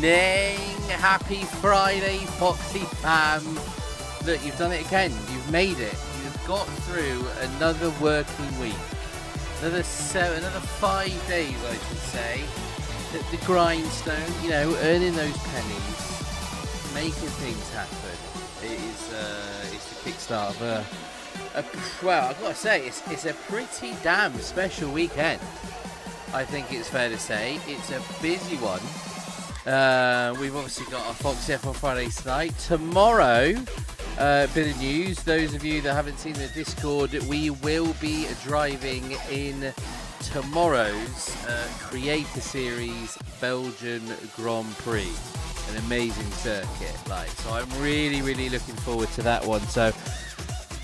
evening. Happy Friday, Foxy fam. Look, you've done it again. You've made it. You've got through another working week. Another 5 days, I should say. The grindstone, you know, earning those pennies, making things happen. It's the kickstart of well, I've got to say, it's a pretty damn special weekend. I think it's fair to say. It's a busy one. We've obviously got our FOXXY on Friday tonight. Tomorrow, bit of news. Those of you that haven't seen the Discord, we will be driving in tomorrow's Creator Series Belgian Grand Prix. An amazing circuit. So I'm really looking forward to that one. So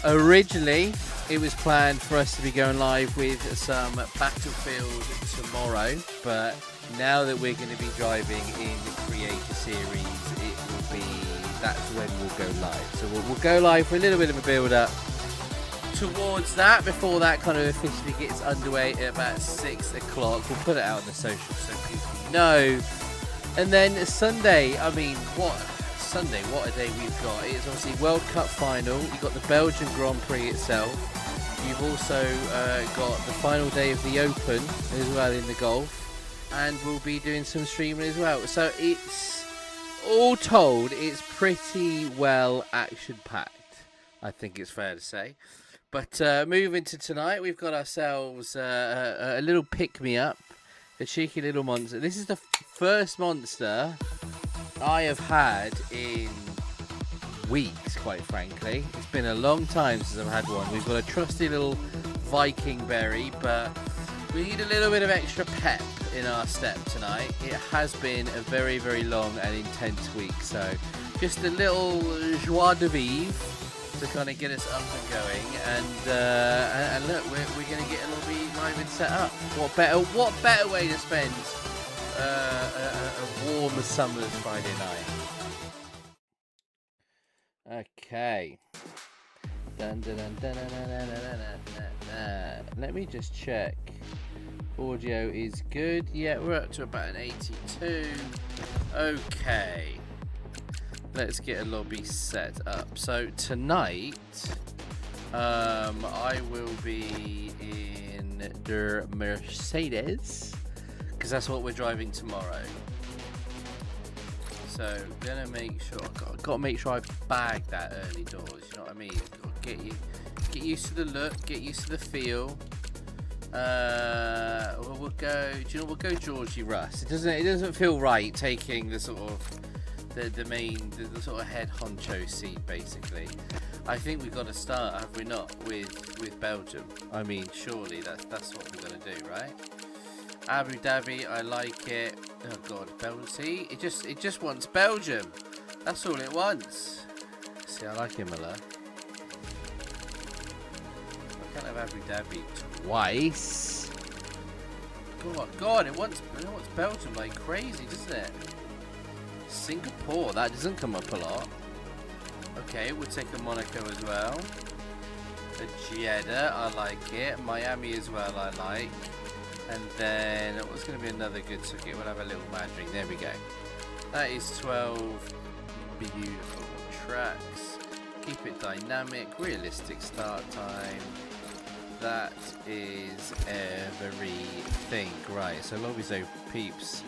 originally, it was planned for us to be going live with some Battlefield tomorrow, but now that we're going to be driving in the Creator Series, that's when we'll go live. So we'll go live for a little bit of a build-up towards that before that kind of officially gets underway at about 6 o'clock. We'll put it out on the socials so people know. And then Sunday, what a day we've got. It's obviously World Cup final. You've got the Belgian Grand Prix itself. You've also got the final day of the Open as well in the golf. And we'll be doing some streaming as well. So it's all told, it's pretty well action-packed, I think it's fair to say. But moving to tonight, we've got ourselves a little pick-me-up, a cheeky little monster. This is the first monster I have had in weeks, quite frankly. It's been a long time since I've had one. We've got a trusty little Viking berry, but we need a little bit of extra pep in our step tonight. It has been a very long and intense week, so just a little joie de vivre to kind of get us up and going. And look, we're going to get a little bit live and set up. What better way to spend a warm summer's Friday night? Okay. Let me just check. Audio is good. Yeah, we're up to about an 82. Okay. Let's get a lobby set up. So tonight, I will be in the Mercedes because that's what we're driving tomorrow. So gonna make sure. Gotta make sure I bag that early doors. You know what I mean? Get used to the look. Get used to the feel. We'll go. Do you know? We'll go Georgie Russ. It doesn't feel right taking the sort of the sort of head honcho seat basically. I think we've got to start, have we not, with Belgium? I mean, surely that's what we're gonna do, right? Abu Dhabi, I like it. Oh God, Belgium. See, it just wants Belgium. That's all it wants. See, I like Imola. I can't have Abu Dhabi twice. God, it wants Belgium like crazy, doesn't it? Singapore, that doesn't come up a lot. Okay, we'll take a Monaco as well. A Jeddah, I like it. Miami as well, I like. And then, what's going to be another good ticket? We'll have a little Mandarin. There we go. That is 12 beautiful tracks. Keep it dynamic, realistic start time. That is everything. Right, so lobbies over peeps.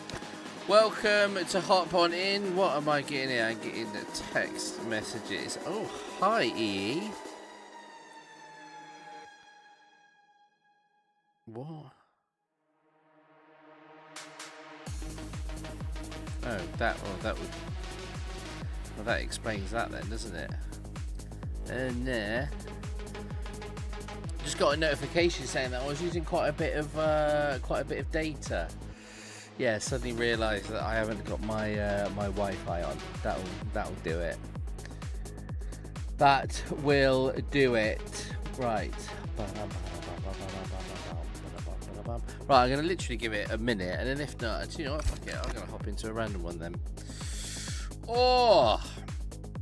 Welcome to Hop On In. What am I getting here? I'm getting the text messages. Oh, hi, EE. What? Oh, that explains that then, doesn't it? And there. Just got a notification saying that I was using quite a bit of data. Yeah, suddenly realised that I haven't got my my Wi-Fi on. That'll do it. That will do it. Right. Right, I'm going to literally give it a minute, and then if not, do you know what, fuck it, I'm going to hop into a random one then. Oh,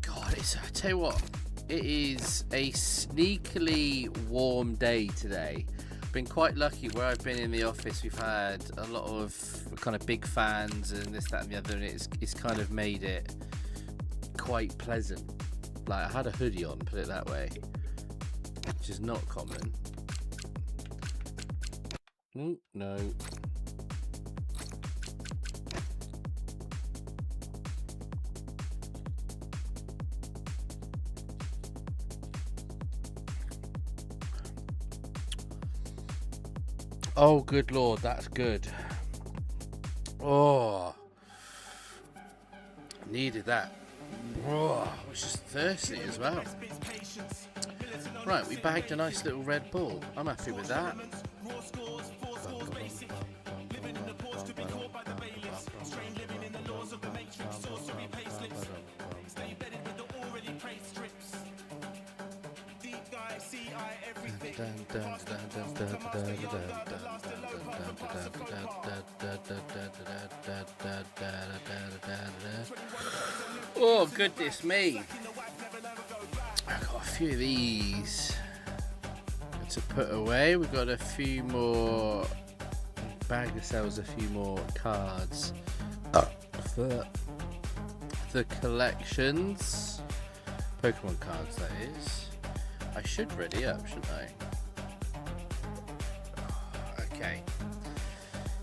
God, I tell you what, it is a sneakily warm day today. been quite lucky where I've been in the office. We've had a lot of kind of big fans and this, that, and the other, and it's kind of made it quite pleasant. Like I had a hoodie on, put it that way, which is not common. No. Oh, good Lord, that's good. Oh, needed that. Oh, I was just thirsty as well. Right, we bagged a nice little Red Bull. I'm happy with that. Oh, goodness me. I've got a few of these to put away. We've got a few more. Bag ourselves a few more cards for the collections. Pokemon cards, that is. I should ready up, shouldn't I? Okay.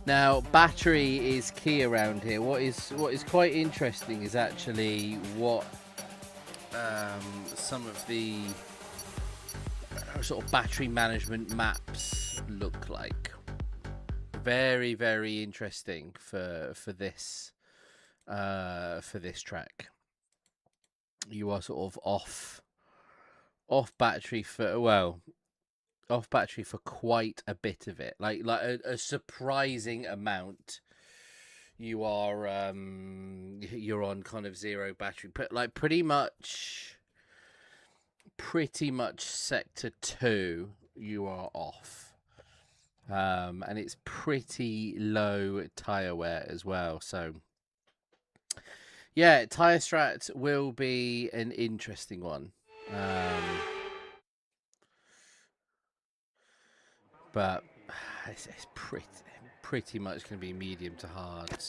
Now, battery is key around here. What is quite interesting is actually what some of the sort of battery management maps look like. Very, very interesting for this track. You are sort of off battery for quite a bit of it, like a surprising amount. You are you're on kind of zero battery, but like pretty much sector 2 you are off, and it's pretty low tire wear as well. So yeah, tire strat will be an interesting one. But it's pretty much going to be medium to hard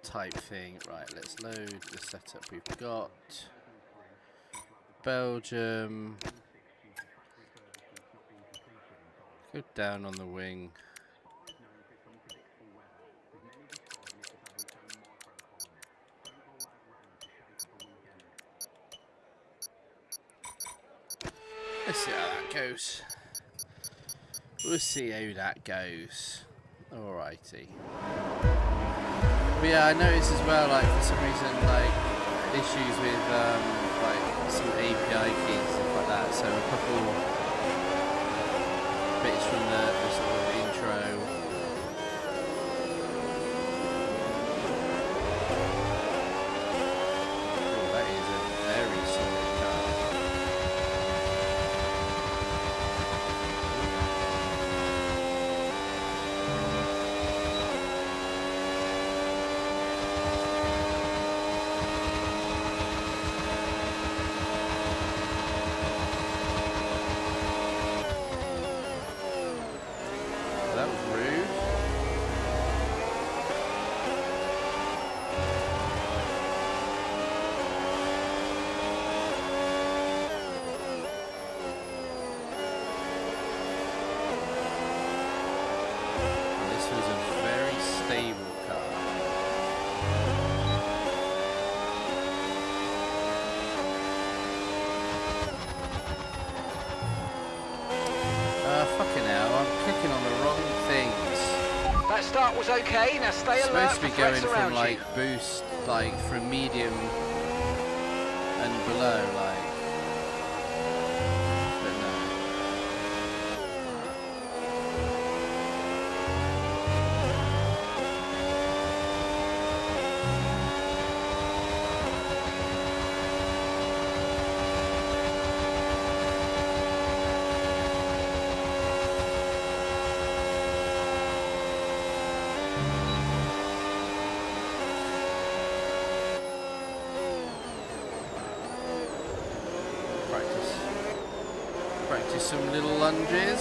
type thing. Right, let's load the setup we've got. Belgium. Go down on the wing. Let's see how that goes. We'll see how that goes. Alrighty. But yeah, I noticed as well, like for some reason, like issues with like some API keys and stuff like that. So a couple bits from the sort of intro. Oh, that is a very solid card. That was rude. This was a very stable car. Fucking hell, I'm clicking on the wrong things. That start was okay, now stay It's alert. supposed to be going from like boost, like from medium and below, like. But no. Practice some little lunges.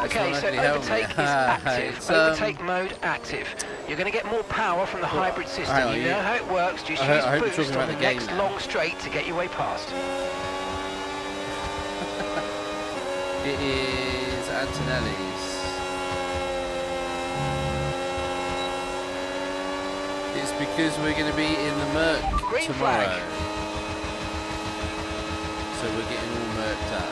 Okay, so overtake is active. Overtake mode active. You're going to get more power from the hybrid system. You know how it works. Just use boost on the next long straight to get your way past. It is Antonelli's. It's because we're going to be in the Merc Green tomorrow. flag. So we're getting all merced up.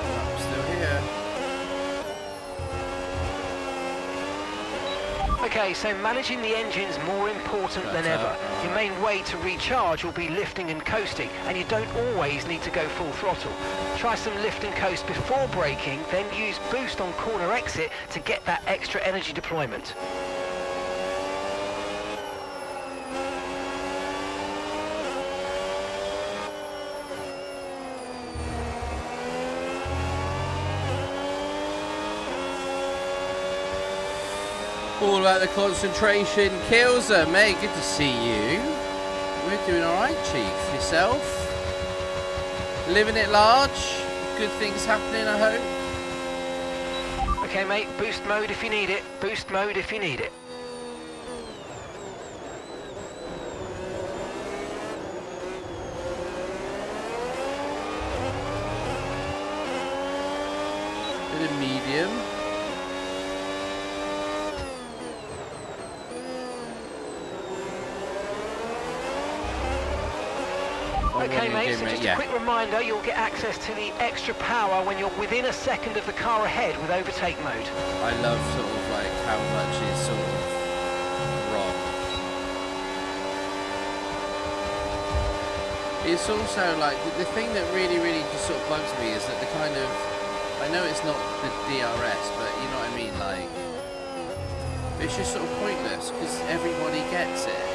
I'm still here. Okay, so managing the engine's more important than ever. Your main way to recharge will be lifting and coasting, and you don't always need to go full throttle. Try some lift and coast before braking, then use boost on corner exit to get that extra energy deployment. All about the concentration kills her, mate. Good to see you. We're doing alright, Chief. Yourself? Living it large? Good things happening, I hope? Okay, mate, boost mode if you need it. Boost mode if you need it. Bit of medium. Okay, mate, so just a quick reminder, you'll get access to the extra power when you're within a second of the car ahead with overtake mode. I love sort of like how much is sort of wrong. It's also like, the thing that really just sort of bugs me is that the kind of, I know it's not the DRS, but you know what I mean, like, it's just sort of pointless because everybody gets it.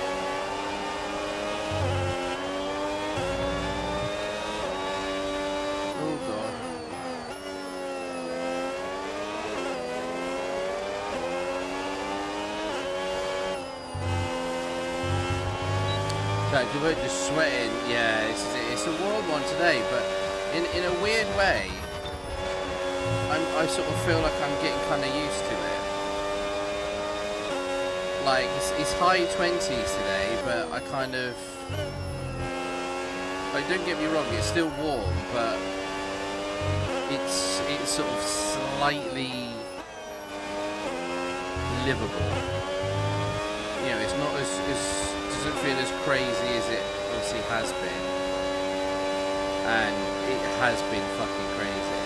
You were just sweating. Yeah, it's a wild one today, but in a weird way, I sort of feel like I'm getting kind of used to it. Like it's high 20s today, but I kind of, like, don't get me wrong, it's still warm, but it's sort of slightly livable. You know, it's not as doesn't feel as crazy as it obviously has been, and it has been fucking crazy.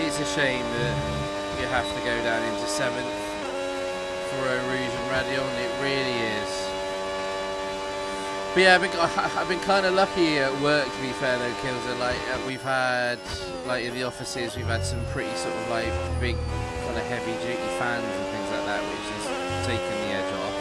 It's a shame that you have to go down into 7th for Eau Rouge and Radion, it really is. But yeah, I've been kind of lucky at work, to be fair though, Kills. Like, we've had, like in the offices, we've had some pretty sort of like big kind of heavy duty fans and things like that, which has taken the edge off.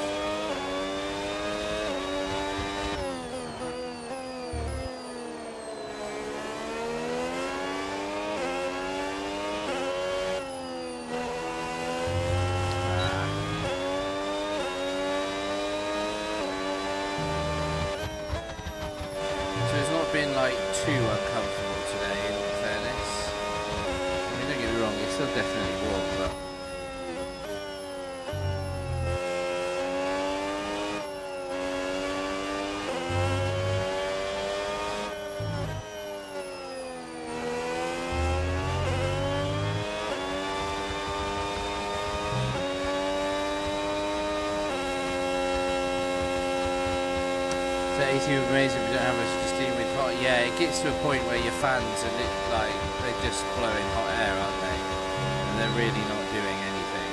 Been like too uncomfortable today, in all fairness. I mean, don't get me wrong, it's still definitely warm, but So AC would be amazing if we don't have much to steam with hot. Yeah, it gets to a point where your fans and it like they're just blowing hot air, aren't they? And they're really not doing anything.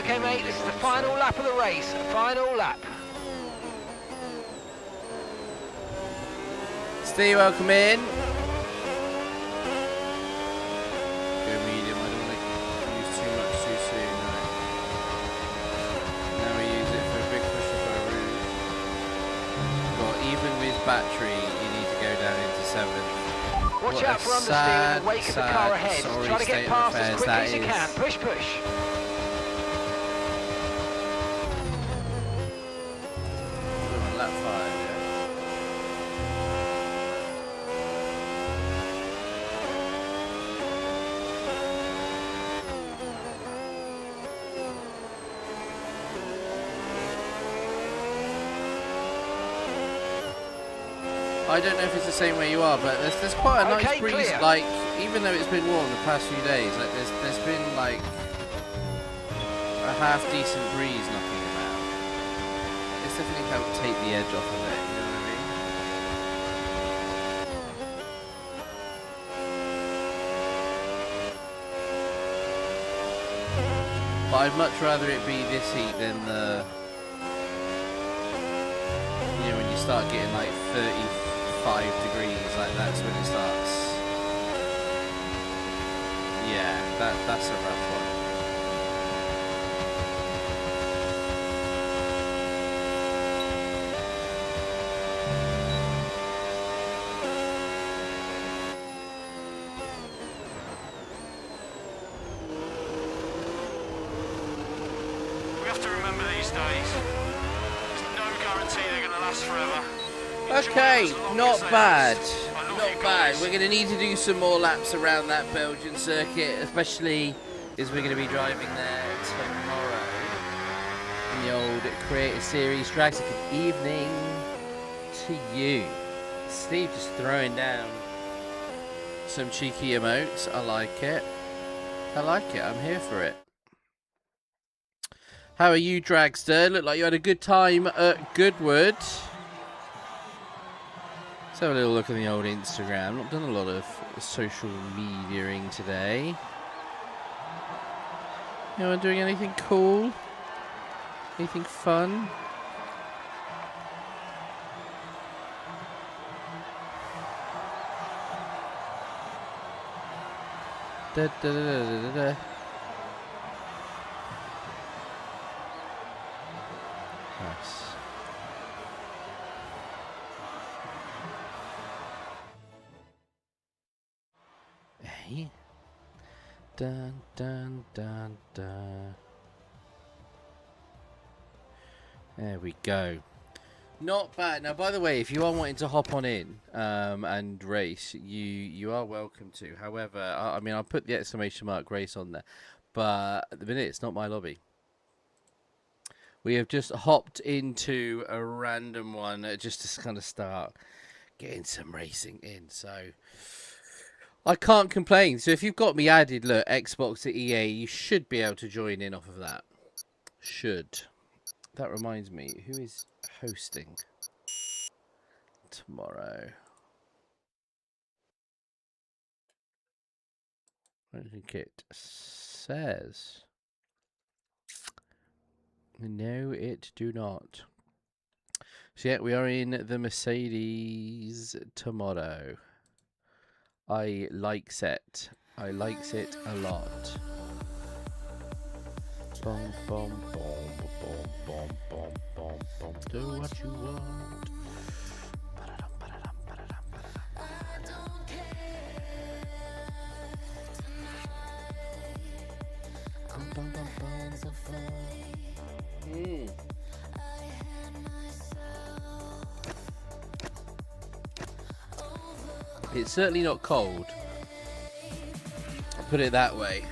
Okay, mate, this is the final lap of the race. Final lap. Steve, welcome in. Go medium, I don't want to use too much too soon. Right? Now we use it for a big push up our route. But even with battery, you need to go down into 7. Watch out for understeer in the wake of the car ahead. Try to get past as quickly as you can. Push, push. Lap 5, yeah. I don't know if it's the same way you are, but there's quite a nice breeze. Clear. Like, even though it's been warm the past few days, like there's been like a half decent breeze knocking about. It's definitely helped take the edge off of it. You know what I mean? But I'd much rather it be this heat than the, you know, when you start getting like 35 degrees, like that's when it starts. Yeah, that's a rough one. We have to remember these days, there's no guarantee they're going to last forever. Okay, not bad. Not bad. We're going to need to do some more laps around that Belgian circuit, especially as we're going to be driving there tomorrow in the old Creator Series. Drags, a good evening to you. Steve just throwing down some cheeky emotes. I like it. I like it. I'm here for it. How are you, Dragster? Look like you had a good time at Goodwood. Let's have a little look at the old Instagram. Not done a lot of social mediaing today. Anyone doing anything cool? Anything fun? Da, da, da, da, da, da. Nice. Hey. Dun dun dun dun. There we go. Not bad. Now, by the way, if you are wanting to hop on in and race, you are welcome to. However, I mean, I'll put the exclamation mark race on there, but at the minute it's not my lobby. We have just hopped into a random one just to kind of start getting some racing in. So I can't complain. So if you've got me added, look, Xbox at EA, you should be able to join in off of that. Should. That reminds me, who is hosting tomorrow? I don't think it says. No, it do not. So yeah, we are in the Mercedes tomorrow. I likes it. I likes it a lot. Boom, boom, boom, boom, boom, boom, boom, boom. Do what you want. It's certainly not cold. I'll put it that way.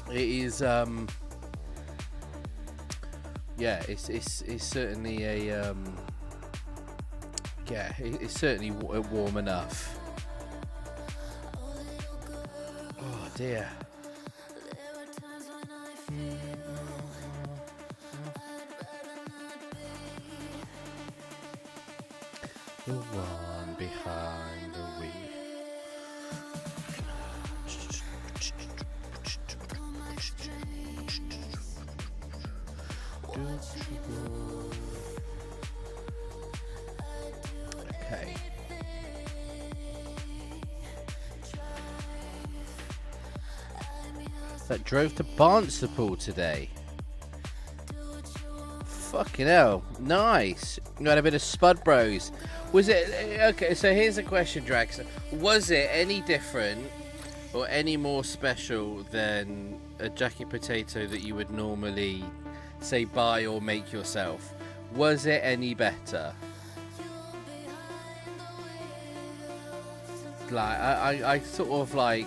It is yeah, it's certainly a Yeah, it's certainly warm enough. Oh dear. The one behind the wheel. Okay. That drove to Barnstaple today. Fucking hell. Nice. Got a bit of Spud Bros. Was it... Okay, so here's a question, Drax. Was it any different or any more special than a jacket potato that you would normally, say, buy or make yourself? Was it any better? Like, I sort of like...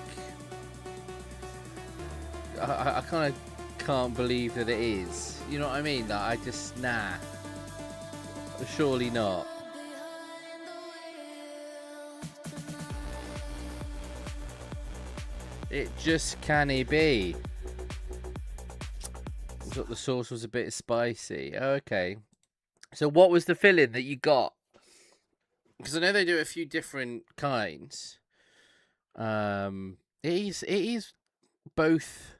I kind of can't believe that it is. You know what I mean? Like, I just... Nah. Surely not. It just can't be. I thought the sauce was a bit spicy. Okay. So what was the filling that you got? Because I know they do a few different kinds. It is both.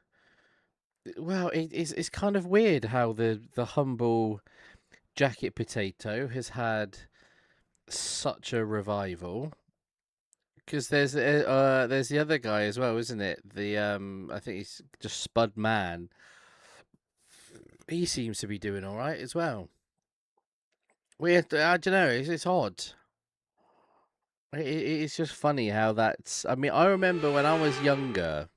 Well, it's kind of weird how the humble jacket potato has had such a revival. Because there's the other guy as well, isn't it? The I think he's just Spud Man. He seems to be doing all right as well. Weird. I don't know. It's odd. It's just funny how that's... I mean, I remember when I was younger,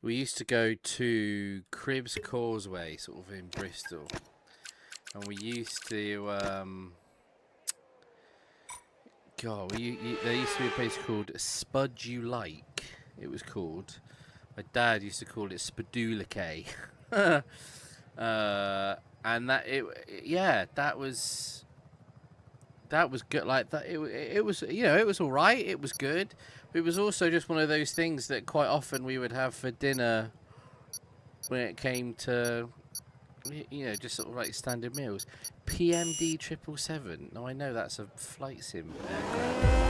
we used to go to Cribbs Causeway, sort of in Bristol. And we used to... God, there used to be a place called Spud You Like, it was called. My dad used to call it Spadulake. And that was good. Like that, it was, you know, it was all right. It was good. But it was also just one of those things that quite often we would have for dinner when it came to, you know, just sort of like standard meals. PMD 777. Now I know that's a flight sim aircraft.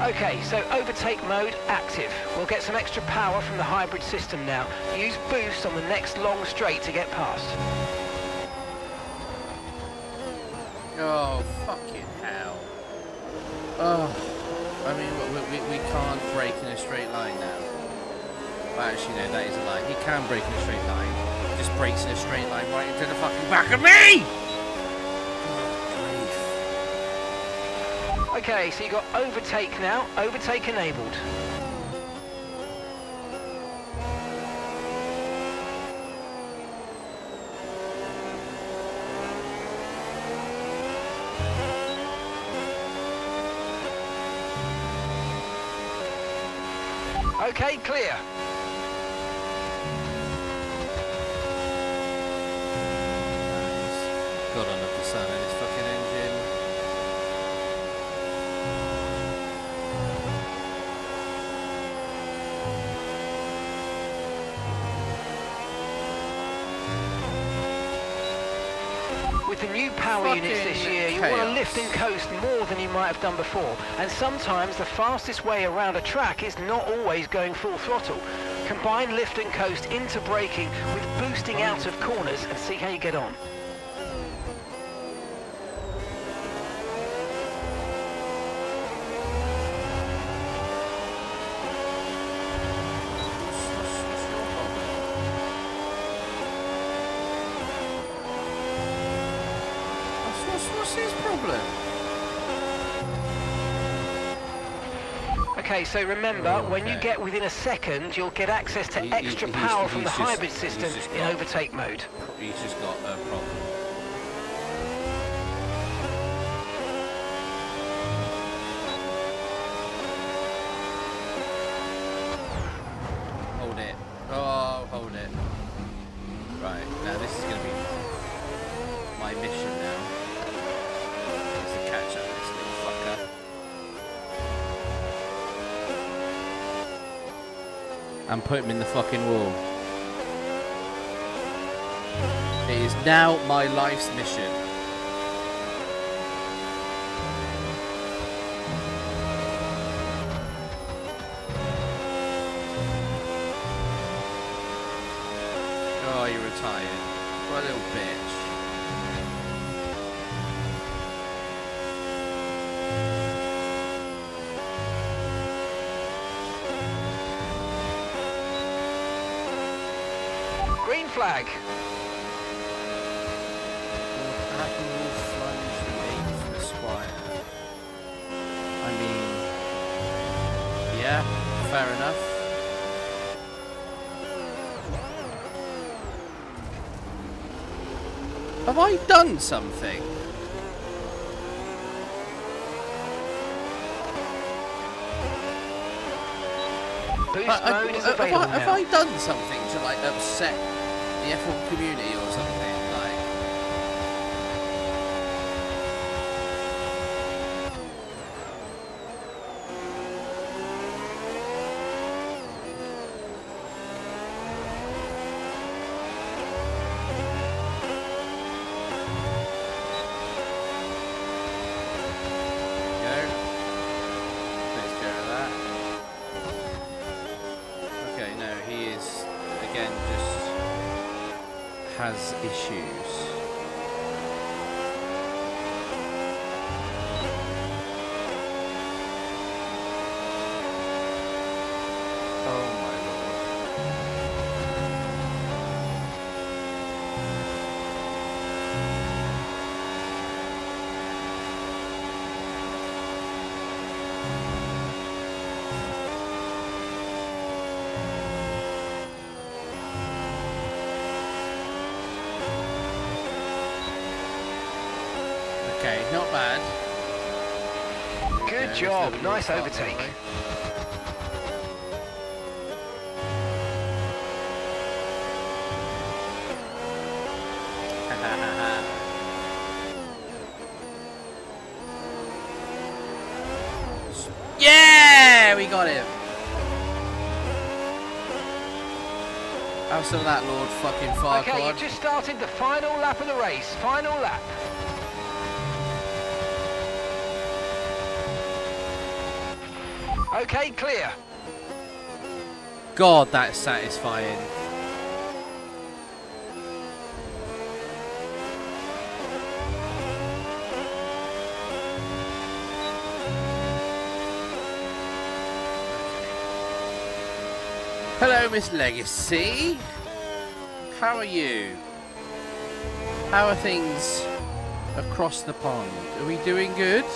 Okay, so overtake mode active. We'll get some extra power from the hybrid system now. Use boost on the next long straight to get past. Oh, fucking hell. Oh, I mean, we can't brake in a straight line now. Well, actually, no, that is a lie. He can brake in a straight line. He just brakes in a straight line right into the fucking back of me! Okay, so you got overtake now. Overtake enabled. Okay, clear. God, I love the sound of this fucking engine. With the new power units this year, you want to lift and coast more than you might have done before. And sometimes the fastest way around a track is not always going full throttle. Combine lift and coast into braking with boosting out of corners and see how you get on. What's his problem? Okay, so remember, when you get within a second, you'll get access to extra power from the hybrid system in overtake mode. He's just got a problem. Hold it. Oh, hold it. Right, now this is going to be my mission now. Is to catch up this little fucker. And put him in the fucking wall. It is now my life's mission. Oh, you're retired. What a little bitch. Green flag. Admiral Flunge the 8th Esquire. I mean, yeah, fair enough. Have I done something? Boost mode is available now. Have I done something to like upset the F1 community or something? Like, has issues. Oh my Okay, not bad. Good job, nice overtake. Yeah, we got him. Have some of that, Lord fucking Farquaad. Okay, you've just started the final lap of the race. Final lap. Okay, clear. God, that's satisfying. Hello, Miss Legacy. How are you? How are things across the pond? Are we doing good?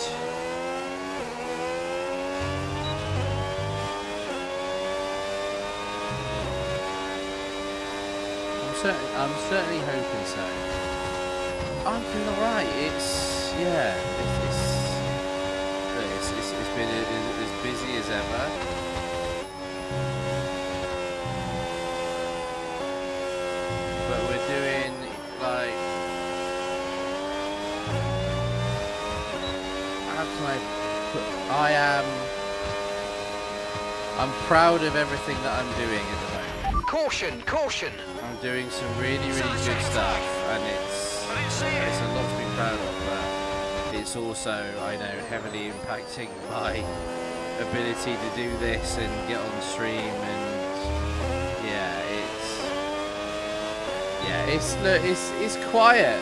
I'm certainly hoping so. I'm doing alright. It's been as busy as ever. I'm proud of everything that I'm doing at the moment. Caution, caution. I'm doing some really good stuff, and it's a lot to be proud of, but it's also, I know, heavily impacting my ability to do this and get on stream, and it's quiet.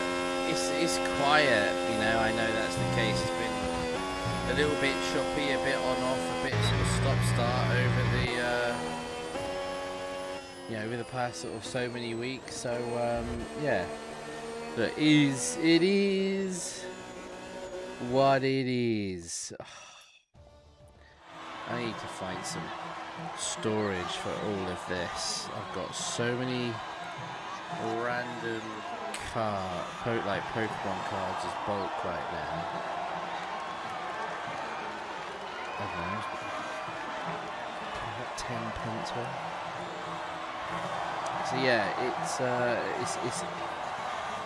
It's quiet, you know. I know that's the case. It's been a little bit choppy, a bit on off, a bit sort of stop-start over over the past sort of so many weeks. So yeah, but it is what it is. I need to find some storage for all of this. I've got so many random like Pokemon cards as bulk right now. I don't know. I've got 10 pence worth. So yeah,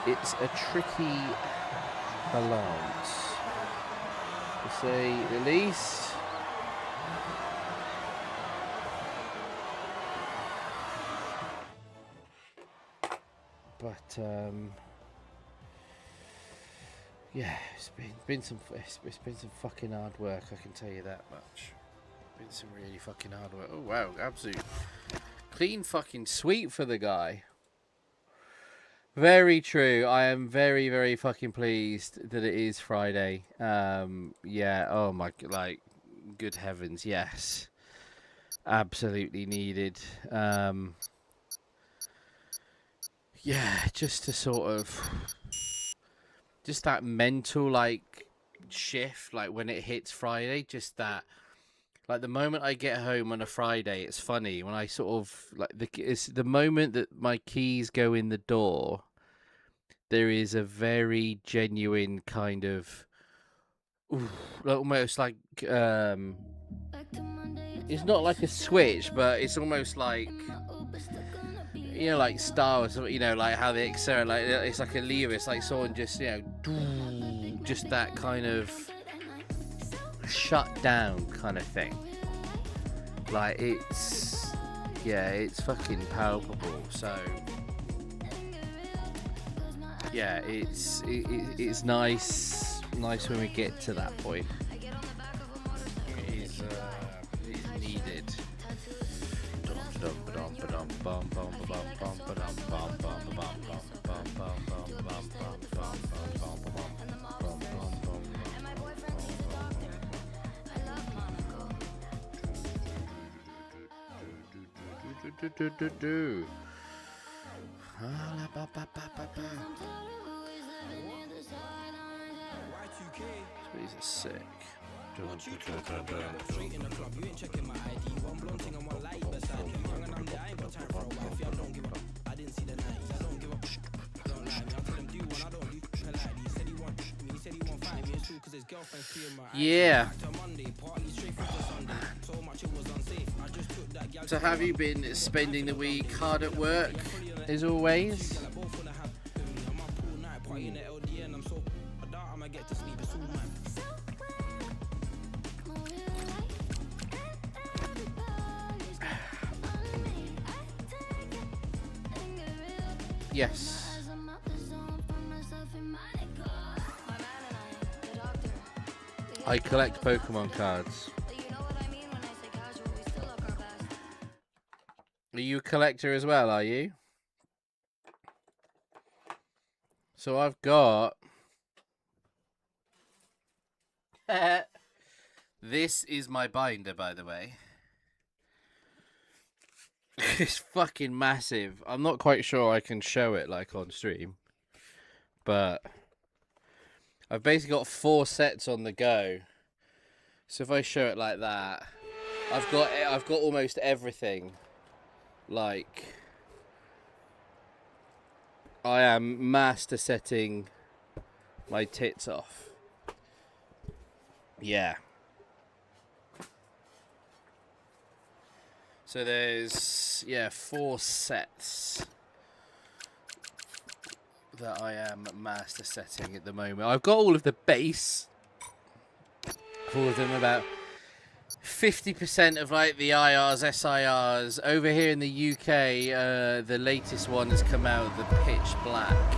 it's a tricky balance, to say the least. But yeah, it's been some fucking hard work. I can tell you that much. Been some really fucking hard work. Oh wow, absolute clean fucking sweep for the guy. Very true. I am very fucking pleased that it is Friday. Yeah. Oh my, like, good heavens, yes. Absolutely needed. Yeah, just to sort of, just that mental, like, shift, like, when it hits Friday, just that, like, the moment I get home on a Friday, it's funny, when I sort of, like, it's the moment that my keys go in the door, there is a very genuine kind of, almost like, it's not like a switch, but it's almost like, you know, like Star Wars, you know, like how they accelerate, like it's like a lever, it's like someone just, you know, just that kind of shut down kind of thing. Like it's, yeah, it's fucking palpable. So yeah, it's nice when we get to that point. It is needed. These are sick. Yeah. So have you been spending the week hard at work, as always? Yes. I collect Pokemon cards. Are you a collector as well, are you? So I've got... This is my binder, by the way. It's fucking massive. I'm not quite sure I can show it like on stream, but I've basically got 4 sets on the go. So if I show it like that, I've got almost everything. Like, I am master setting my tits off. Yeah. So there's, yeah, 4 sets that I am master setting at the moment. I've got all of the base. All of them about 50% of like the IRs, SIRs. Over here in the UK, the latest one has come out, the pitch black.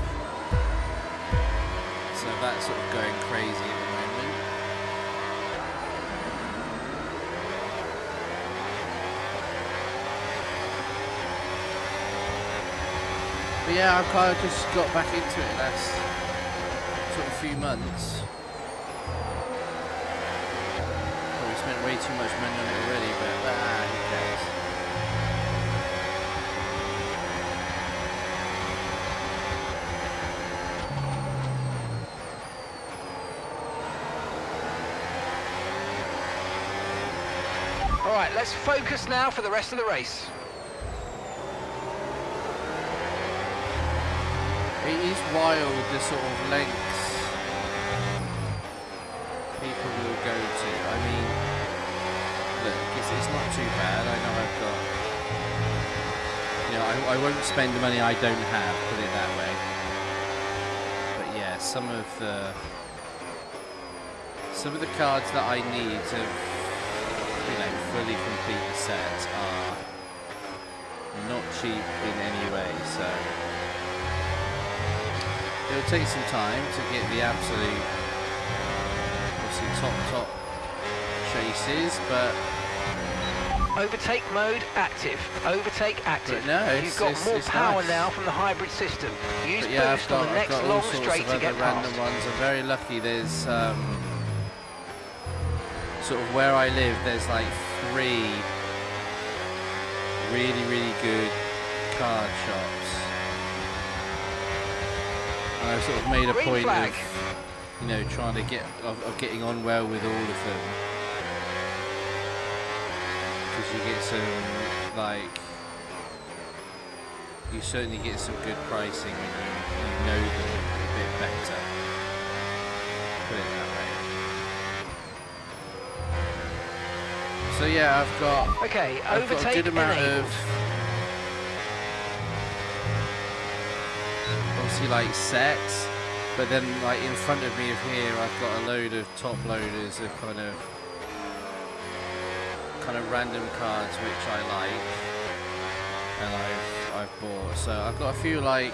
So that's sort of going crazy at the moment. But yeah, I've kind of just got back into it last sort of few months. Probably spent way too much money on it already, but who cares? All right, let's focus now for the rest of the race. It is wild the sort of lengths people will go to. I mean, look, it's not too bad. I know I've got, you know, I won't spend the money I don't have, put it that way. But yeah, some of the cards that I need to, you know, fully complete the set are not cheap in any way, so it'll take some time to get the absolute, obviously top chases, but Overtake mode active. Overtake active. But no, You've got more power nice. now from the hybrid system. Use but yeah, boost on the next long straight to get random past. ones. I'm very lucky. There's sort of where I live. There's like 3 really good card shops. And I've sort of made a Green point flag. of, you know, trying to getting on well with all of them, because you get some, like, you certainly get some good pricing when you know them a bit better. Put it that way. So yeah, I've got Okay, a overtake good amount enabled. of, obviously, like, sets, but then like in front of me here I've got a load of top loaders of kind of random cards which I like and I've bought. So I've got a few like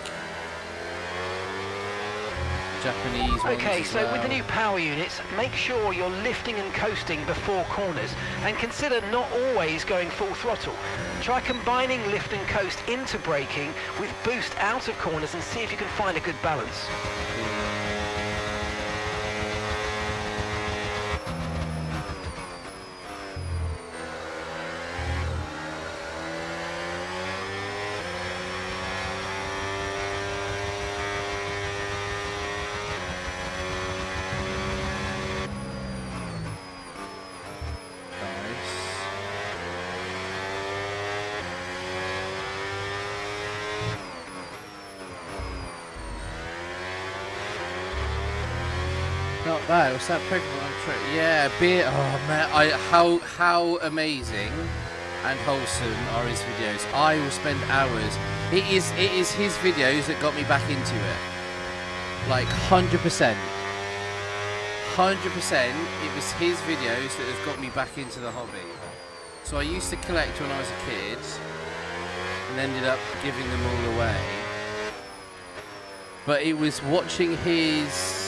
Japanese ones Okay, as so with the well. new power units, make sure you're lifting and coasting before corners, and consider not always going full throttle. Try combining lift and coast into braking with boost out of corners and see if you can find a good balance. Not bad. What's that Pokemon trick? Yeah, beer. Oh man, how amazing and wholesome are his videos. I will spend hours. It is his videos that got me back into it. Like 100%. 100%. It was his videos that have got me back into the hobby. So I used to collect when I was a kid, and ended up giving them all away. But it was watching his.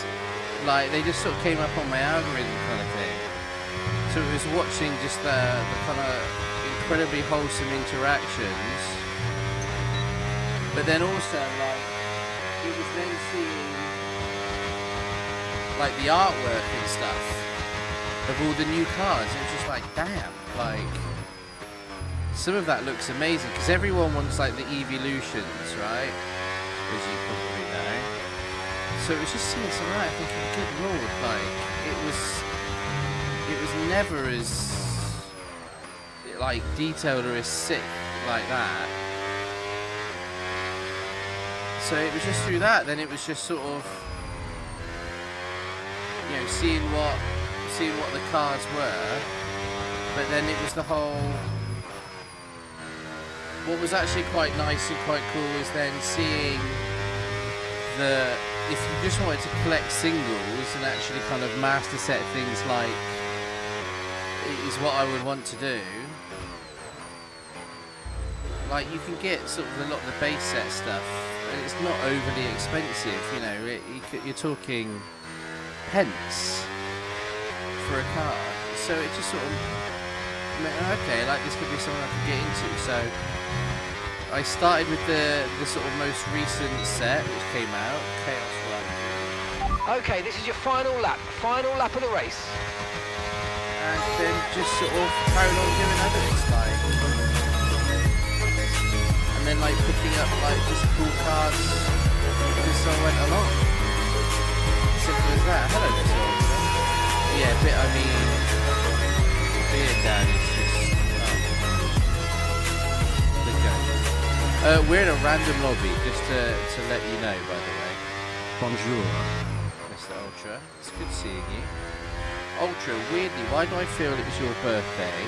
Like, they just sort of came up on my algorithm kind of thing. So it was watching just the kind of incredibly wholesome interactions. But then also, like, it was then seeing, like, the artwork and stuff of all the new cars. It was just like, damn, like, some of that looks amazing. Because everyone wants, like, the Evolutions, right? As you probably know. So it was just seeing some of that, thinking, good lord, like, it was never as, like, detailed or as sick like that. So it was just through that, then it was just sort of, you know, seeing what the cars were, but then it was the whole, what was actually quite nice and quite cool was then seeing the, if you just wanted to collect singles and actually kind of master set things like is what I would want to do. Like, you can get sort of a lot of the base set stuff, and it's not overly expensive, you know. You're talking pence for a car, so it just sort of, okay, like this could be something I could get into. So I started with the sort of most recent set which came out, Chaos Run. Okay, this is your final lap of the race. And then just sort of carried on doing others, like, and then like picking up like just cool cars as I went along. Simple as that. Hello, Mr. Ultra. Yeah, but I mean, being down is just good going. We're in a random lobby, just to let you know, by the way. Bonjour, Mr. Ultra. It's good seeing you. Ultra, weirdly, why do I feel it was your birthday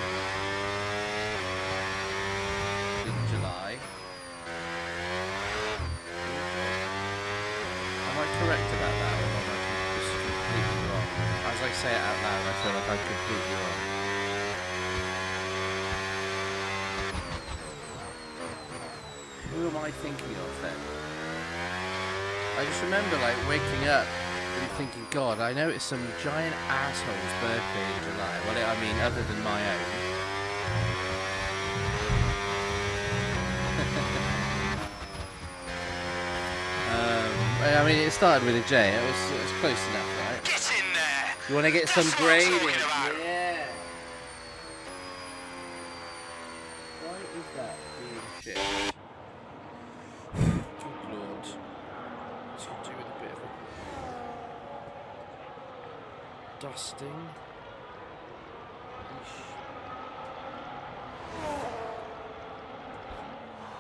in July? Am I correct about that, or am I just completely wrong? As I say it out loud, I feel like I'm completely wrong. Who am I thinking of then? I just remember like waking up and thinking, God, I know it's some giant asshole's birthday in July. Well, I mean, other than my own. I mean, it started with a J. It was close enough, right? Get in there! You want to get some That's what I'm grading? talking about. Yeah. Why is that being shit? Good Lord. It's got to do with a bit of a dusting.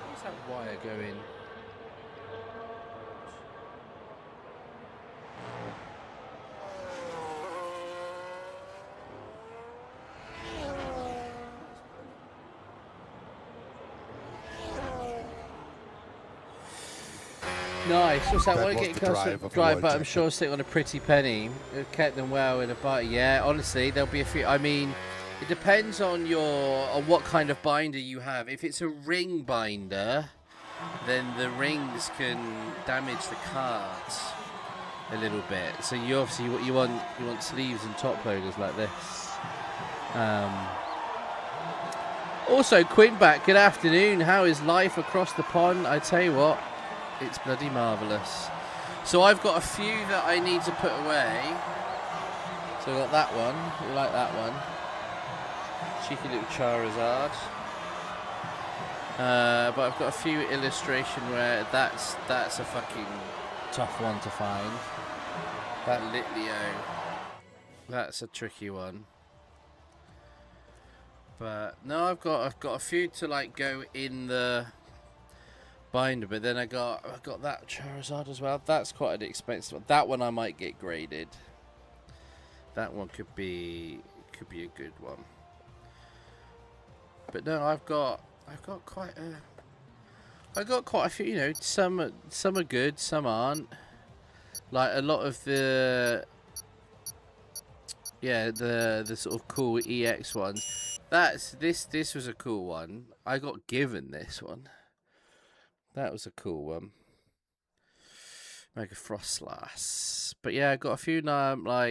Where's that wire going? Nice. What's that? That Want to was get the drive custom of the drive, world but I'm champion. sure sitting on a pretty penny. It kept them well in a bite. Yeah, honestly, there'll be a few. I mean, it depends on what kind of binder you have. If it's a ring binder, then the rings can damage the cards a little bit. So you obviously you want sleeves and top loaders like this. Also, Quinback, good afternoon. How is life across the pond? I tell you what, it's bloody marvellous. So I've got a few that I need to put away. So I've got that one. You like that one? Cheeky little Charizard. But I've got a few illustration where that's a fucking tough one to find. That Litleo, that's a tricky one. But no, I've got a few to like go in the binder, but then I got that Charizard as well. That's quite an expensive one. That one I might get graded. That one could be a good one. But no, I've got quite a few. You know, some are good, some aren't. Like a lot of the sort of cool EX ones. This was a cool one. I got given this one. That was a cool one. Mega Frostlass. But yeah, I got a few got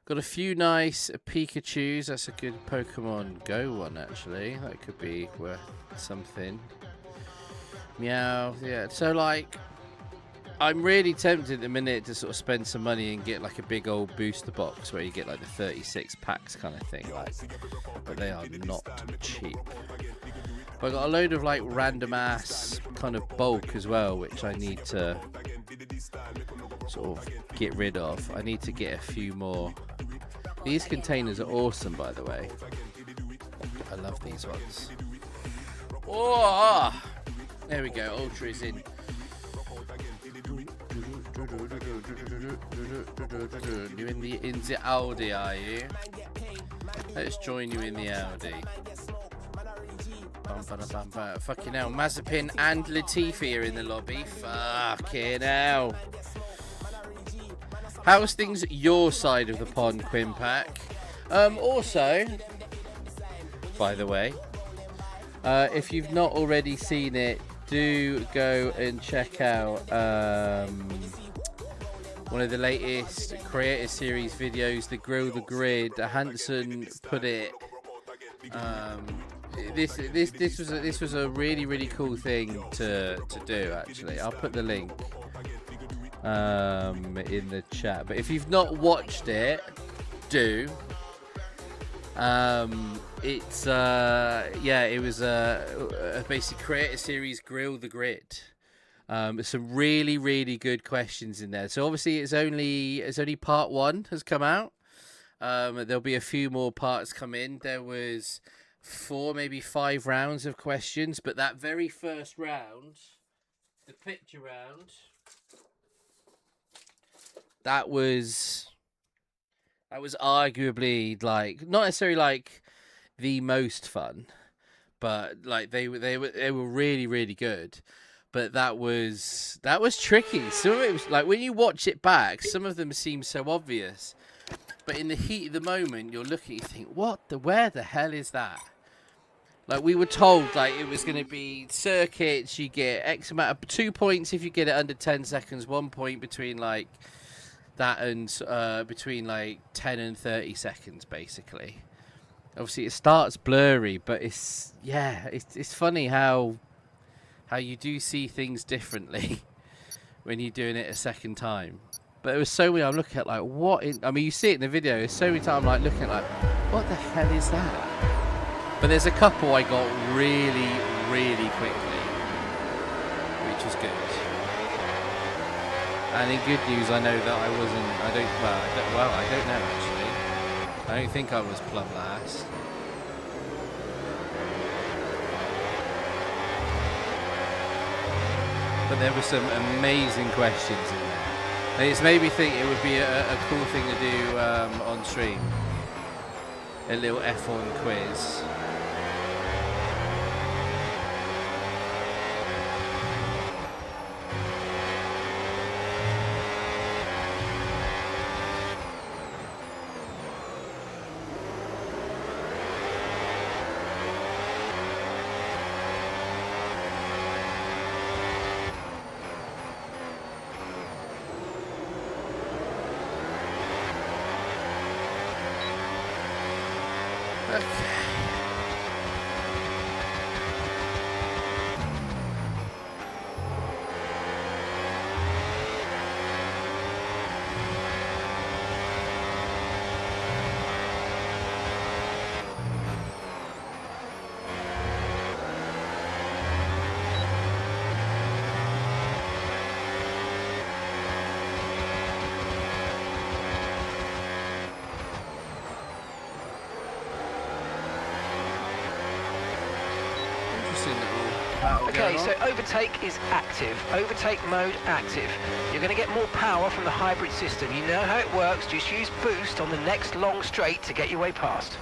a few nice Pikachus. That's a good Pokemon Go one actually. That could be worth something. Meow. Yeah. So like, I'm really tempted at the minute to sort of spend some money and get like a big old booster box where you get like the 36 packs kind of thing. Like, but they are not cheap. But I got a load of like random ass kind of bulk as well, which I need to sort of get rid of. I need to get a few more. These containers are awesome, by the way. I love these ones. Oh, there we go. Ultra is in. You in the Audi, are you? Let's join you in the Audi. Fucking hell, Mazepin and Latifi are in the lobby. Fucking hell. How's things your side of the pond, Quimpak? Also, by the way, if you've not already seen it, do go and check out one of the latest Creator Series videos, the Grill the Grid. Hanson put it. This was a really cool thing to do. Actually, I'll put the link in the chat. But if you've not watched it, do. It's it was a basic Creator Series Grill the Grid. Some really good questions in there. So obviously it's only part 1 has come out. There'll be a few more parts come in. There was 4, maybe 5 rounds of questions, but that very first round, the picture round, that was arguably, like, not necessarily like the most fun, but like they were really good. But that was tricky. Some of it was like, when you watch it back, some of them seem so obvious, but in the heat of the moment, you're looking, you think, where the hell is that? Like, we were told, like, it was going to be circuits. You get X amount of 2 points if you get it under 10 seconds. 1 point between like that and between like 10 and 30 seconds, basically. Obviously, it starts blurry, but it's funny how you do see things differently when you're doing it a second time. But there was so many I'm looking at, like, I mean, you see it in the video. There's so many times I'm like looking at, like, what the hell is that? But there's a couple I got really quickly, which was good. And in good news, I know that I don't know actually. I don't think I was plumb last. But there were some amazing questions in there. And it's made me think it would be a cool thing to do on stream. A little F1 quiz. Okay, so overtake is active. Overtake mode active. You're going to get more power from the hybrid system. You know how it works. Just use boost on the next long straight to get your way past.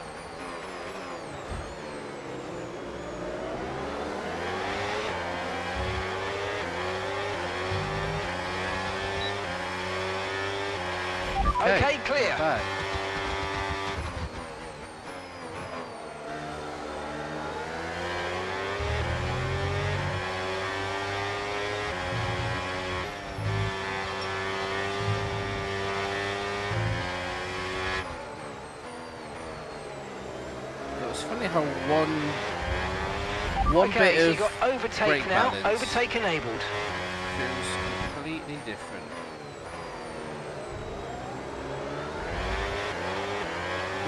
Okay, clear. It's funny how one okay, bit so of you've got overtake now. balance Overtake enabled. feels completely different.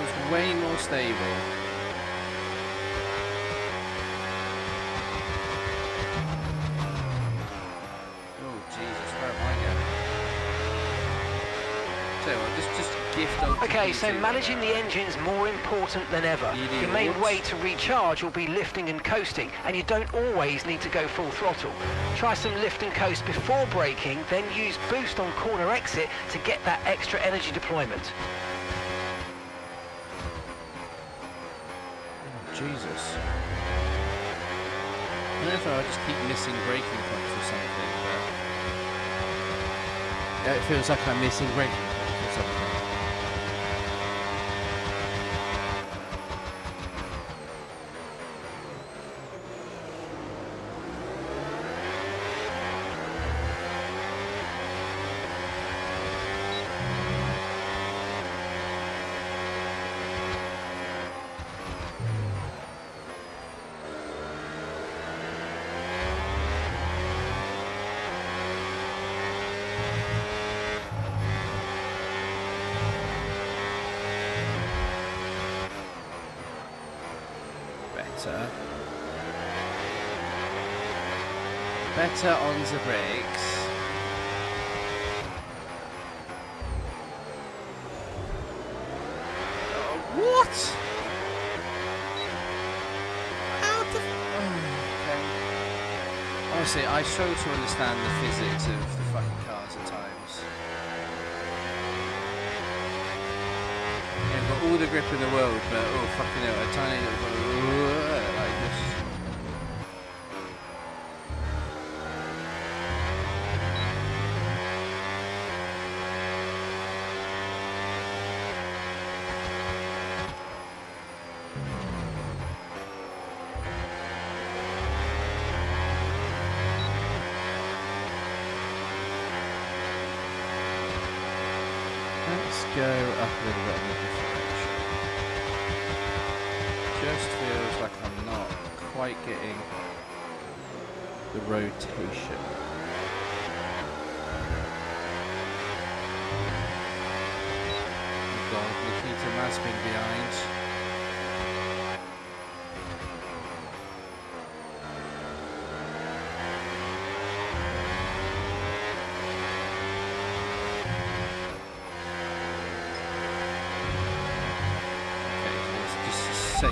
It's way more stable. Oh Jesus, where am I going? So just gift on. Okay, so managing the engine's more important than ever. Your main way to recharge will be lifting and coasting, and you don't always need to go full throttle. Try some lift and coast before braking, then use boost on corner exit to get that extra energy deployment. Oh, Jesus. I don't know if I just keep missing braking points or something, but it feels like I'm missing braking points or something. better. Better on the brakes. What? How the... okay. Honestly, I struggle to understand the physics of the fucking cars at times. Yeah, got all the grip in the world, but oh fucking hell, a tiny little... like this. Let's go up a little bit in the differential. Just feels like I'm not quite getting the rotation. We've got Nikita Mazepin behind.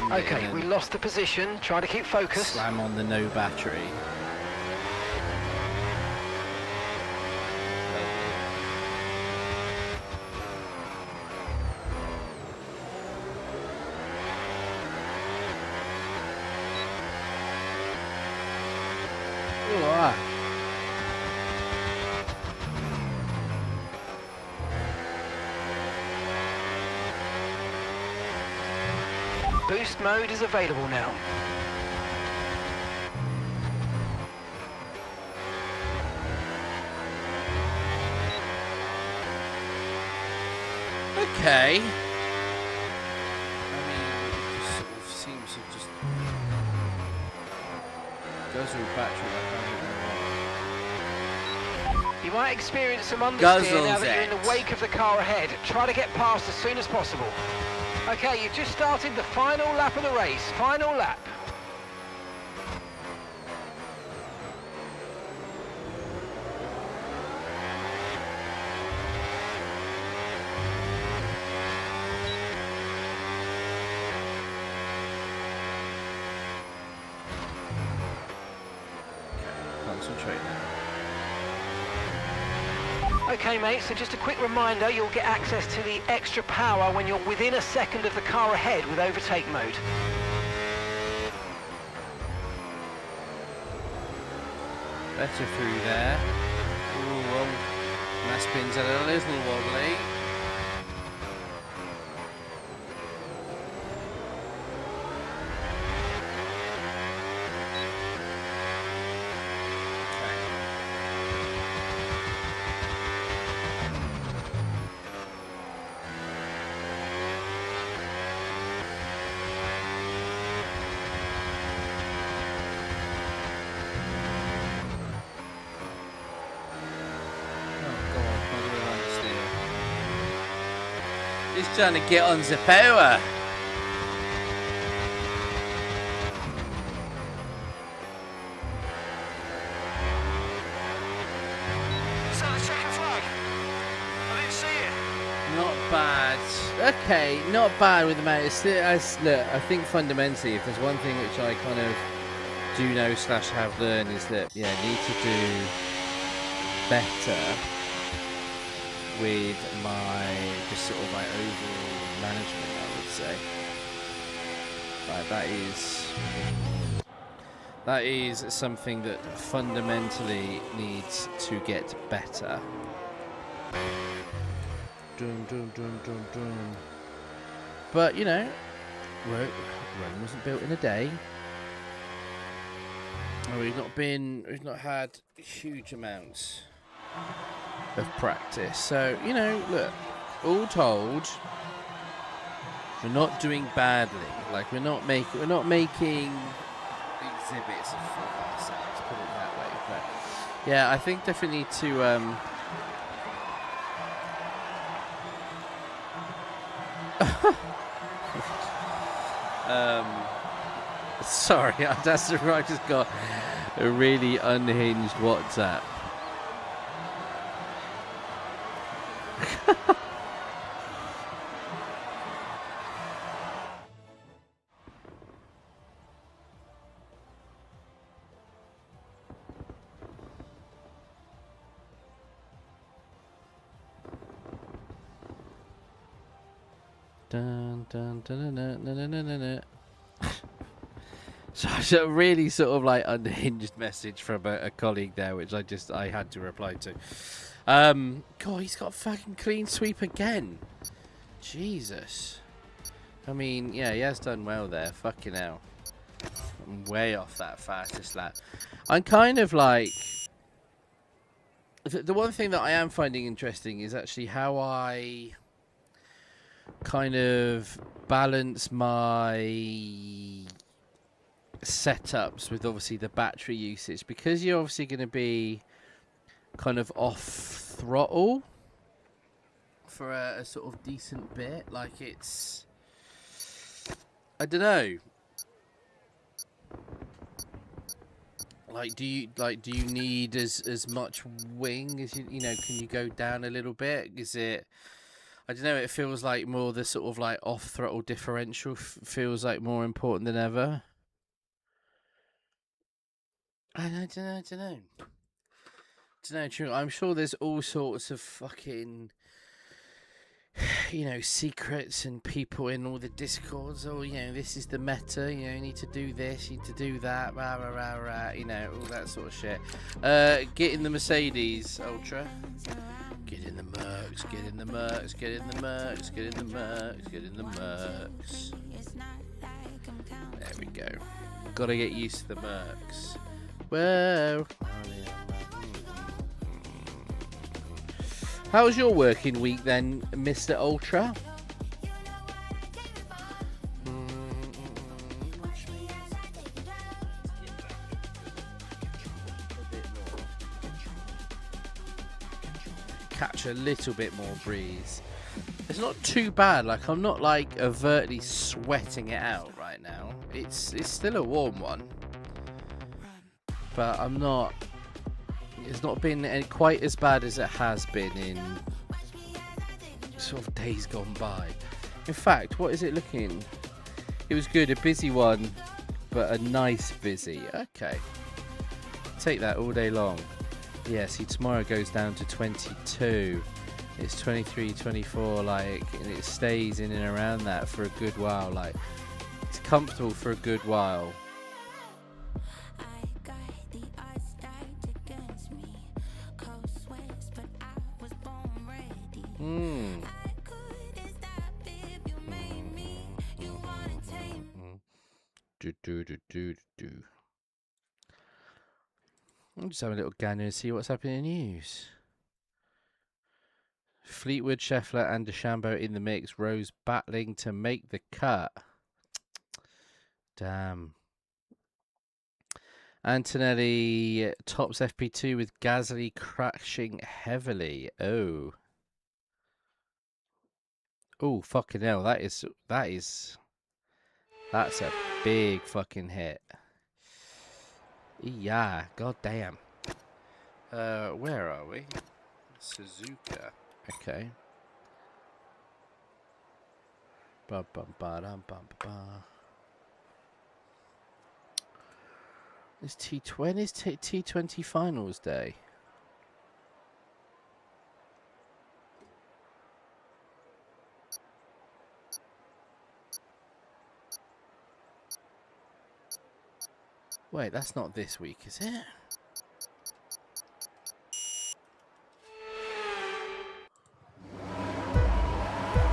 Okay, we lost the position. Try to keep focused. Slam on the no battery. Boost mode is available now. Okay. I mean, it just sort of seems to just goes with battery like I don't know what. You might experience some understeer now that you're in it. the wake of the car ahead. Try to get past as soon as possible. Okay, you've just started the final lap of the race. Final lap. Concentrate now. Okay, mate, so just a quick reminder, you'll get access to the extra power when you're within a second of the car ahead with overtake mode. Better through there. Ooh, Mazepin's a little wobbly. He's trying to get on the power. Is that the checkered flag? I didn't see it. Not bad. Okay, not bad with the mount. Look, I think fundamentally, if there's one thing which I kind of do know / have learned is that, yeah, need to do better with my just sort of my overall management, I would say. Like that is something that fundamentally needs to get better. Dun, dun, dun, dun, dun. But you know, Rome wasn't built in a day. We've not had huge amounts of practice. So, you know, look, all told, we're not doing badly. Like we're not making exhibits of ourselves, put it that way. But yeah, I think definitely need to Sorry, that's the I just got a really unhinged WhatsApp. Dun, dun, dun, dun, dun, dun, dun, dun, dun. So it's a really sort of like unhinged message from a colleague there, which I had to reply to. God, he's got a fucking clean sweep again. Jesus. I mean, yeah, he has done well there. Fucking hell. I'm way off that fastest lap. I'm kind of like... The one thing that I am finding interesting is actually how I kind of balance my setups with obviously the battery usage, because you're obviously going to be kind of off throttle for a sort of decent bit. Like, it's, I don't know, like do you need as much wing as you know, can you go down a little bit? Is it, I don't know, it feels like more the sort of like off throttle differential feels like more important than ever. I don't know. True. I'm sure there's all sorts of fucking, you know, secrets and people in all the discords. Oh, you know, this is the meta. You know, you need to do this, you need to do that. Rah rah rah rah. You know, all that sort of shit. Get in the Mercedes Ultra. Get in the Mercs. Get in the Mercs. Get in the Mercs. Get in the Mercs. Get in the Mercs. There we go. Gotta get used to the Mercs. Well, how was your working week then, Mr. Ultra? Catch a little bit more breeze. It's not too bad. Like, I'm not like overtly sweating it out right now. It's still a warm one. But I'm not, it's not been quite as bad as it has been in sort of days gone by. In fact, what is it looking? It was good, a busy one, but a nice busy. Okay. Take that all day long. Yeah, see, tomorrow goes down to 22. It's 23, 24, like, and it stays in and around that for a good while. Like, it's comfortable for a good while. I'm just having a little gander and see what's happening in the news. Fleetwood, Scheffler and DeChambeau in the mix. Rose battling to make the cut. Damn. Antonelli tops FP2 with Gasly crashing heavily. Oh. Oh, fucking hell. That's a big fucking hit. Yeah, goddamn. Where are we? Suzuka. Okay. Ba bum ba dum bum ba. It's T20. It's T20 finals day. Wait, that's not this week, is it?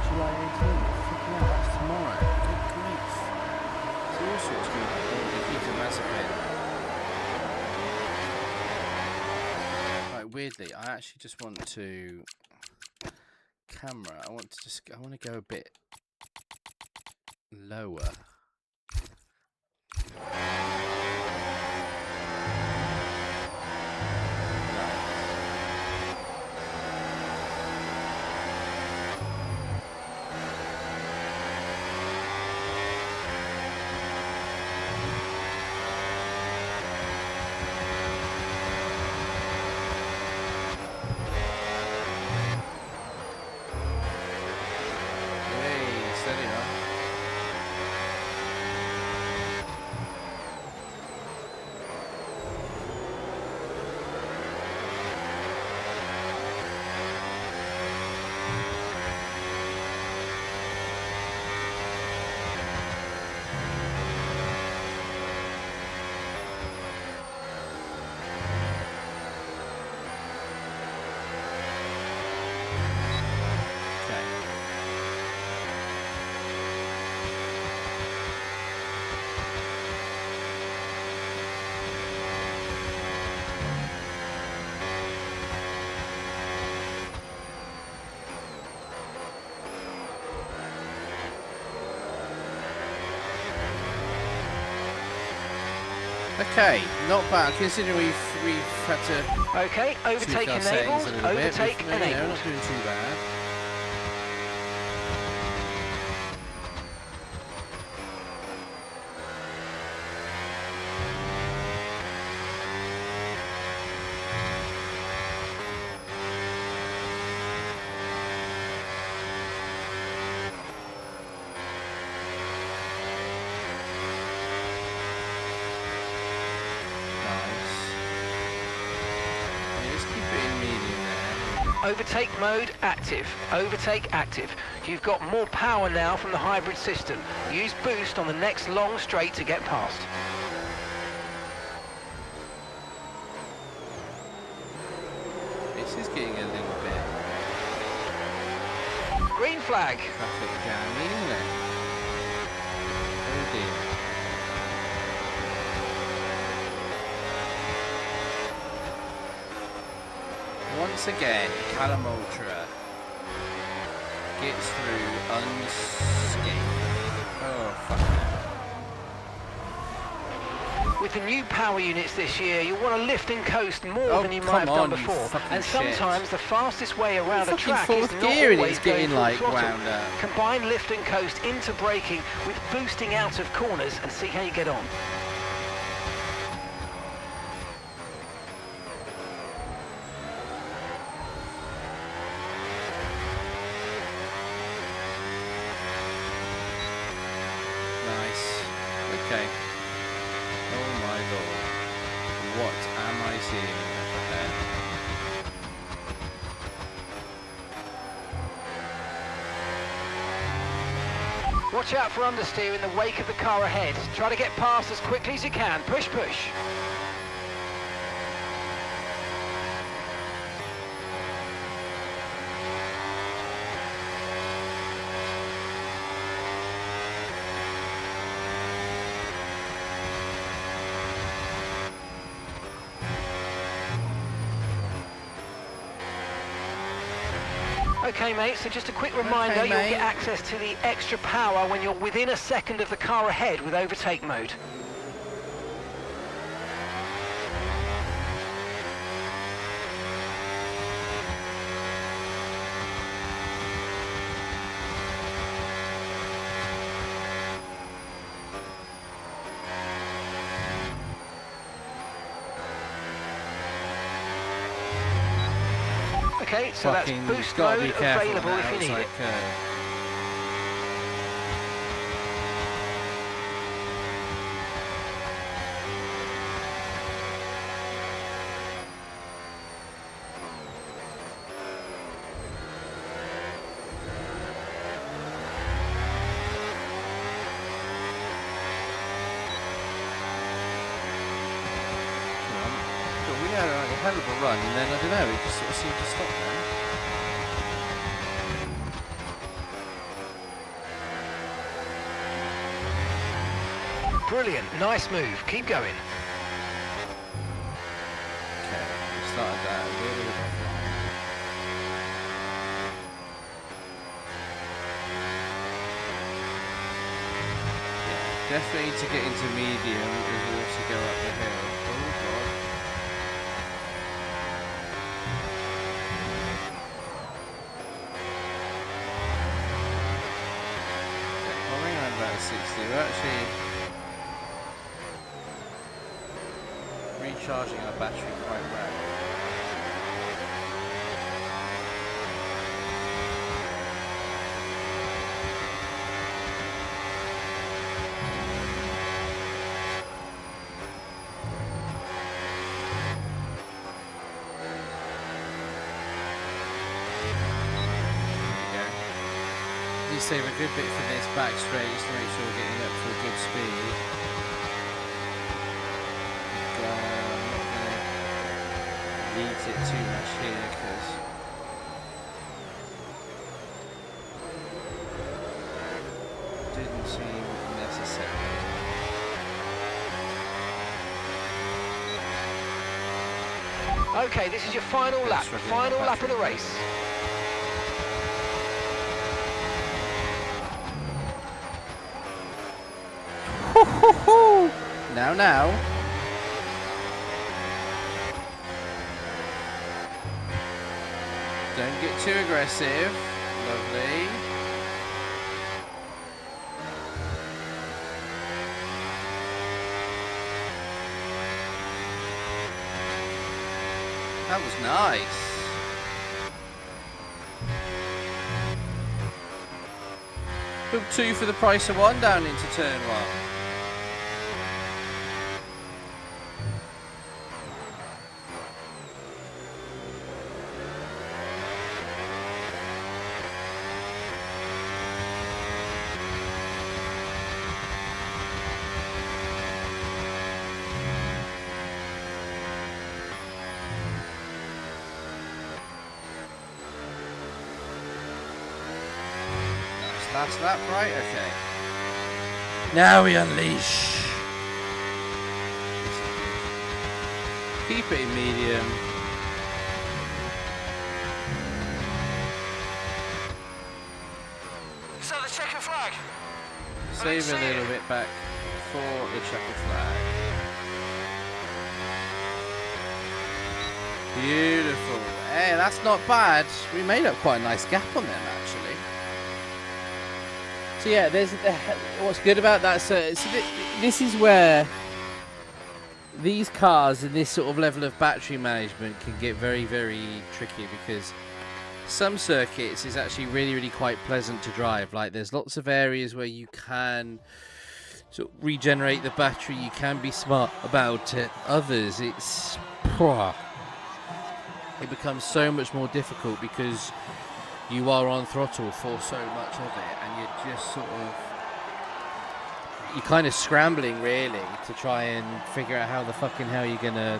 July 18th. Freaking hell, that's tomorrow. Good grief. See all sorts going on. Nikita Mazepin. Right, weirdly, I actually just want to camera. I want to go a bit lower. Okay, not bad considering we've had to Okay, overtake tweak our settings enabled, a little bit. overtake No, enabled. not doing too bad. Overtake mode active. Overtake active. You've got more power now from the hybrid system. Use boost on the next long straight to get past. This is getting a little bit Green flag. traffic jammy, isn't it? Oh dear. Once again, Callum Ultra gets through unscathed. Oh, fuck it. With the new power units this year, you'll want to lift and coast more than you might have done before. And sometimes the fastest way around a track is not always going full throttle. Combine lift and coast into braking with boosting out of corners and see how you get on. Okay. Oh my lord. What am I seeing up ahead? Watch out for understeer in the wake of the car ahead. Try to get past as quickly as you can. Push, push. Okay mate, so just a quick reminder, you'll get access to the extra power when you're within a second of the car ahead with overtake mode. Okay, so that's boost mode available if you need it. We had a hell of a run, and then I don't know, it just sort of seemed to stop then. Brilliant, nice move, keep going. Okay, we started that a little bit offline. Yeah, definitely to get into medium as we also go up the hill. Oh god. About 60. We're actually recharging our battery quite well. Save a good bit for this back straight just to make sure we're getting up to a good speed. I'm not going to eat it too much here because it didn't seem necessary. Okay, this is your final lap of the race. Now. Don't get too aggressive. Lovely. That was nice. Took 2 for the price of 1 down into turn 1. Last lap, right? Okay. Now we unleash. Keep it in medium. So the checkered flag. Save a little bit back for the checkered flag. Beautiful. Hey, that's not bad. We made up quite a nice gap on them, actually. So yeah, there's what's good about that. So this is where these cars and this sort of level of battery management can get very, very tricky, because some circuits is actually really, really quite pleasant to drive. Like, there's lots of areas where you can sort of regenerate the battery. You can be smart about it. Others, it becomes so much more difficult because you are on throttle for so much of it, and you're just sort of, you're kind of scrambling really to try and figure out how the fucking hell you're gonna,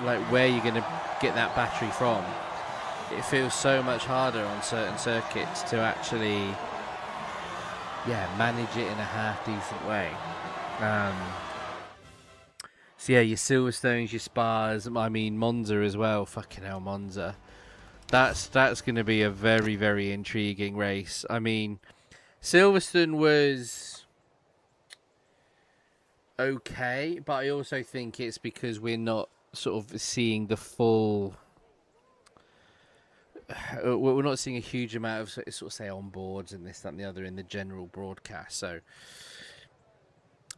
like, where you're gonna get that battery from. It feels so much harder on certain circuits to actually, yeah, manage it in a half decent way. So yeah, your Silverstones, your Spas, I mean Monza as well. Fucking hell, Monza. That's going to be a very, very intriguing race. I mean, Silverstone was okay, but I also think it's because we're not sort of seeing the full. We're not seeing a huge amount of sort of say onboards and this, that, and the other in the general broadcast. So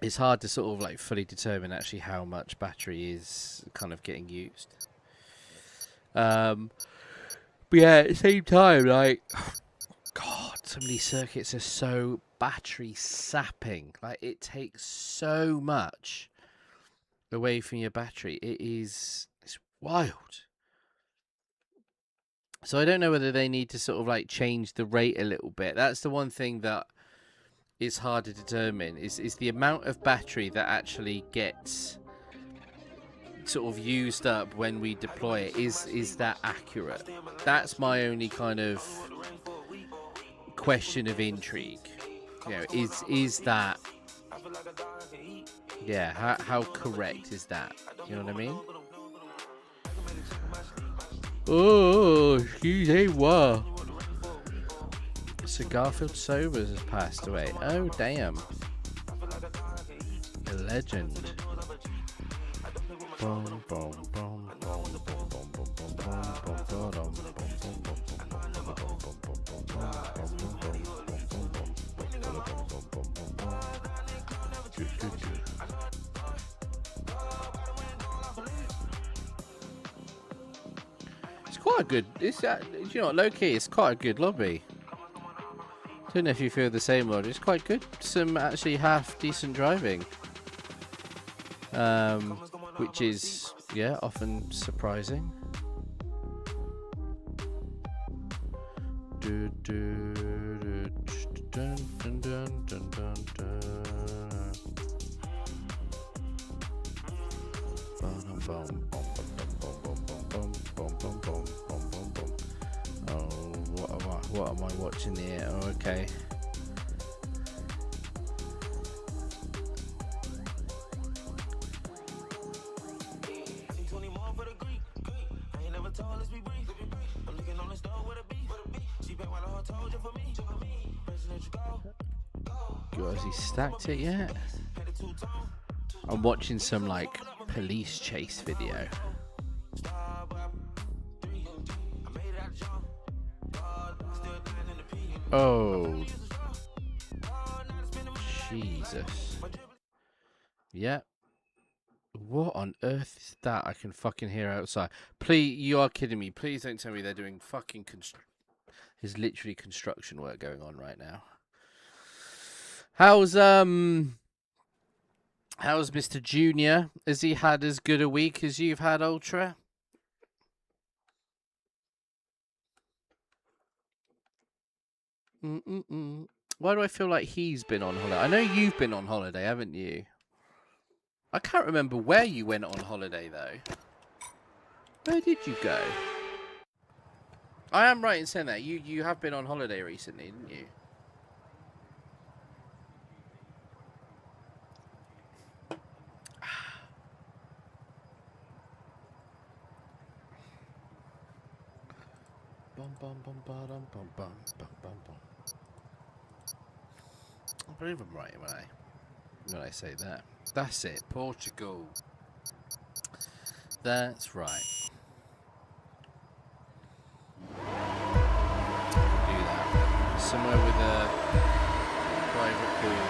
it's hard to sort of like fully determine actually how much battery is kind of getting used. But yeah, at the same time, like, God, some of these circuits are so battery sapping. Like, it takes so much away from your battery. It's wild. So I don't know whether they need to sort of like change the rate a little bit. That's the one thing that is hard to determine, is the amount of battery that actually gets sort of used up when we deploy it. Is that accurate? That's my only kind of question of intrigue. You know, is that, yeah, how correct is that? You know what I mean? Oh, excusez-moi. So Garfield Sobers has passed away. Oh, damn. A legend. It's quite a good. It's do you know what, low key, it's quite a good lobby. Don't know if you feel the same, Roger. It's quite good. Some actually half decent driving. Which is, yeah, often surprising. What am I watching here? Oh, okay. Has he stacked it yet? I'm watching some like police chase video. Oh. Jesus. Yeah. What on earth is that I can fucking hear outside? Please, you are kidding me. Please don't tell me they're doing fucking There's literally construction work going on right now. How's Mr. Junior? Has he had as good a week as you've had, Ultra? Why do I feel like he's been on holiday? I know you've been on holiday, haven't you? I can't remember where you went on holiday, though. Where did you go? I am right in saying that. You have been on holiday recently, didn't you? Bum, bum, bum, bum, bum, bum, bum, bum, bum. I believe I'm right when I say that. That's it, Portugal. That's right. Do that. Somewhere with a private pool.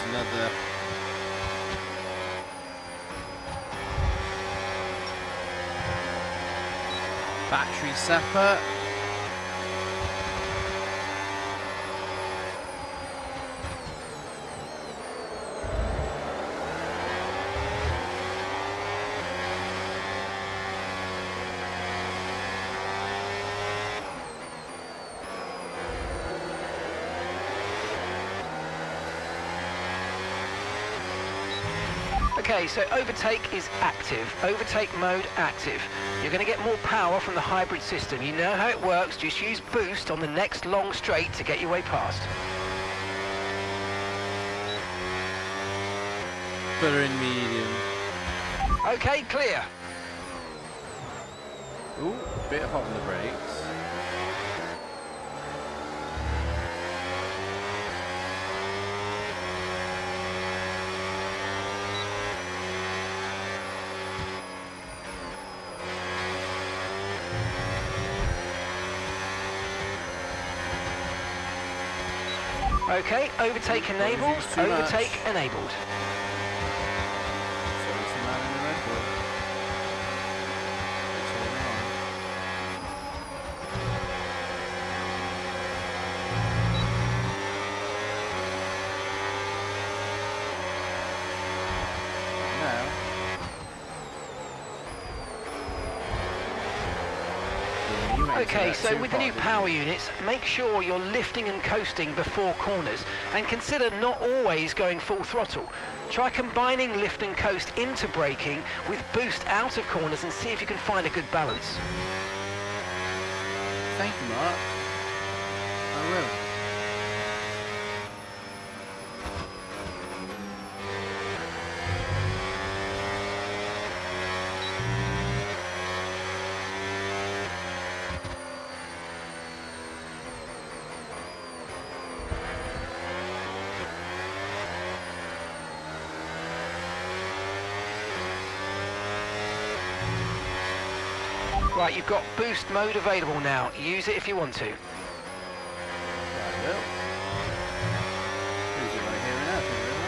Another battery sapper. Okay, so overtake is active. Overtake mode active. You're going to get more power from the hybrid system. You know how it works. Just use boost on the next long straight to get your way past. Put her in medium. Okay, clear. Ooh, bit hot on the brakes. Okay, overtake enabled, overtake enabled. Okay, so with the new power units, make sure you're lifting and coasting before corners, and consider not always going full throttle. Try combining lift and coast into braking with boost out of corners and see if you can find a good balance. Thank you, Mark. I will. Right, you've got boost mode available now. Use it if you want to. I will. Easy right here and out, thank you very much.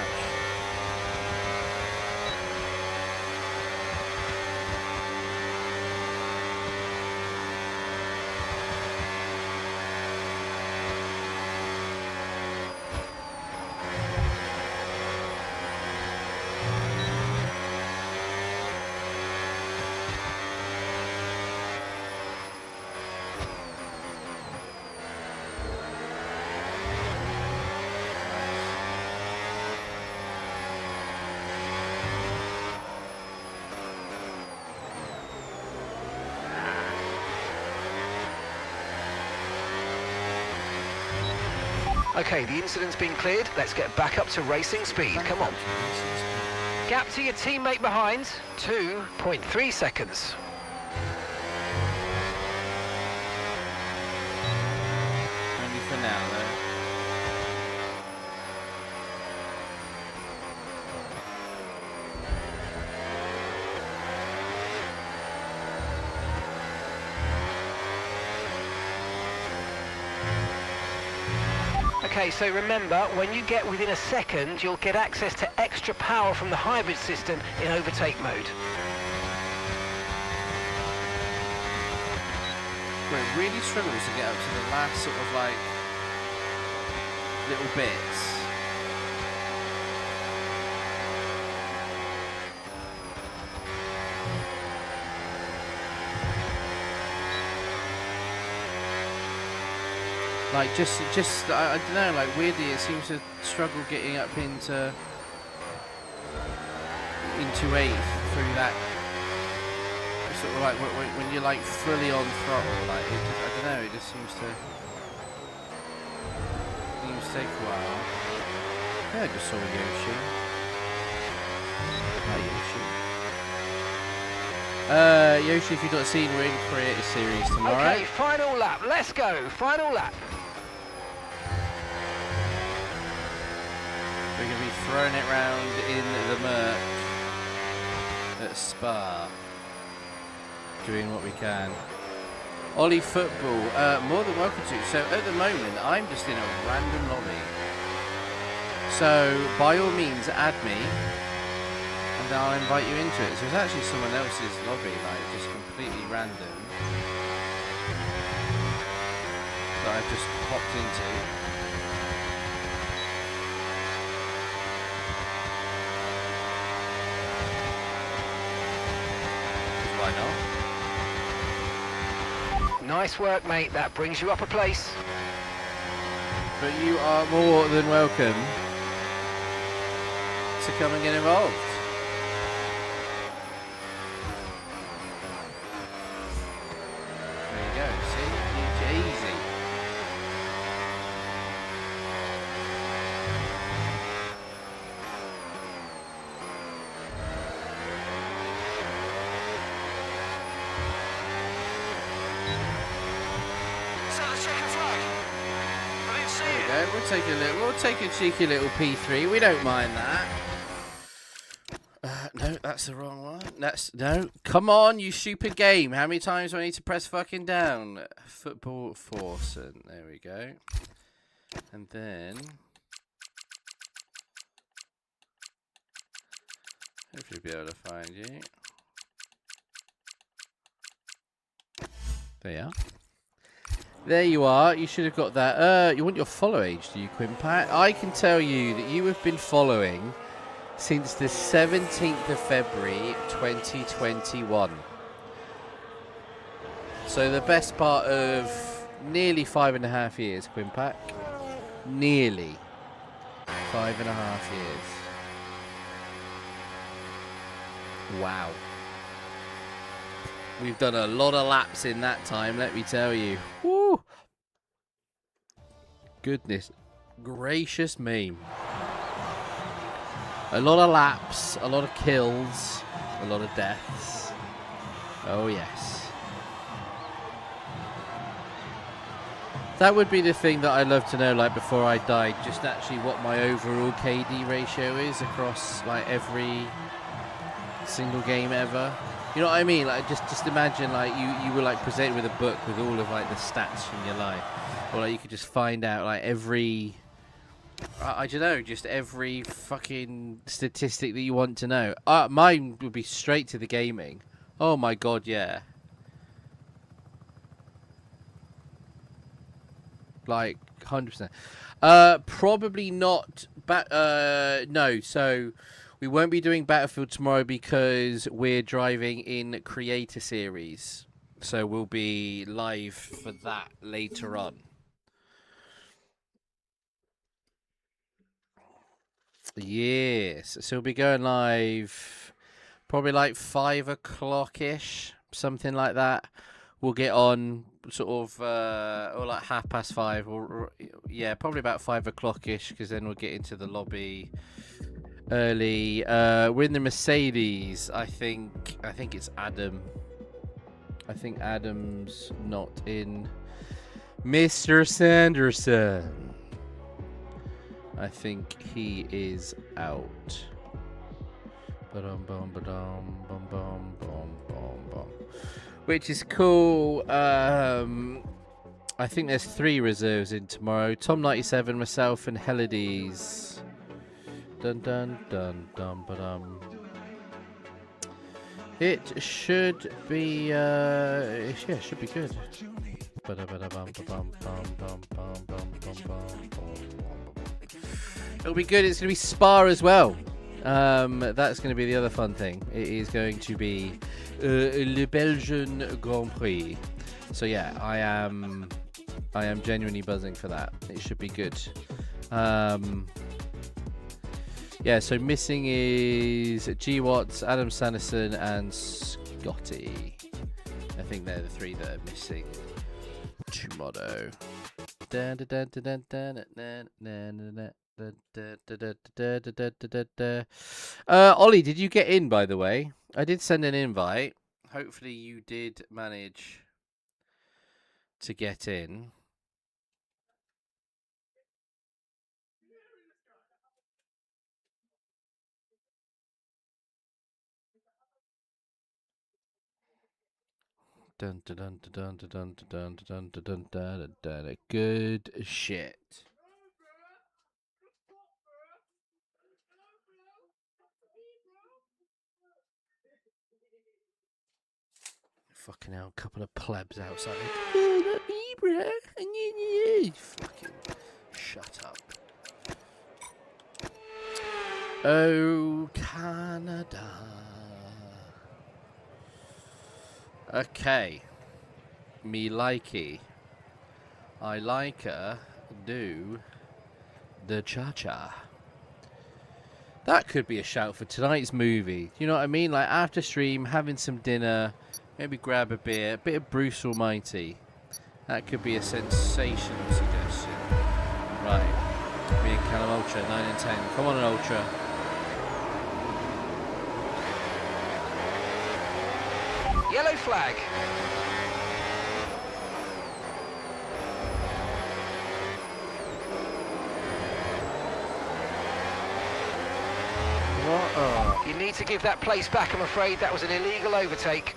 Okay, the incident's been cleared. Let's get back up to racing speed. Come on. Gap to your teammate behind, 2.3 seconds. Only for now, though. Okay, so remember, when you get within a second, you'll get access to extra power from the hybrid system in overtake mode. Where it really struggles to get up to the last sort of like little bits. Like just I don't know, like weirdly it seems to struggle getting up into eighth through that sort of like when you're like fully on throttle, like it just, I don't know, it just seems to take a while. Yeah, I just saw Yoshi. Hi Yoshi. Yoshi, if you've not seen, we're in Creator Series tomorrow. Okay, final lap, let's go, final lap. We're going to be throwing it round in the Merc at Spa. Doing what we can. Ollie Football, more than welcome to. So at the moment, I'm just in a random lobby. So by all means, add me. And I'll invite you into it. So it's actually someone else's lobby, like just completely random. That I've just popped into. Why not? Nice work, mate. That brings you up a place. But you are more than welcome to come and get involved. There you go. See? Easy. We'll take a cheeky little P3. We don't mind that. No, that's the wrong one. No. Come on, you stupid game. How many times do I need to press fucking down? Football Force, and there we go. And then hopefully be able to find you. There you are. There you are. You should have got that. You want your follow age, do you, Quimpat? I can tell you that you have been following since the 17th of February 2021. So the best part of nearly 5.5 years, Quimpak. Nearly 5.5 years. Wow. We've done a lot of laps in that time, let me tell you. Woo! Goodness gracious me. A lot of laps, a lot of kills, a lot of deaths. Oh yes. That would be the thing that I'd love to know, like before I died, just actually what my overall KD ratio is across like every single game ever. You know what I mean? Like just imagine like you were like presented with a book with all of like the stats from your life, or like you could just find out like every, I don't know, just every fucking statistic that you want to know. Mine would be straight to the gaming. Oh my god, yeah. Like 100%. Probably not. No. So we won't be doing Battlefield tomorrow because we're driving in Creator Series. So we'll be live for that later on. Yes. So we'll be going live probably like 5 o'clock-ish, something like that. we'll get on sort of or like 5:30, or yeah, probably about 5 o'clock-ish, because then we'll get into the lobby early. We're in the Mercedes. I think it's Adam. I think Adam's not in. Mr. Sanderson, I think he is out. Which is cool. I think there's 3 reserves in tomorrow. Tom 97, myself, and Helides. Dun dun dun dun ba-dum. It should be yeah, it should be good. It'll be good. It's going to be Spa as well. That's going to be the other fun thing. It is going to be Le Belgian Grand Prix. So yeah, I am genuinely buzzing for that. It should be good. Yeah, so missing is G Watts, Adam Sanderson, and Scotty. I think they're the 3 that are missing tomorrow. Ollie, did you get in, by the way? I did send an invite. Hopefully you did manage to get in. Dun dun dun dun dun dun dun dun dun dun dun. Good shit. Fucking hell, a couple of plebs outside. Oh, not me, bruh. Fucking shut up. Oh, Canada. Okay. Me likey. I like her do the cha-cha. That could be a shout for tonight's movie. You know what I mean? Like after stream, having some dinner, maybe grab a beer, a bit of Bruce Almighty. That could be a sensational suggestion. Right. Me and Callum Ultra, 9 and 10. Come on, Ultra. Yellow flag. What? You need to give that place back, I'm afraid. That was an illegal overtake.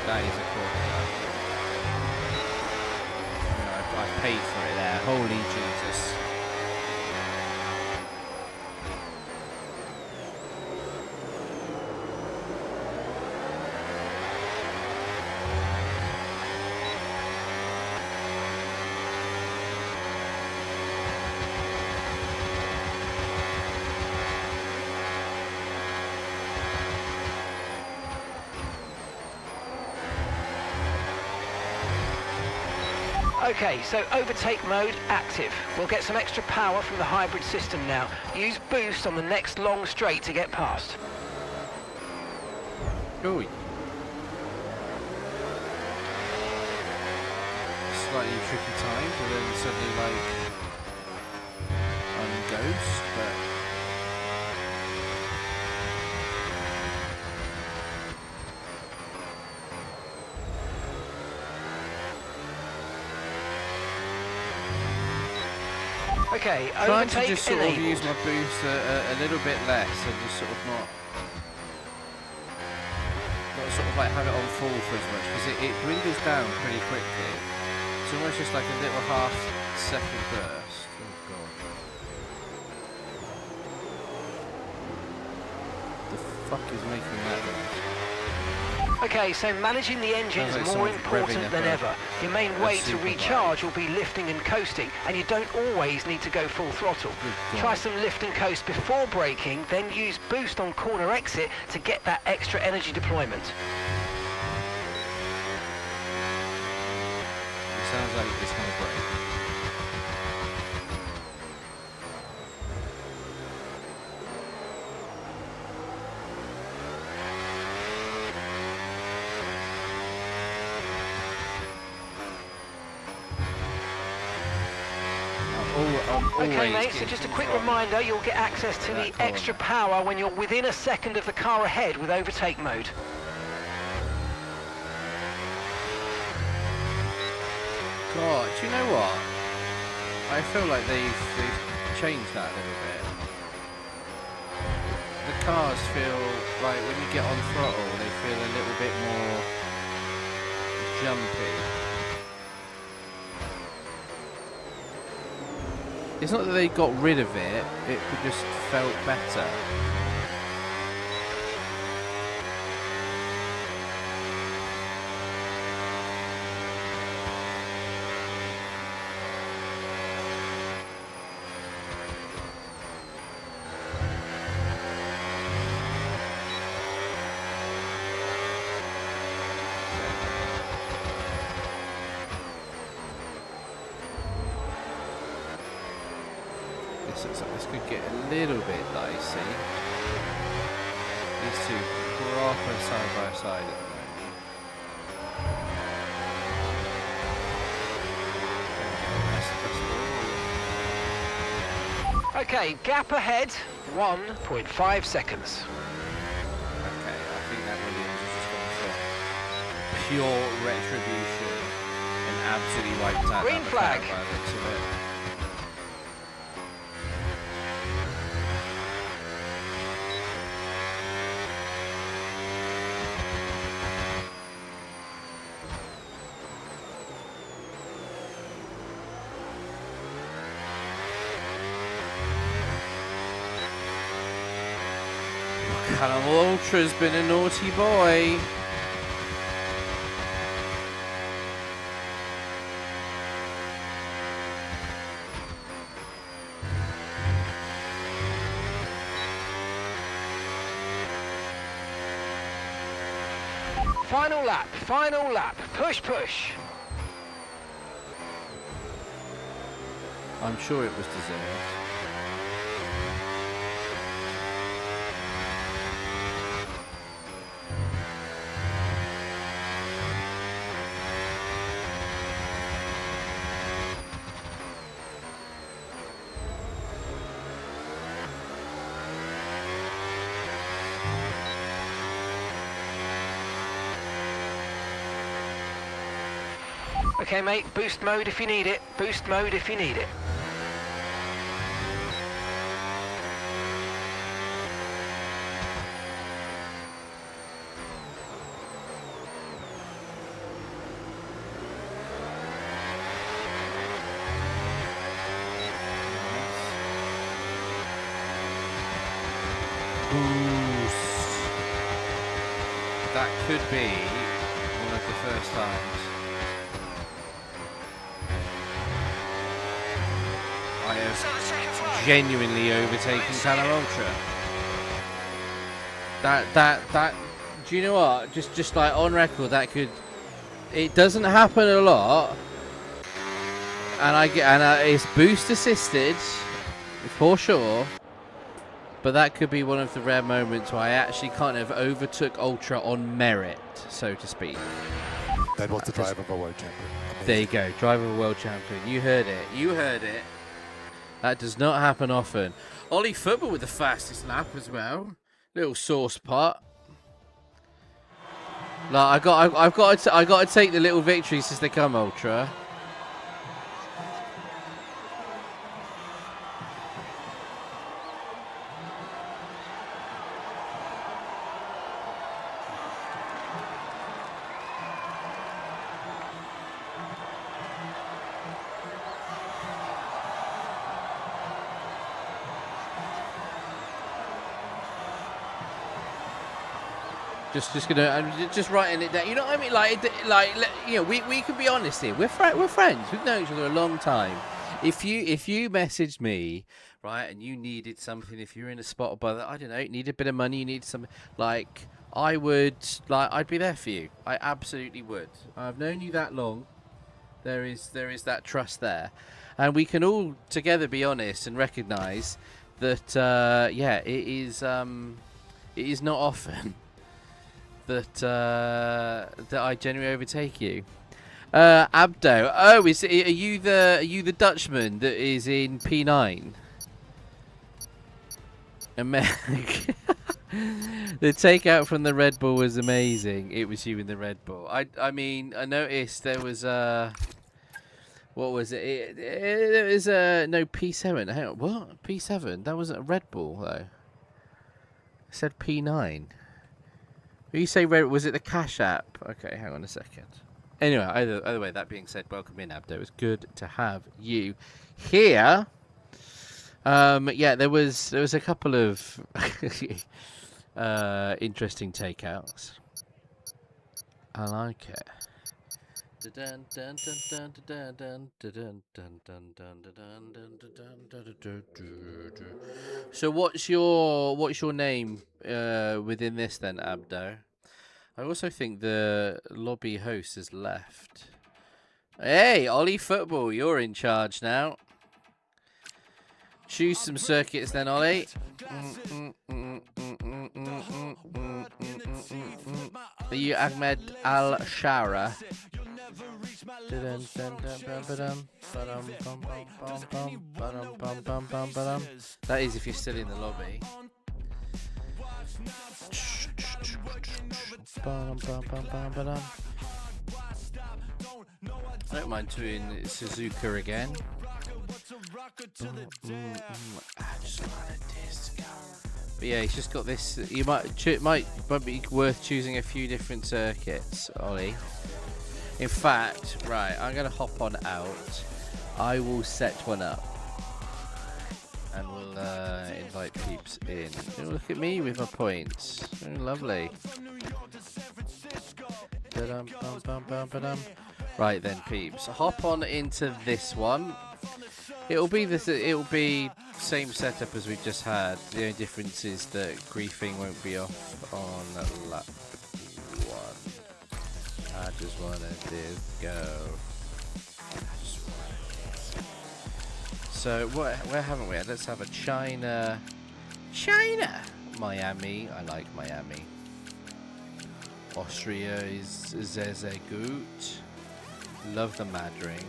That is a corner. I paid for it there. Holy Jesus. Okay, so overtake mode active. We'll get some extra power from the hybrid system now. Use boost on the next long straight to get past. Ooh. Slightly tricky times, and then suddenly like unghost, but okay, trying to overtake just sort of enabled. use my boost a little bit less, and just sort of not sort of like have it on full for as much, because it dwindles down pretty quickly. It's almost just like a little half-second burst. Oh god. The fuck is making that noise? Okay, so managing the engine is like more someone's important revving than up ever. Your main way to super recharge will be lifting and coasting, and you don't always need to go full throttle. Try some lift and coast before braking, then use boost on corner exit to get that extra energy deployment. It sounds like it's going to break. Okay mate, so just a quick reminder, you'll get access to the extra power when you're within a second of the car ahead with overtake mode. God, do you know what? I feel like they've changed that a little bit. The cars feel like when you get on throttle, they feel a little bit more jumpy. It's not that they got rid of it, it just felt better. This could get a little bit dicey. These two proper side by side at the moment. Okay, gap ahead, 1.5 seconds. Okay, I think that Williams has just gone for pure retribution and absolutely wiped out. Green flag. By the looks of it. Callum Ultra's been a naughty boy. Final lap, push, push. I'm sure it was deserved. Okay mate, boost mode if you need it, boost mode if you need it. Boost. That could be one of the first times I have genuinely overtaken Callum Ultra. That. Do you know what? Just like on record, that could. It doesn't happen a lot, and it's boost assisted for sure. But that could be one of the rare moments where I actually kind of overtook Ultra on merit, so to speak. That was the driver of a world champion. Amazing. There you go, driver of a world champion. You heard it. You heard it. That does not happen often. Ollie Football with the fastest lap as well. Little sauce pot. Like I've got to take the little victories as they come, Ultra. Just gonna, I'm just writing it down. You know what I mean? You know, we can be honest here. We're friends. We've known each other a long time. If you messaged me, right, and you needed something, if you're in a spot, but I don't know, need a bit of money, you need some, like, I'd be there for you. I absolutely would. I've known you that long. There is that trust there, and we can all together be honest and recognise that, yeah, it is not often that I genuinely overtake you. Abdo. Oh, are you the Dutchman that is in P9? America. The takeout from the Red Bull was amazing. It was you in the Red Bull. I mean, I noticed there was what was it? There was no P7. Hang on, what? P7? That wasn't a Red Bull though. It said P9. You say Red? Was it the Cash App? Okay, hang on a second. Anyway, either way, that being said, welcome in, Abdo. It's good to have you here. Yeah, there was a couple of interesting takeouts. I like it. So what's your name within this then, Abdo? I also think the lobby host has left. Hey, Ollie Football, you're in charge now. Choose some circuits then, Ollie. Are you Ahmed Al-Shara? That is if you're still in the lobby. I don't mind doing Suzuka again. I just want a disco. But yeah, he's just got this. You might be worth choosing a few different circuits, Ollie. In fact, right, I'm gonna hop on out. I will set one up, and we'll invite peeps in. Oh, look at me with my points. Oh, lovely. Right then, peeps, hop on into this one. It'll be same setup as we just had. The only difference is that griefing won't be off on lap 1. I just wanna go. So where haven't we had? Let's have a China, Miami. I like Miami. Austria is sehr gut. Love the Madring.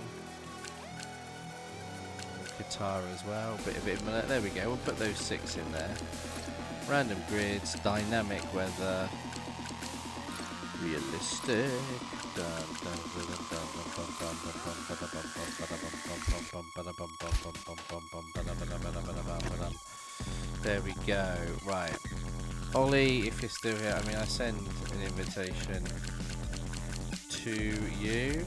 Qatar as well. Bit of it. There we go. We'll put those 6 in there. Random grids, dynamic weather, realistic. There we go. Right. Ollie, if you're still here, I mean, I send an invitation to you.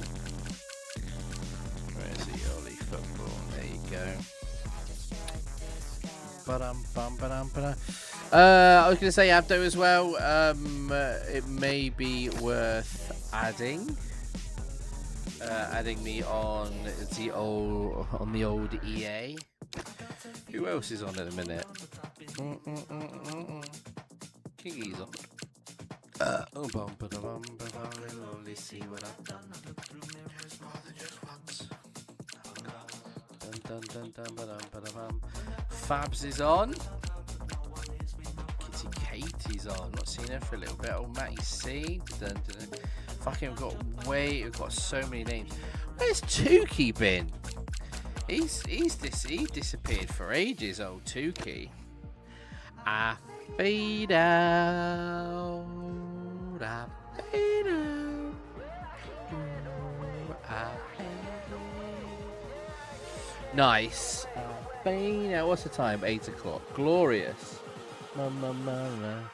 Where is he? Ollie Football. There you go. I was going to say Abdo as well. It may be worth adding me on the old EA. Who else is on at the minute? Kingy's on. Let's see what I've done. Fabs is on. Kitty Katie's on. Not seen her for a little bit. Oh, Matty C. Fucking we've got so many names. Where's Tukey been? He disappeared for ages, old Tukey. I fade out. I fade out. Nice. What's the time? 8 o'clock. Glorious. Mama.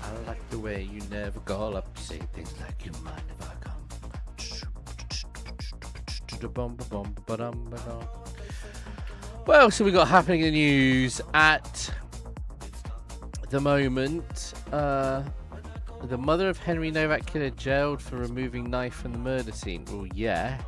I like the way you never call up. Say things like you might never come. What else have we got happening in the news at the moment? The mother of Henry Novak killer jailed for removing knife from the murder scene. Well, yeah.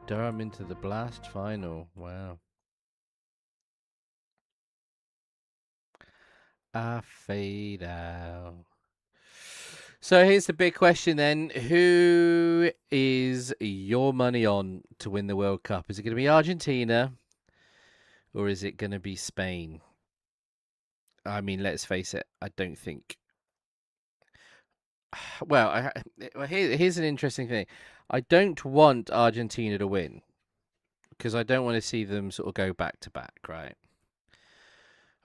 Durham into the blast final. Wow. I fade out. So here's the big question then. Who is your money on to win the World Cup? Is it going to be Argentina or is it going to be Spain? I mean, let's face it, I don't think. Well, here's an interesting thing. I don't want Argentina to win because I don't want to see them sort of go back to back, right?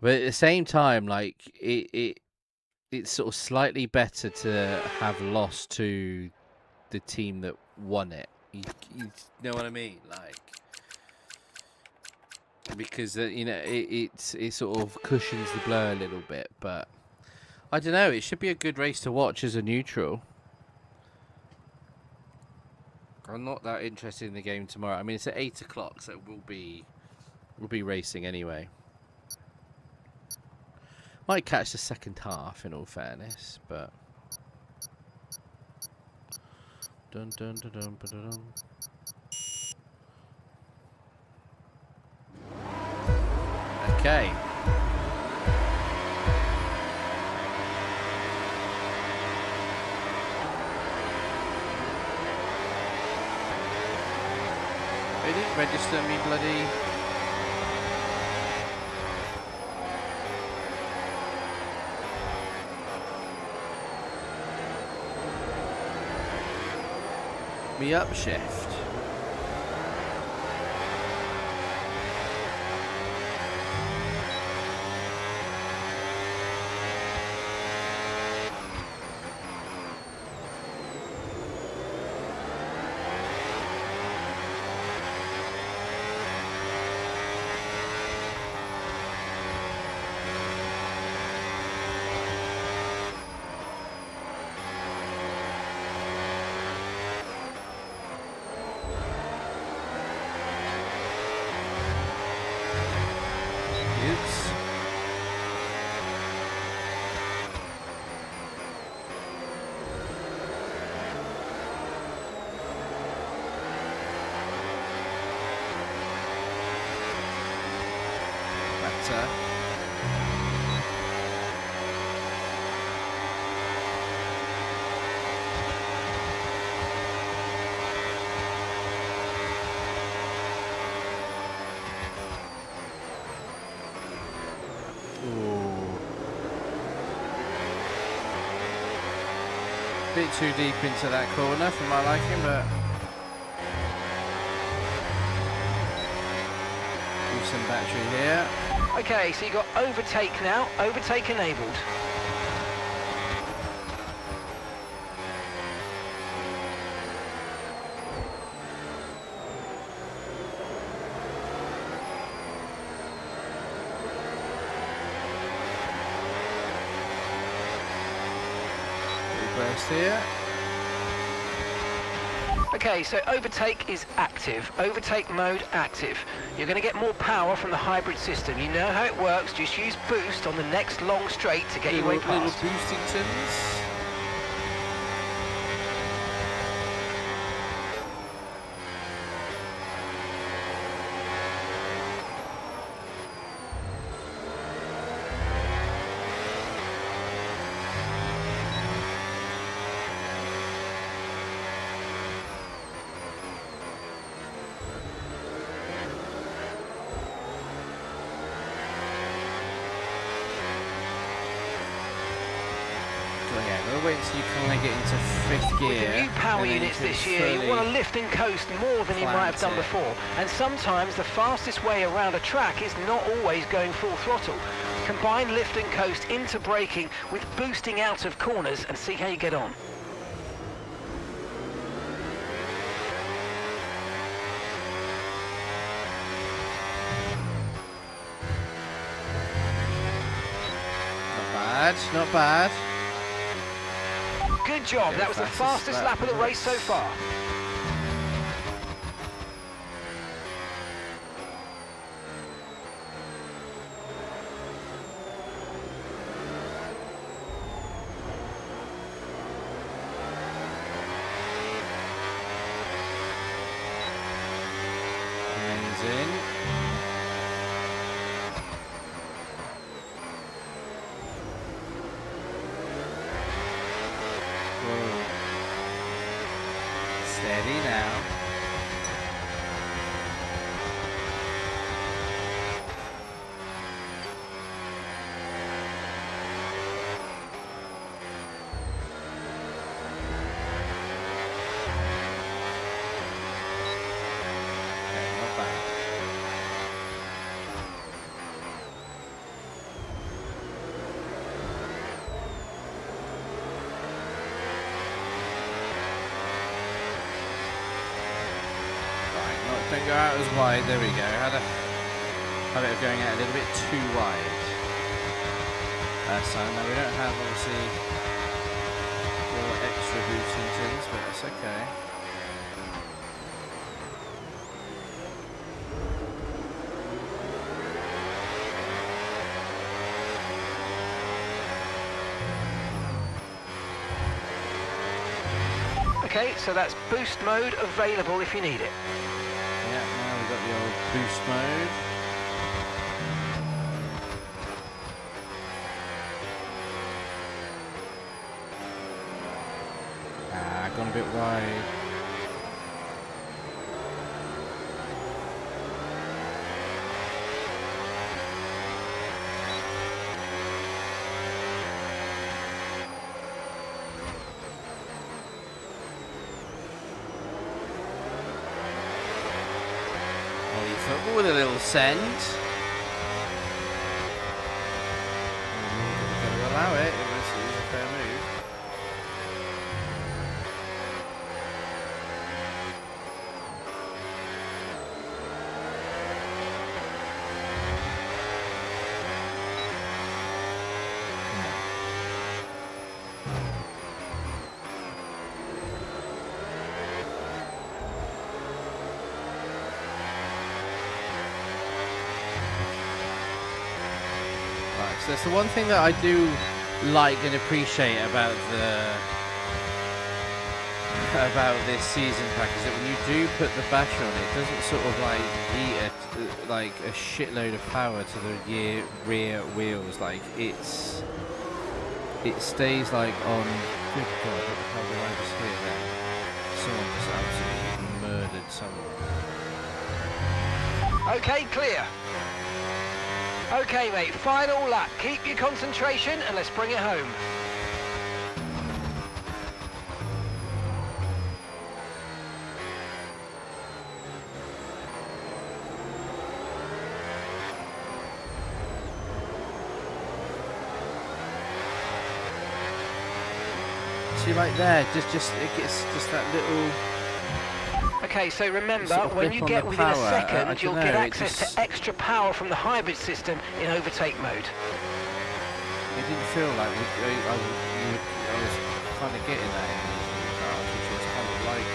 But at the same time, like it's sort of slightly better to have lost to the team that won it. You know what I mean? Like, because you know it sort of cushions the blow a little bit. But I don't know. It should be a good race to watch as a neutral. I'm not that interested in the game tomorrow. I mean, it's at 8 o'clock, so we'll be racing anyway. Might catch the second half, in all fairness, but dun dun dun dun dun dun. Okay. They didn't register me, bloody. Me upshift. Bit too deep into that corner for my liking, but use some battery here. Okay, so you got overtake now, overtake enabled. Here. Okay, so overtake is active. Overtake mode active. You're going to get more power from the hybrid system. You know how it works. Just use boost on the next long straight to get your way past. Little boostingtons. Wait till you kind of get into fifth gear. With the new power units this year, you want to lift and coast more than you might have done before. And sometimes the fastest way around a track is not always going full throttle. Combine lift and coast into braking with boosting out of corners and see how you get on. Not bad, not bad. Good job. That was the fastest lap of the race so far. Steady now. Okay, not bad. Don't go out as wide. There we go. Had a habit of going out a little bit too wide. So now we don't have obviously more extra boosting things, but it's okay. Okay, so that's boost mode available if you need it. Yeah, now we've got the old boost mode. Gone a bit wide. Football with a little send. Gotta allow it. It was a fair move. So that's the one thing that I do like and appreciate about this season pack is that when you do put the bash on, it doesn't sort of like eat like a shitload of power to the rear wheels. Like it stays like on. Good God, what the hell did I just hear there? Someone just absolutely murdered someone. Okay, clear. Okay, mate, final lap. Keep your concentration and let's bring it home. See, like there, it gets just that little. Okay, so remember, sort of when you on get the within power, a second, you'll get access just, to extra power from the hybrid system in overtake mode. It didn't feel like I was kind of getting that in these new cars, which was kind of like.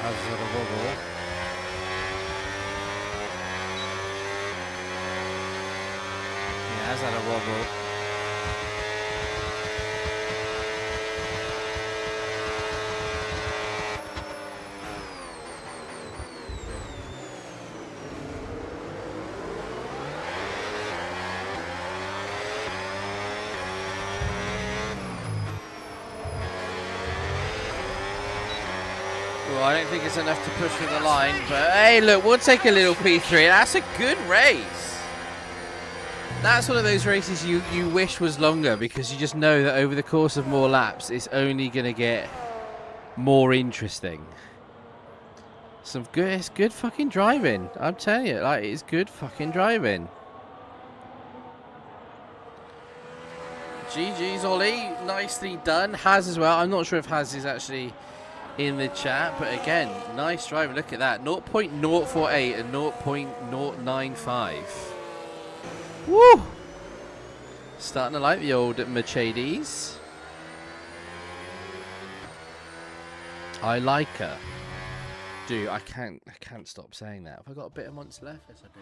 Has a wobble. Yeah, has had a wobble. Well, I don't think it's enough to push for the line, but hey, look, we'll take a little P3. That's a good race. That's one of those races you wish was longer because you just know that over the course of more laps, it's only going to get more interesting. It's good fucking driving. I'm telling you, like, it's good fucking driving. GG's Ollie, nicely done. Haz as well. I'm not sure if Haz is actually in the chat, but again, nice driving. Look at that, 0.048 and 0.095. Woo! Starting to like the old Mercedes. I like her. Dude, I can't stop saying that. Have I got a bit of months left? Yes, I do.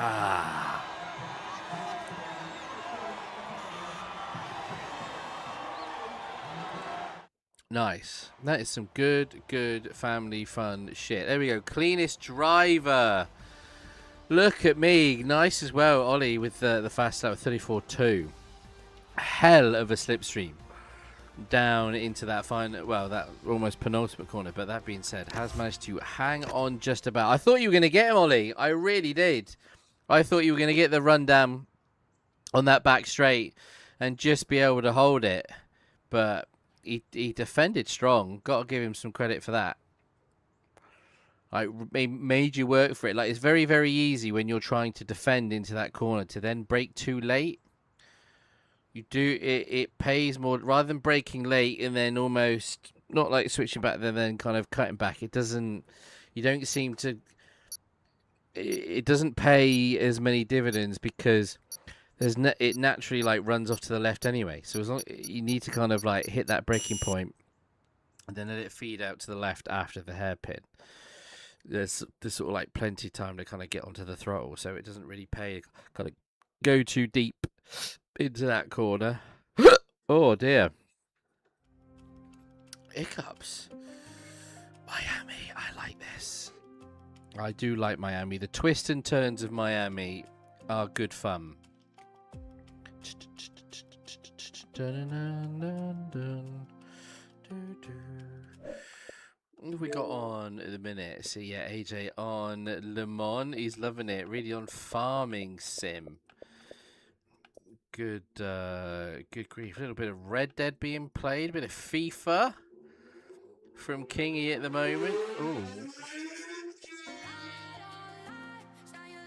Ah. Nice. That is some good family fun shit. There we go. Cleanest driver. Look at me. Nice as well, Ollie, with the fast lap of 34.2. Hell of a slipstream down into that final, well, that almost penultimate corner. But that being said, has managed to hang on just about. I thought you were going to get him, Ollie. I really did. I thought you were going to get the rundown on that back straight and just be able to hold it. But he defended strong. Got to give him some credit for that. Like, made you work for it. Like, it's very, very easy when you're trying to defend into that corner to then brake too late. You do it pays more rather than braking late and then almost not like switching back then kind of cutting back. It doesn't. You don't seem to. It doesn't pay as many dividends because it naturally like runs off to the left anyway. So as long you need to kind of like hit that braking point and then let it feed out to the left after the hairpin. There's sort of like plenty of time to kind of get onto the throttle, so it doesn't really pay to kind of go too deep into that corner. Oh dear. Hiccups. Miami, I like this. I do like Miami. The twists and turns of Miami are good fun. What have we got on at the minute? So yeah, AJ on Le Mans. He's loving it. Really on farming sim. Good grief. A little bit of Red Dead being played. A bit of FIFA from Kingy at the moment. Ooh.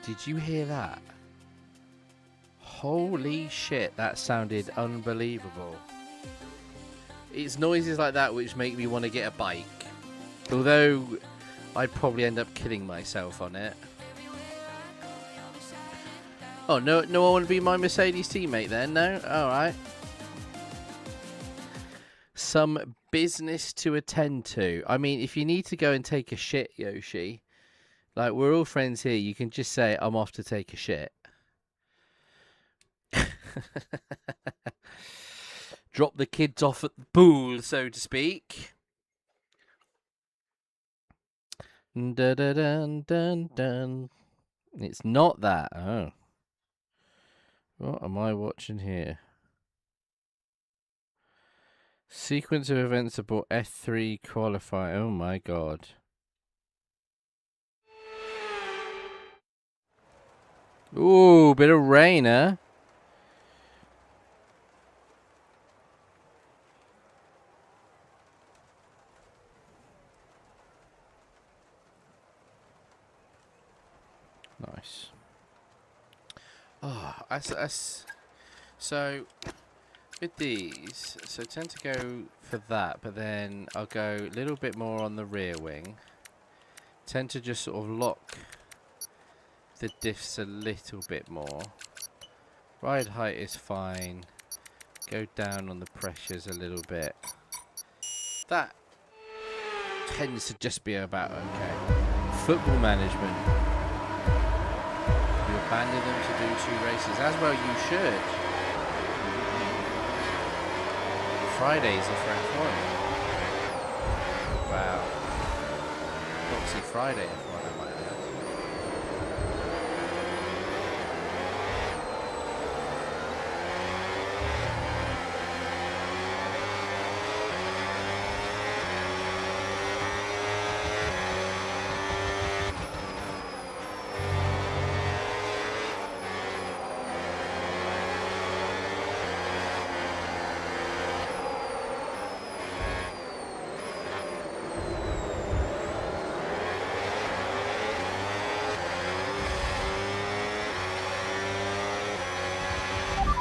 Did you hear that? Holy shit, that sounded unbelievable. It's noises like that which make me want to get a bike. Although, I'd probably end up killing myself on it. Oh, no one want to be my Mercedes teammate then? No? Alright. Some business to attend to. I mean, if you need to go and take a shit, Yoshi, like, we're all friends here. You can just say, I'm off to take a shit. Drop the kids off at the pool, so to speak. Dun, dun, dun, dun. It's not that. Oh. What am I watching here? Sequence of events aboard F3 qualify. Oh my god. Ooh, bit of rain, huh? Nice. Oh, so with these, so I tend to go for that, but then I'll go a little bit more on the rear wing. Tend to just sort of lock the diffs a little bit more. Ride height is fine. Go down on the pressures a little bit. That tends to just be about okay. Football management. You abandon them to do 2 races. As well you should. Fridays are for F1. Wow. FOXXY Friday F1, I might add.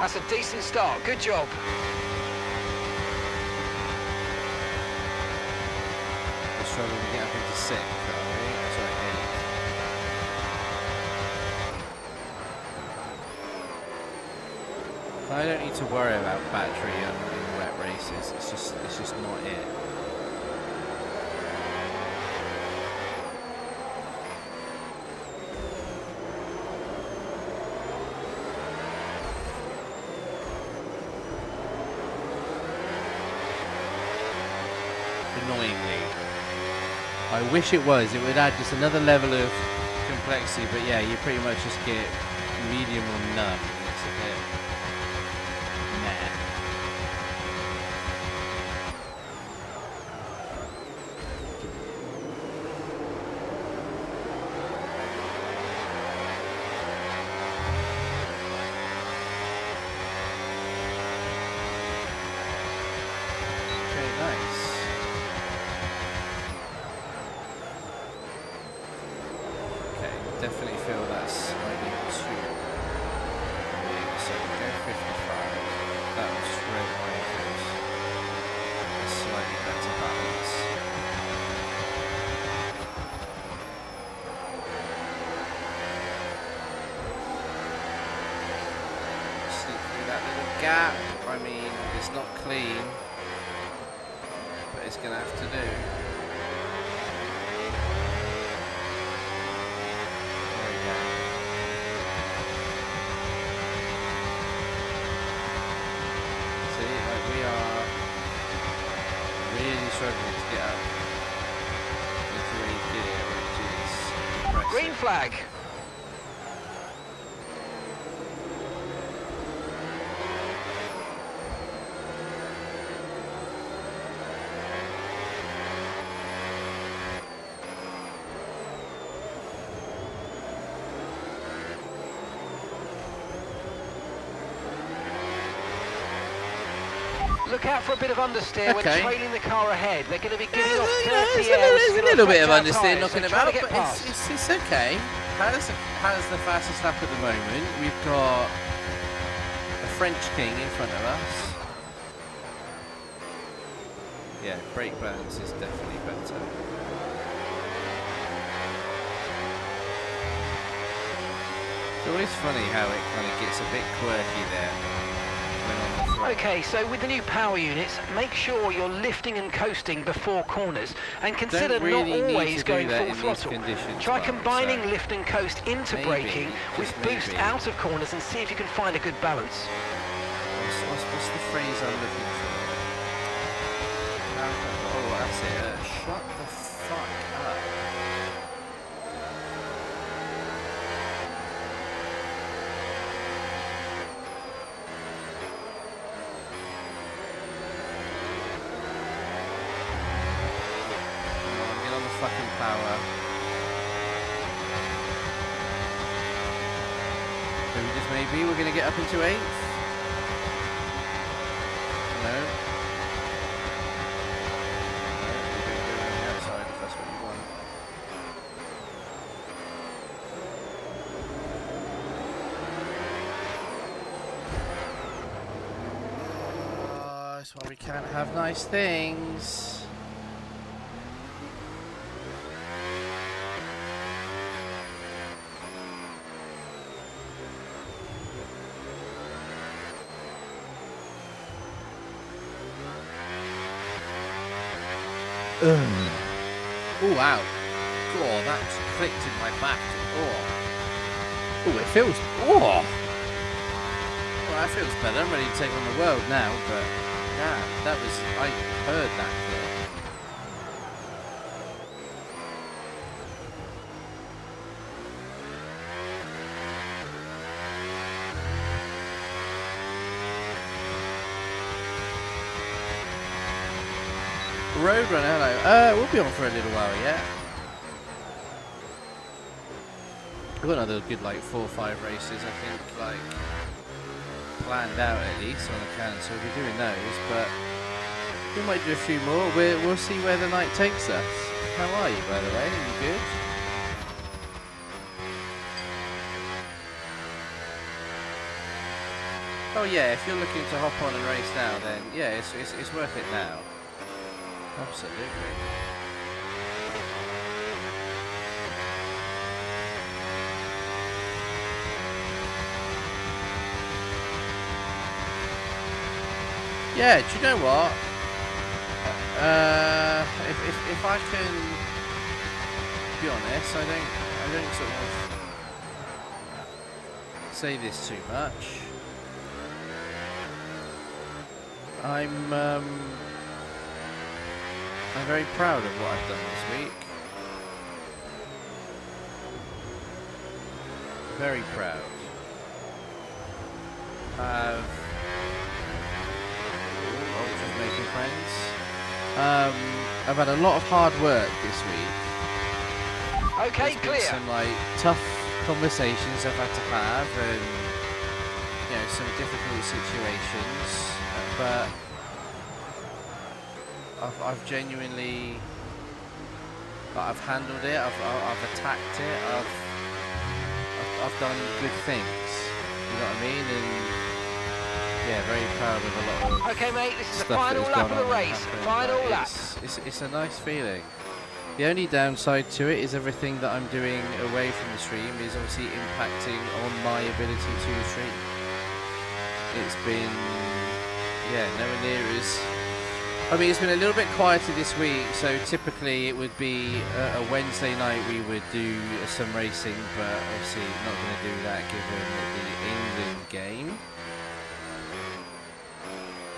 That's a decent start. Good job. We're struggling to get up into 6th, are we? Sorry, 8th. I don't need to worry about battery in wet races. It's just not it. Annoyingly. I wish it was. It would add just another level of complexity, but yeah, you pretty much just get medium or none. It's a bit meh. Okay, nice. Definitely feel that's slightly too big, so we go 55. That will straight away gives a slightly better balance. Slip through that little gap. I mean, it's not clean, but it's going to have to do. Struggling to get up into 8th gear, which is impressive. Green flag. Look out for a bit of understeer when trailing the car ahead. They're going to be giving off dirty air. There's a little bit of understeer knocking about, but past. it's okay. How's the fastest lap at the moment? We've got a French King in front of us. Yeah, brake balance is definitely better. It's always funny how it kind of gets a bit quirky there. Okay, so with the new power units, make sure you're lifting and coasting before corners, and consider really not always going full throttle. Try well, combining so lift and coast into braking with boost out of corners and see if you can find a good balance. What's the phrase I'm looking for? Oh, that's it. Shut the fuck up. Fucking power. So we just maybe we're gonna get up into 8th. No. We're gonna go around the outside if that's what you want. Oh, that's why we can't have nice things. Oh wow. Oh, that's clicked in my back. Oh. Oh, it feels. Oh. Well, that feels better. I'm ready to take on the world now, but yeah, that was. I heard that click. Roadrunner, hello. We'll be on for a little while yet. We've got another good like 4 or 5 races, I think, like planned out at least on the can, so we'll be doing those. But we might do a few more. We'll see where the night takes us. How are you, by the way? Are you good? Oh yeah, if you're looking to hop on and race now, then yeah, it's worth it now. Absolutely. Yeah, do you know what? If I can be honest, I don't sort of say this too much. I'm very proud of what I've done this week. Very proud. Just making friends. I've had a lot of hard work this week. Okay, There's clear. been some like tough conversations I've had to have, and you know, some difficult situations, but I've genuinely, I've handled it. I've attacked it. I've done good things. You know what I mean? And yeah, very proud of a lot of. Okay, mate, this is the stuff final that has lap gone of the on and race. happened. Final Like, lap. It's a nice feeling. The only downside to it is everything that I'm doing away from the stream is obviously impacting on my ability to stream. It's been, yeah, nowhere near as. I mean, it's been a little bit quieter this week, so typically it would be a Wednesday night we would do some racing, but obviously not going to do that given the England game.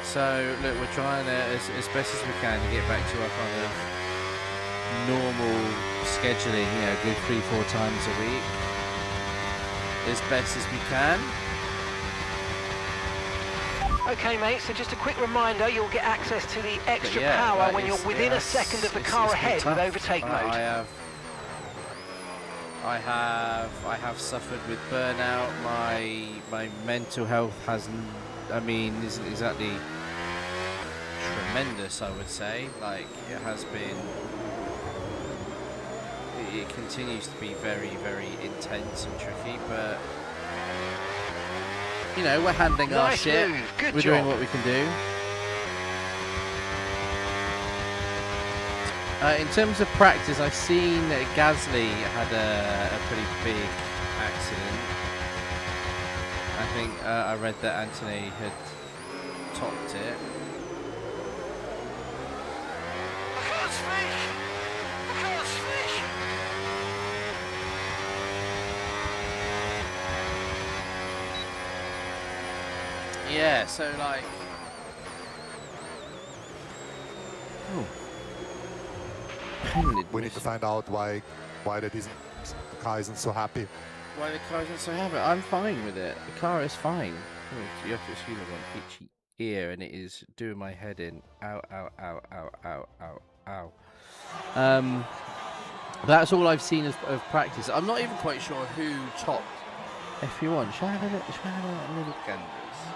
So, look, we're trying to, as best as we can, to get back to our kind of normal scheduling, you know, good 3-4 times a week, as best as we can. Okay, mate, so just a quick reminder, you'll get access to the extra yeah, power like when you're within a second of the car it's been ahead tough. with overtake mode. I have suffered with burnout. My mental health isn't exactly tremendous, I would say. Like, it has been, it continues to be very, very intense and tricky, but you know, we're handling our shit. Good We're job. doing what we can do. In terms of practice, I've seen that Gasly had a pretty big accident. I think I read that Anthony had topped it. I can't speak! I can't speak! Yeah, so like, We need to find out why that isn't, the car isn't so happy. why the car isn't so heavy. I'm fine with it. The car is fine. Oh, you have to excuse me, one itchy ear, and it is doing my head in. Ow, ow, ow, ow, ow, ow, ow. That's all I've seen of practice. I'm not even quite sure who topped F1. Should I have a little ganders?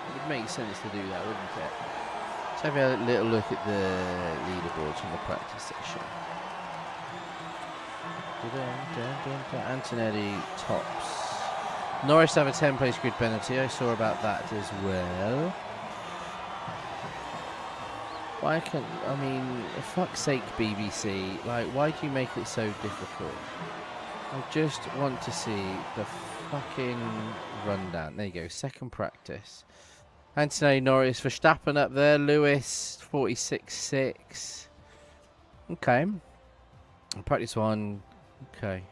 It would make sense to do that, wouldn't it? Let's have a little look at the leaderboards from the practice session. Antonelli tops. Norris have a 10-place grid penalty. I saw about that as well. Why can't, I mean, for fuck's sake, BBC, like, why do you make it so difficult? I just want to see the fucking rundown. There you go, second practice. Antonelli, Norris, Verstappen up there. Lewis, 46.6. Okay. Practice one. Okay.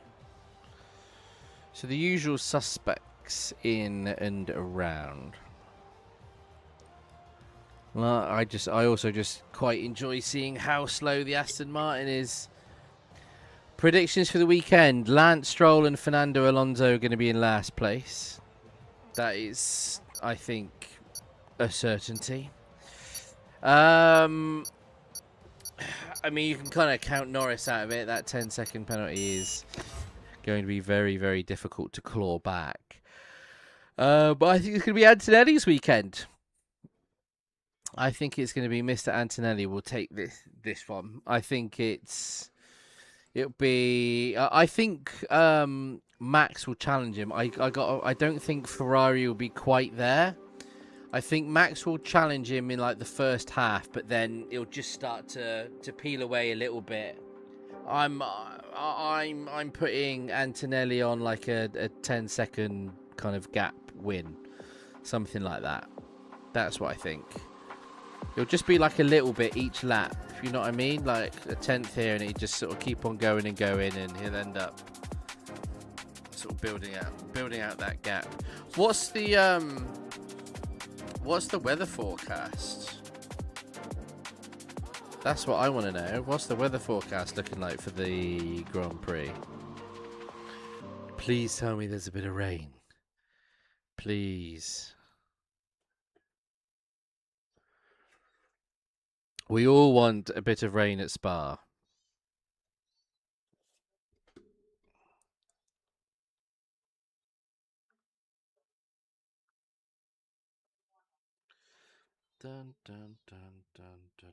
So the usual suspects in and around. Well, I also just quite enjoy seeing how slow the Aston Martin is. Predictions for the weekend: Lance Stroll and Fernando Alonso are going to be in last place. That is, I think, a certainty. I mean, you can kind of count Norris out of it. That 10-second penalty is going to be very, very difficult to claw back. But I think it's going to be Antonelli's weekend. I think it's going to be Mr. Antonelli will take this one. I think it'll be. I think Max will challenge him. I don't think Ferrari will be quite there. I think Max will challenge him in like the first half, but then he'll just start to peel away a little bit. I'm putting Antonelli on like a 10-second kind of gap win, something like that. That's what I think. It'll just be like a little bit each lap, you know what I mean? Like a 10th here, and he just sort of keep on going and going, and he'll end up sort of building out that gap. What's the weather forecast? That's what I want to know. What's the weather forecast looking like for the Grand Prix? Please tell me there's a bit of rain. Please. We all want a bit of rain at Spa. Dun, dun, dun, dun, dun, dun.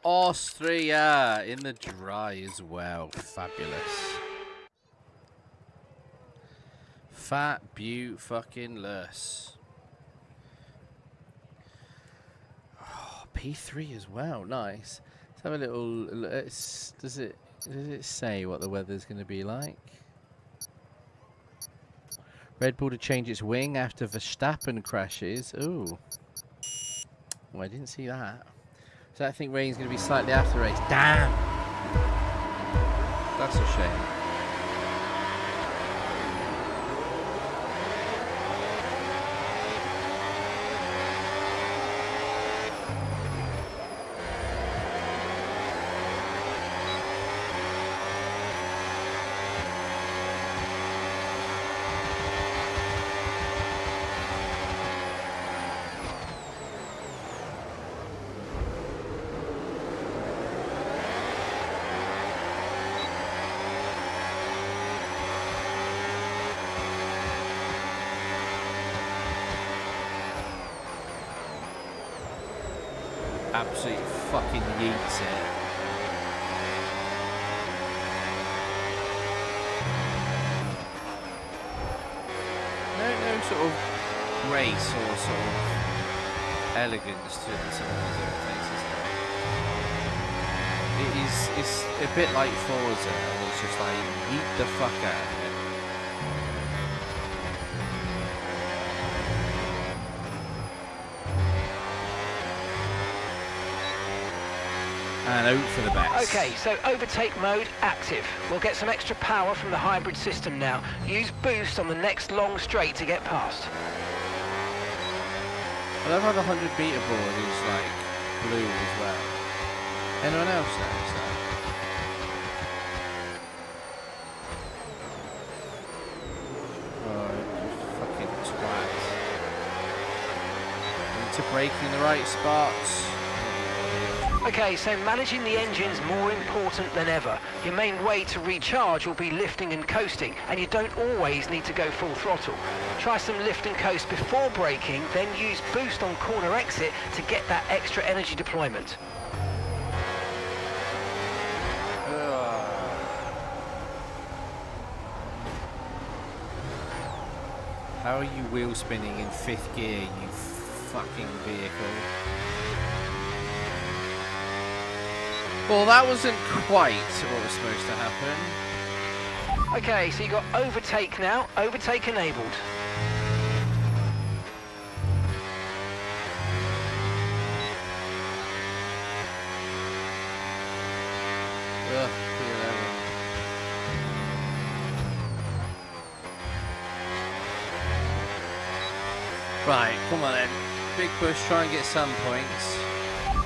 Austria in the dry as well. Fabulous. Fat-bu-fucking-less. Oh, P3 as well. Nice. Let's have a little. Does it say what the weather's going to be like? Red Bull to change its wing after Verstappen crashes. Ooh. Oh, I didn't see that. So I think rain's going to be slightly after the race. Damn! That's a shame. Absolutely fucking yeets it. No sort of grace or sort of elegance to some of these overtakes, is there? It's a bit like Forza, and it's just like, yeet the fuck out of it. And out for the best. Okay, so overtake mode active. We'll get some extra power from the hybrid system now. Use boost on the next long straight to get past. I love how the 100-meter board is like blue as well. Anyone else notice that? Oh, fucking twat. Into braking the right spots. Okay, so managing the engine's more important than ever. Your main way to recharge will be lifting and coasting, and you don't always need to go full throttle. Try some lift and coast before braking, then use boost on corner exit to get that extra energy deployment. How are you wheel spinning in 5th gear, you fucking vehicle? Well, that wasn't quite what was supposed to happen. Okay, so you got overtake now. Overtake enabled. Ugh, right, come on then. Big push, try and get some points.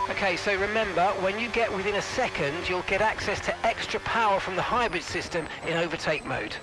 Okay, so remember, when you get within a second, you'll get access to extra power from the hybrid system in overtake mode.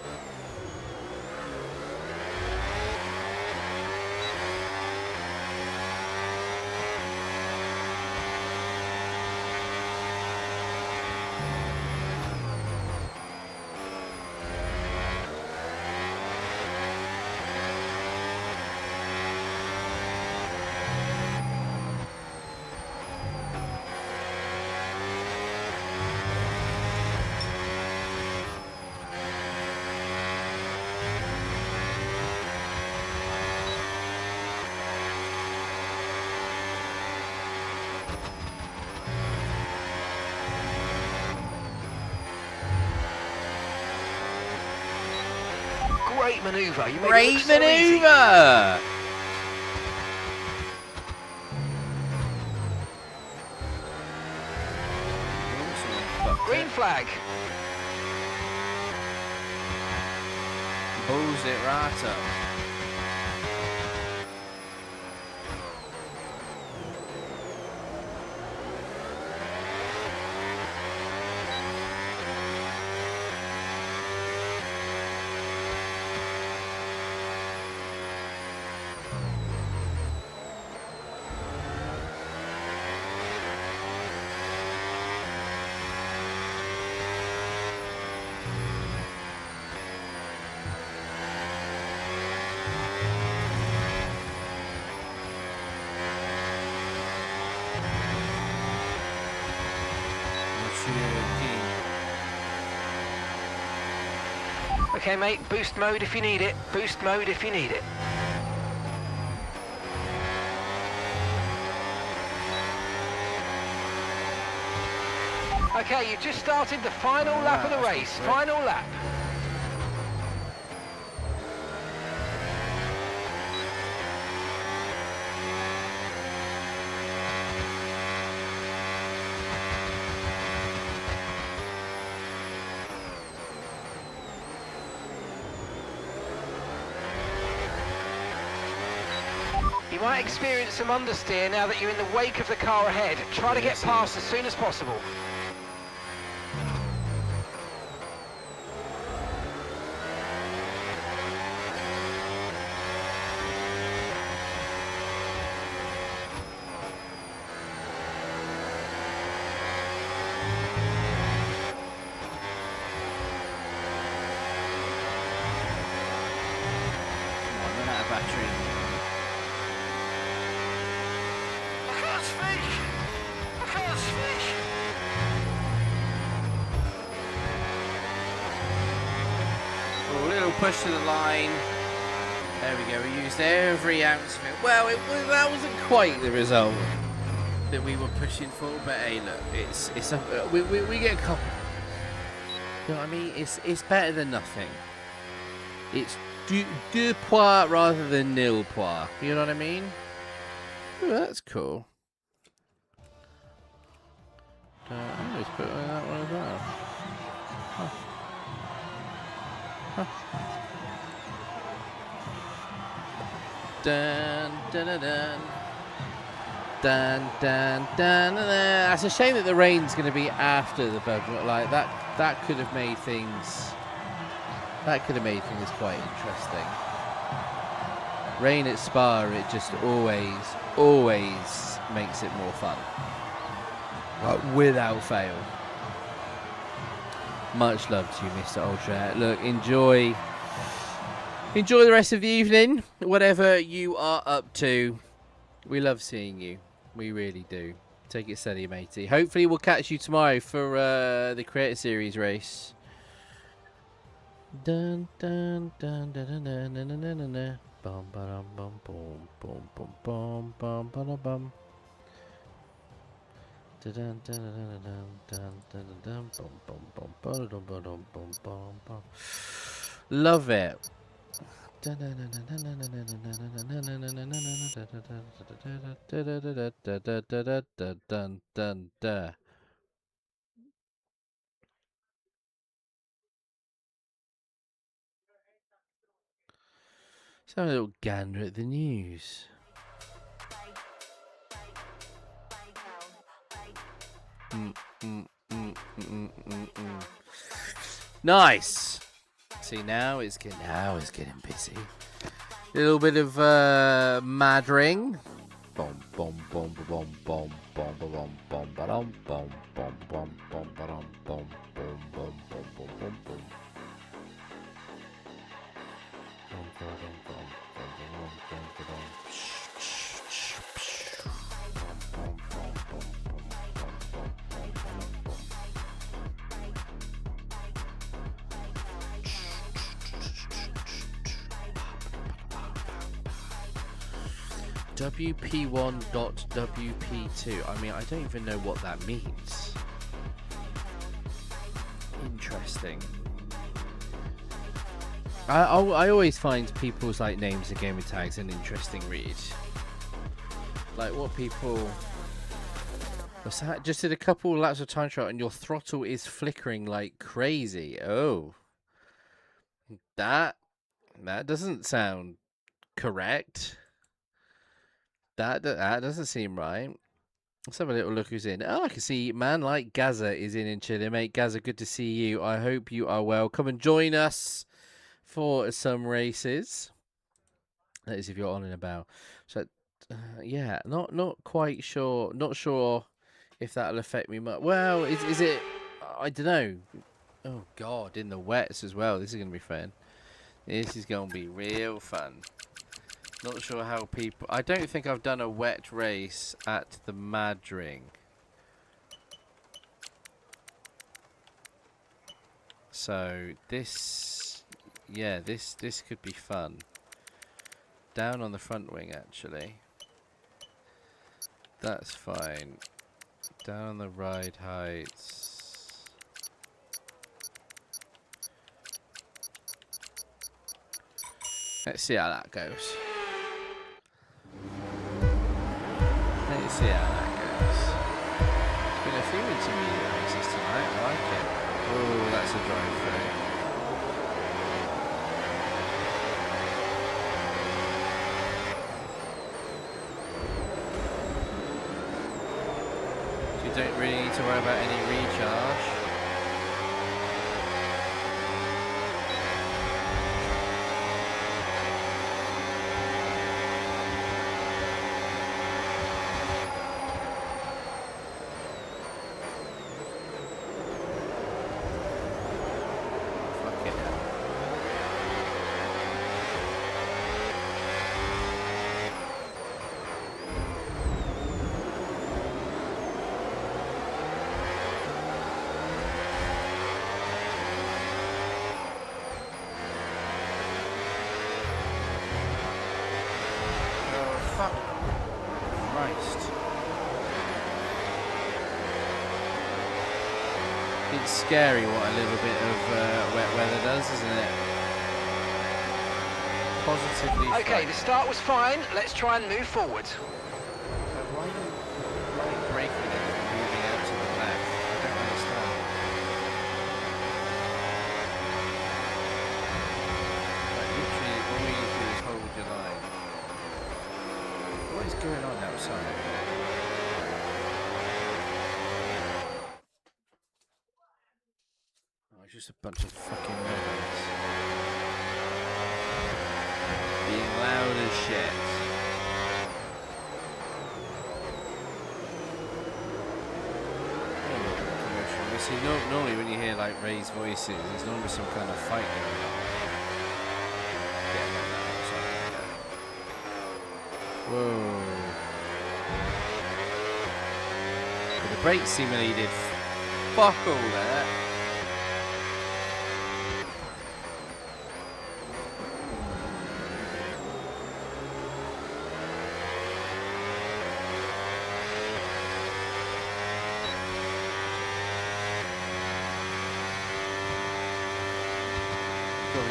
great manoeuvre. You made it Great look so easy. manoeuvre! Green flag. Pulls it right up. Okay, mate, boost mode if you need it. Boost mode if you need it. Okay, you've just started the final lap of the race. Final lap. You might experience some understeer now that you're in the wake of the car ahead. Try to get past as soon as possible. Push to the line. There we go. We used every ounce of it. Well, that wasn't quite the result that we were pushing for, but hey, look, we get a couple. You know what I mean? It's better than nothing. It's deux points rather than nil points. You know what I mean? Ooh, that's cool. I always put that one as well. Huh. Huh. Dun, dun, dun, dun. Dun, dun, dun, dun, dun. It's a shame that the rain's going to be after the bug. Like that could have made things. That could have made things quite interesting. Rain at Spa, it just always makes it more fun. Like, without fail. Much love to you, Mr. Ultra. Look, enjoy the rest of the evening, whatever you are up to. We love seeing you. We really do. Take it steady, matey. Hopefully we'll catch you tomorrow for the Creator Series race. Dun dun dun dun dun dun dun dun dun dun. Bum ba bum bum bum bum bum bum bum bum. Dun dun dun dun dun dun dun bum bum bum bum bum bum bum bum. Love it. Let's have a little gander at the news. Nice. See, now it's getting busy. Little bit of maddering. Boom, boom, boom, boom, boom, boom, boom, boom, boom, boom, boom, boom, boom, boom, boom, boom, boom, boom, boom, boom. WP1.WP2. I mean, I don't even know what that means. Interesting. I always find people's like names and gamer tags an interesting read. Like what people. What's that? Just did a couple laps of time trial and your throttle is flickering like crazy. Oh, that doesn't sound correct. That doesn't seem right. Let's have a little look who's in. Oh, I can see man like Gaza is in Chile, mate. Gaza, good to see you. I hope you are well. Come and join us for some races. That is if you're on and about. So, yeah, not quite sure. Not sure if that'll affect me much. Well, is it? I don't know. Oh God, in the wets as well. This is gonna be fun. This is gonna be real fun. Not sure how people... I don't think I've done a wet race at the Madring. So this... Yeah, this could be fun. Down on the front wing, actually. That's fine. Down on the ride heights. Let's see how that goes. Let's see how that goes. There's been a few intermediate races tonight. I like it. Oh, that's a drive through. So you don't really need to worry about any recharge. It's scary what a little bit of wet weather does, isn't it? Positively. Okay, the start was fine. Let's try and move forward. Why are you braking it and moving out to the left? I don't understand. Like literally, all you need to do is hold your line. What is going on outside? Just a bunch of fucking noise. Being loud as shit. You see, normally when you hear like raised voices, there's normally some kind of fight going on. Whoa. But the brakes seemingly did fuck all there.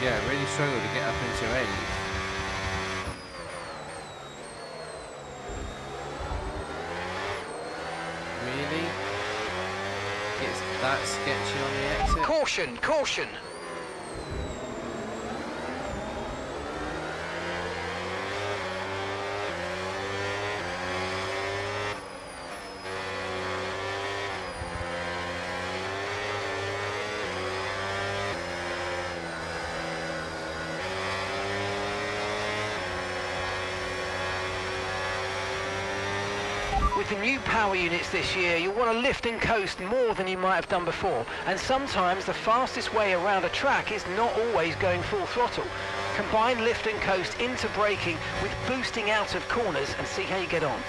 Yeah, really struggled to get up into 8th. Really? It's that sketchy on the exit? Caution, caution! With the new power units this year, you'll want to lift and coast more than you might have done before. And sometimes the fastest way around a track is not always going full throttle. Combine lift and coast into braking with boosting out of corners and see how you get on.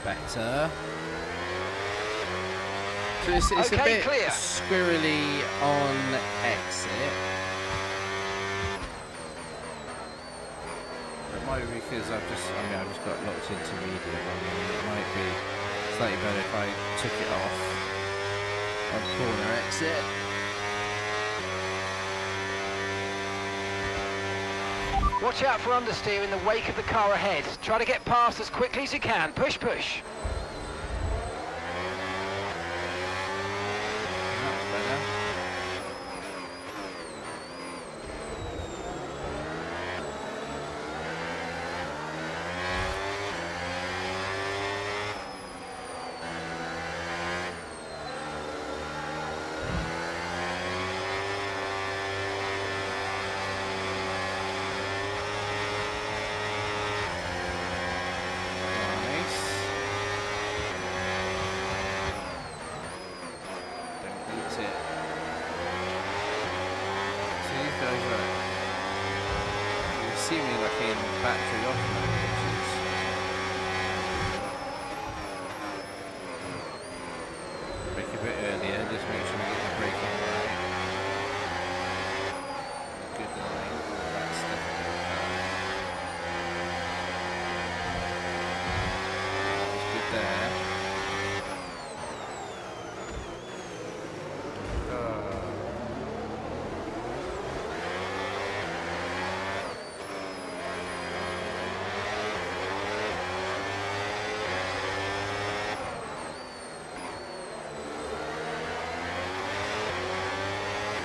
Better. So it's a Okay, bit clear. squirrely on exit. It might be because I've just got locked into medium. It might be slightly better if I took it off on corner exit. Watch out for understeer in the wake of the car ahead. Try to get past as quickly as you can. Push, push. That's better. Assuming like in battery automatic options. Brake a bit earlier, just make sure we get the braking right. Good line, that's definitely that was good there.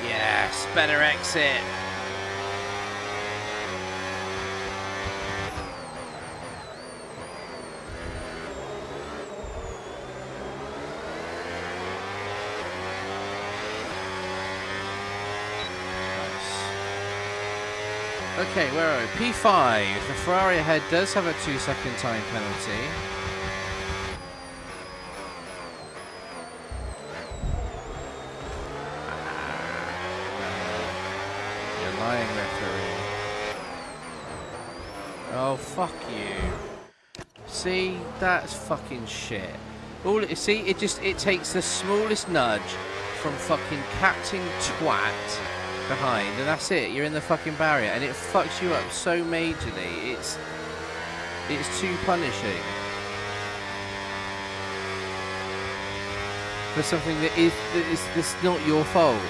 Yes, better exit. Okay, where are we? P5. The Ferrari ahead does have a 2-second time penalty. Referee. Oh, fuck you. See, that's fucking shit. It takes the smallest nudge from fucking Captain Twat behind, and that's it. You're in the fucking barrier, and it fucks you up so majorly. It's too punishing for something that's not your fault.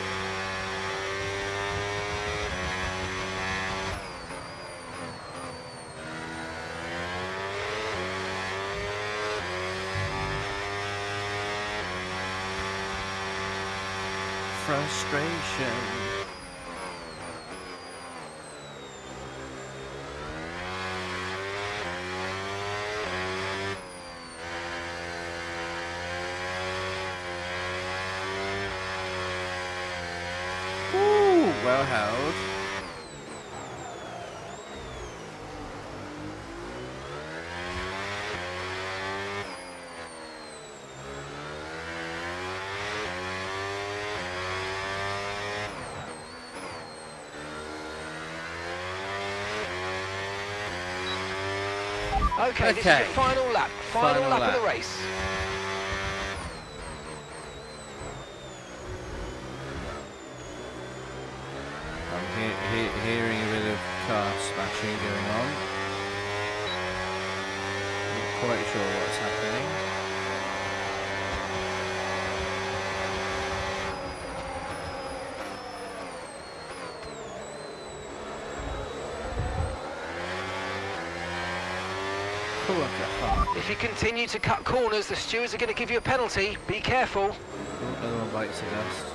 Frustration. Ooh, well held. Okay, this is your final lap. Final lap of the race. I'm hearing a bit of car smashing going on. Not quite sure what's happening. If you continue to cut corners, the stewards are going to give you a penalty. Be careful. Oh, another one bites the dust.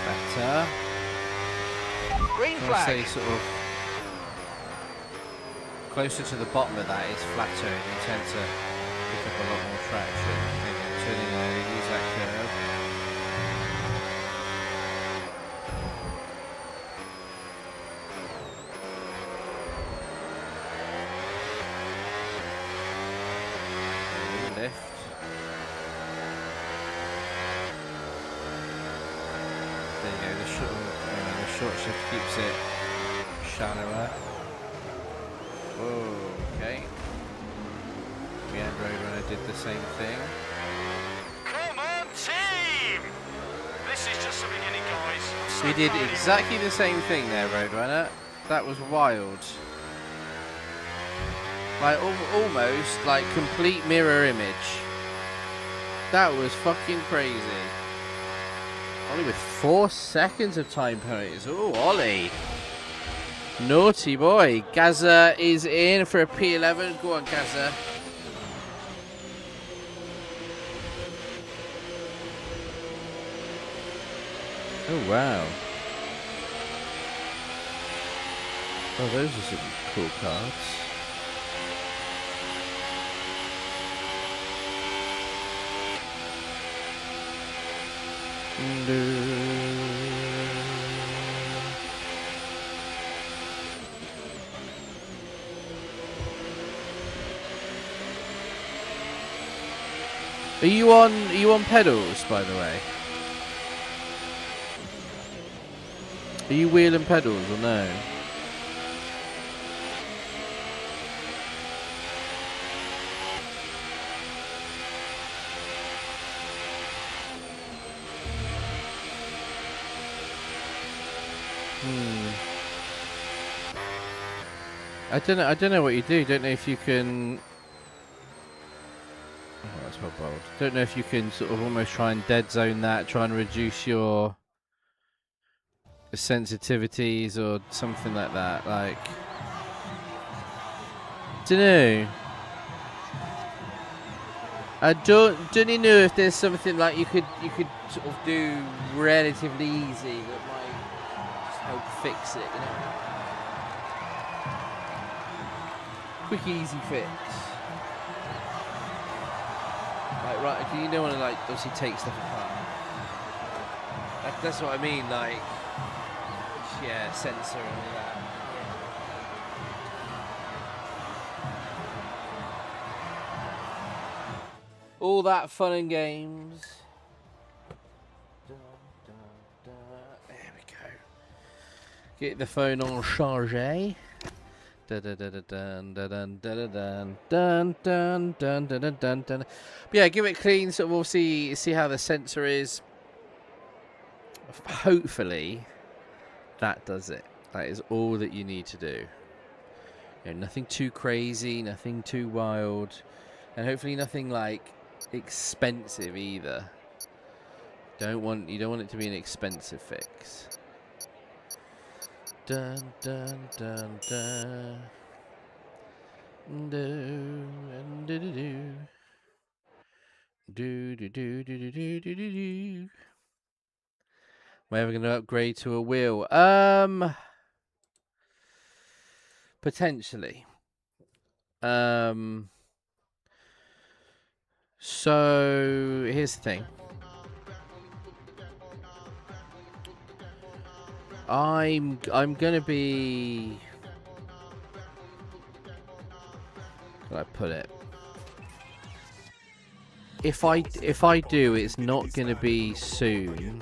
Better. Green flag. Say sort of closer to the bottom of that is flatter, and you tend to pick up a lot more traction. Maybe turning early, use that curve. just keeps it shallower. Okay. Yeah, Roadrunner did the same thing. Come on, team! This is just the beginning, guys. We did exactly the same thing there, Roadrunner. That was wild. Like, almost like complete mirror image. That was fucking crazy. Only with 4 seconds of time penalties. Oh, Ollie. Naughty boy. Gaza is in for a P11. Go on, Gaza. Oh, wow. Oh, those are some cool cards. Are you on pedals, by the way? Are you wheeling pedals or no? I don't know what you do. Don't know if you can. Oh, that's well bold. Don't know if you can sort of almost try and dead zone that, try and reduce your sensitivities or something like that. Like, don't know. I don't know if there's something like you could sort of do relatively easy that might just help fix it, you know. Quick, easy fix. Like, right, you don't want to, like, obviously take stuff apart. That's what I mean, like, yeah, sensor and all that. All that fun and games. There we go. Get the phone on charge. But yeah, give it clean, so we'll see how the sensor is. Hopefully that does it. That is all that you need to do. You know, nothing too crazy, nothing too wild, and hopefully nothing like expensive either. You don't want it to be an expensive fix. Dun dun dun dun. Do do do do. Do do do do do do do. Am I ever going to upgrade to a wheel? Potentially. So here's the thing. I'm gonna be. How can I put it? If I do, it's not gonna be soon.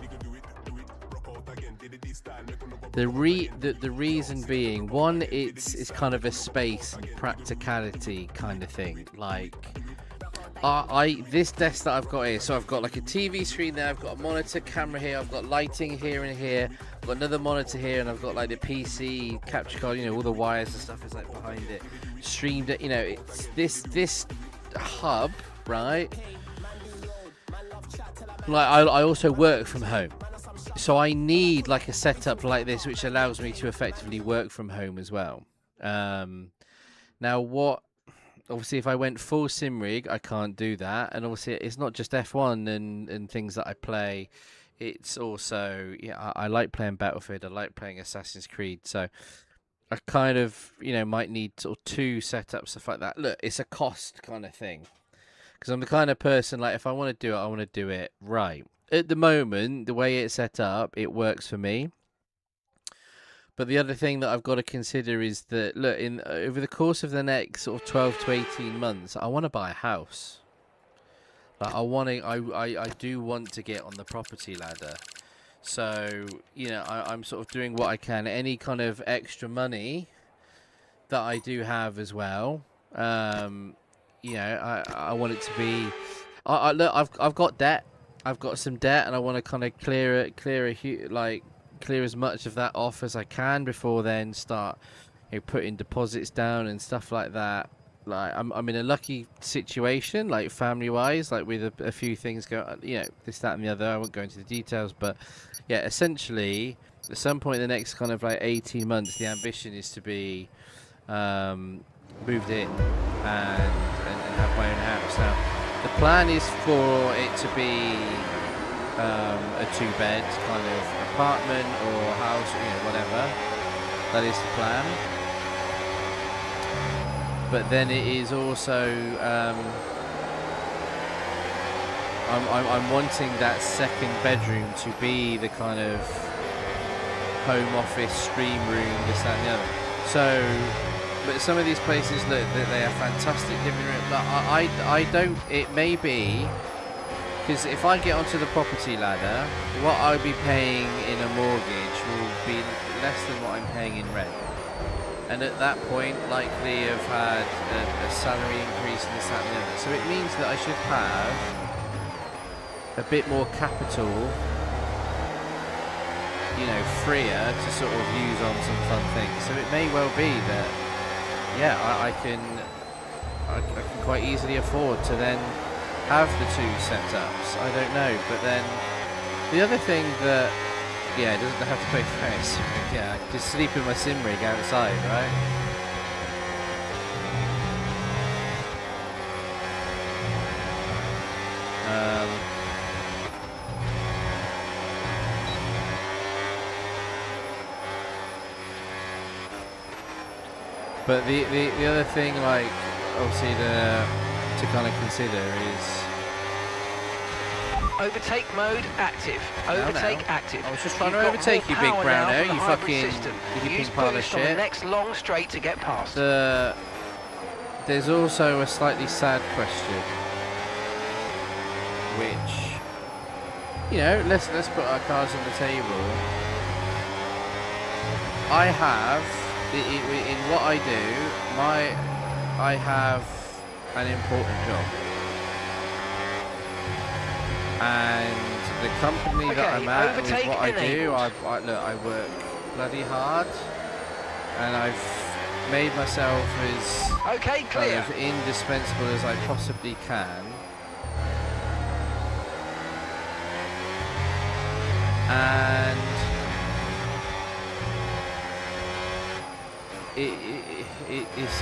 The reason being, one, it's kind of a space and practicality kind of thing. Like, this desk that I've got here, so I've got like a TV screen there, I've got a monitor, camera here, I've got lighting here and here, I've got another monitor here, and I've got like the PC capture card, you know, all the wires and stuff is like behind it, streamed it, you know, it's this hub, right? Like, I also work from home, so I need like a setup like this which allows me to effectively work from home as well. Now what, obviously if I went full sim rig, I can't do that, and obviously it's not just F1 and things that I play, it's also, yeah, I like playing Battlefield, I like playing Assassin's Creed, so I kind of, you know, might need sort of 2 setups, stuff like that. Look, it's a cost kind of thing, because I'm the kind of person, like, if I want to do it, I want to do it right. At the moment, the way it's set up, it works for me. But the other thing that I've got to consider is that, look, over the course of the next sort of 12 to 18 months, I want to buy a house. Like, I do want to get on the property ladder. So, you know, I'm sort of doing what I can. Any kind of extra money that I do have as well, you know, I want it to be. Look, I've got debt. I've got some debt, and I want to kind of clear as much of that off as I can before then start, you know, putting deposits down and stuff like that. Like I'm in a lucky situation, like family-wise, like with a few things going, you know, this, that, and the other. I won't go into the details, but yeah, essentially, at some point in the next kind of like 18 months, the ambition is to be moved in and have my own house. Now, the plan is for it to be a 2-bed kind of apartment or house, you know, whatever. That is the plan. But then it is also I'm wanting that second bedroom to be the kind of home office, stream room, this, that, and the other. So, but some of these places, look, they are fantastic living room. But I don't. It may be because if I get onto the property ladder, what I'll be paying in a mortgage will be less than what I'm paying in rent. And at that point, likely have had a salary increase and this, that, and the other. So it means that I should have a bit more capital, you know, freer to sort of use on some fun things. So it may well be that, yeah, I can quite easily afford to then have the 2 setups. I don't know, but then the other thing that, yeah, it doesn't have to pay for it. Yeah, I can just sleep in my sim rig outside, right? But the other thing, like, obviously to kind of consider is overtake mode active. Overtake active. I was just trying to overtake you, big browno. You fucking use pile of boost on the shit. next long straight to get past. There's also a slightly sad question, which, you know, let's put our cards on the table. I have in what I do, I have an important job. And the company that I'm at with what I do, look, I work bloody hard, and I've made myself as kind of indispensable as I possibly can. And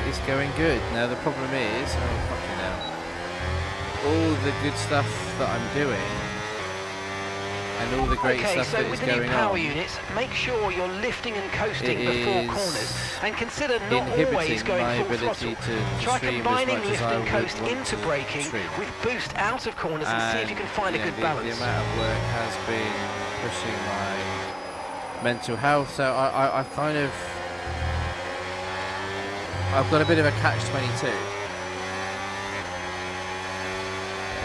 it's going good. Now the problem is, oh fucking hell, all the good stuff that I'm doing and all the great stuff that is going on. Power units, make sure you're lifting and coasting before corners, and consider not always going full throttle. Try combining lift and coast into braking with boost out of corners and see if you can find a good balance. The amount of work has been pushing my mental health, so I've kind of, I've got a bit of a catch-22.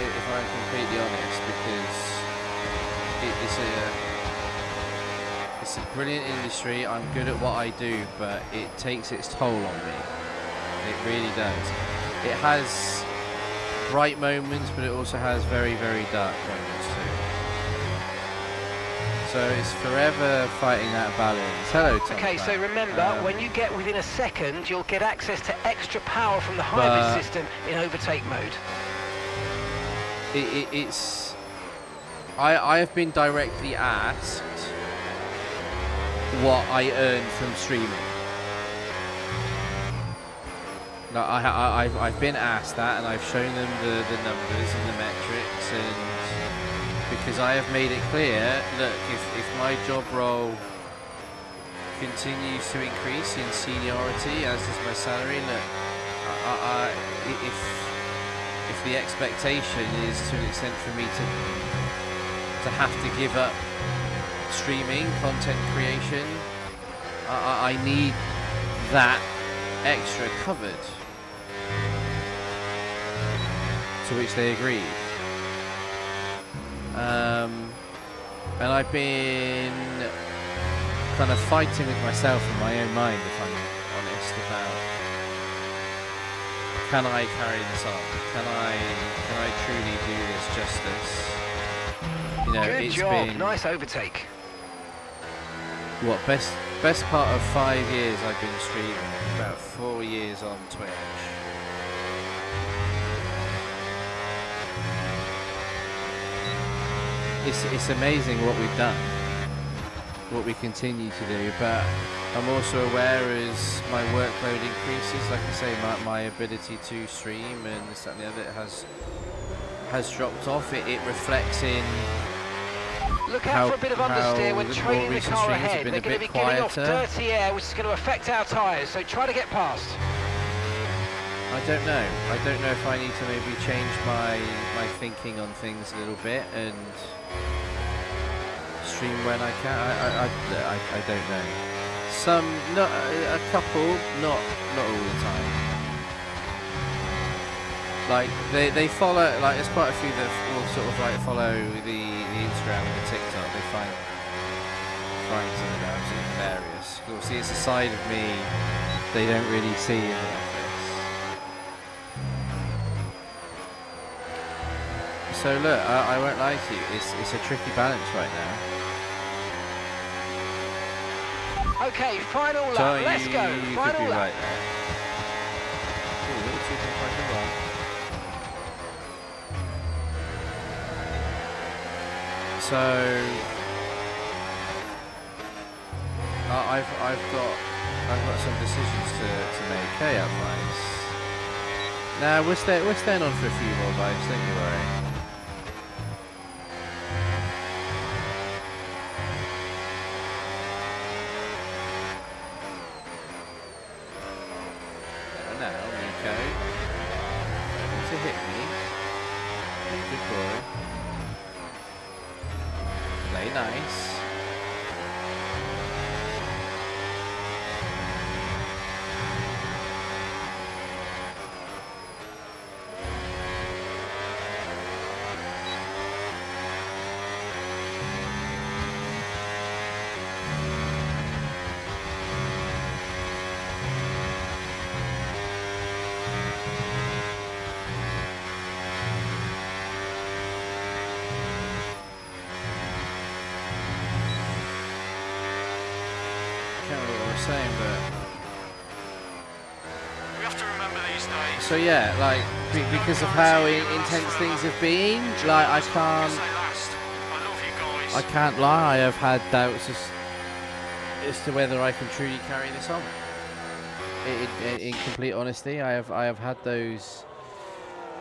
If I'm completely honest, because it's a brilliant industry. I'm good at what I do, but it takes its toll on me. It really does. It has bright moments, but it also has very, very dark moments too. So it's forever fighting that balance. Hello, Tom. Okay, so remember, when you get within a second, you'll get access to extra power from the hybrid system in overtake mode. I have been directly asked what I earn from streaming. No, I've been asked that, and I've shown them the numbers and the metrics, and because I have made it clear, look, if my job role continues to increase in seniority, as does my salary, look, if the expectation is to an extent for me to have to give up streaming, content creation, I need that extra covered. To which they agreed. And I've been kind of fighting with myself in my own mind, if I'm honest, about can I carry this on? Can I truly do this justice? You know, Good it's job. been Nice overtake. what best part of 5 years I've been streaming, about 4 years on Twitch. It's amazing what we've done, what we continue to do, but I'm also aware as my workload increases, like I say, my ability to stream and this, that, and the other has dropped off. It reflects in Look out for a bit of understeer when trailing the car ahead. They're going to be giving off dirty air, which is going to affect our tyres, so try to get past. I don't know. I don't know if I need to maybe change my thinking on things a little bit and stream when I can. I don't know. Some, not a couple, not all the time. Like they follow, like there's quite a few that will sort of like follow the Instagram and the TikTok. They find something absolutely hilarious. You'll see it's a side of me they don't really see in the office. So look, I won't lie to you, it's a tricky balance right now. Okay, final lap, So let's go, you final could be lap. right there. Ooh, little 2.5 wrong. So I've got some decisions to make. Hey up, guys. Now we're staying on for a few more guys, don't you worry. Now, Nico, to hit me. Good boy. Play nice. Saying, but We have to remember these days. so yeah, like because of how intense things have been, like I can't lie, I have had doubts as to whether I can truly carry this on. In complete honesty, I have had those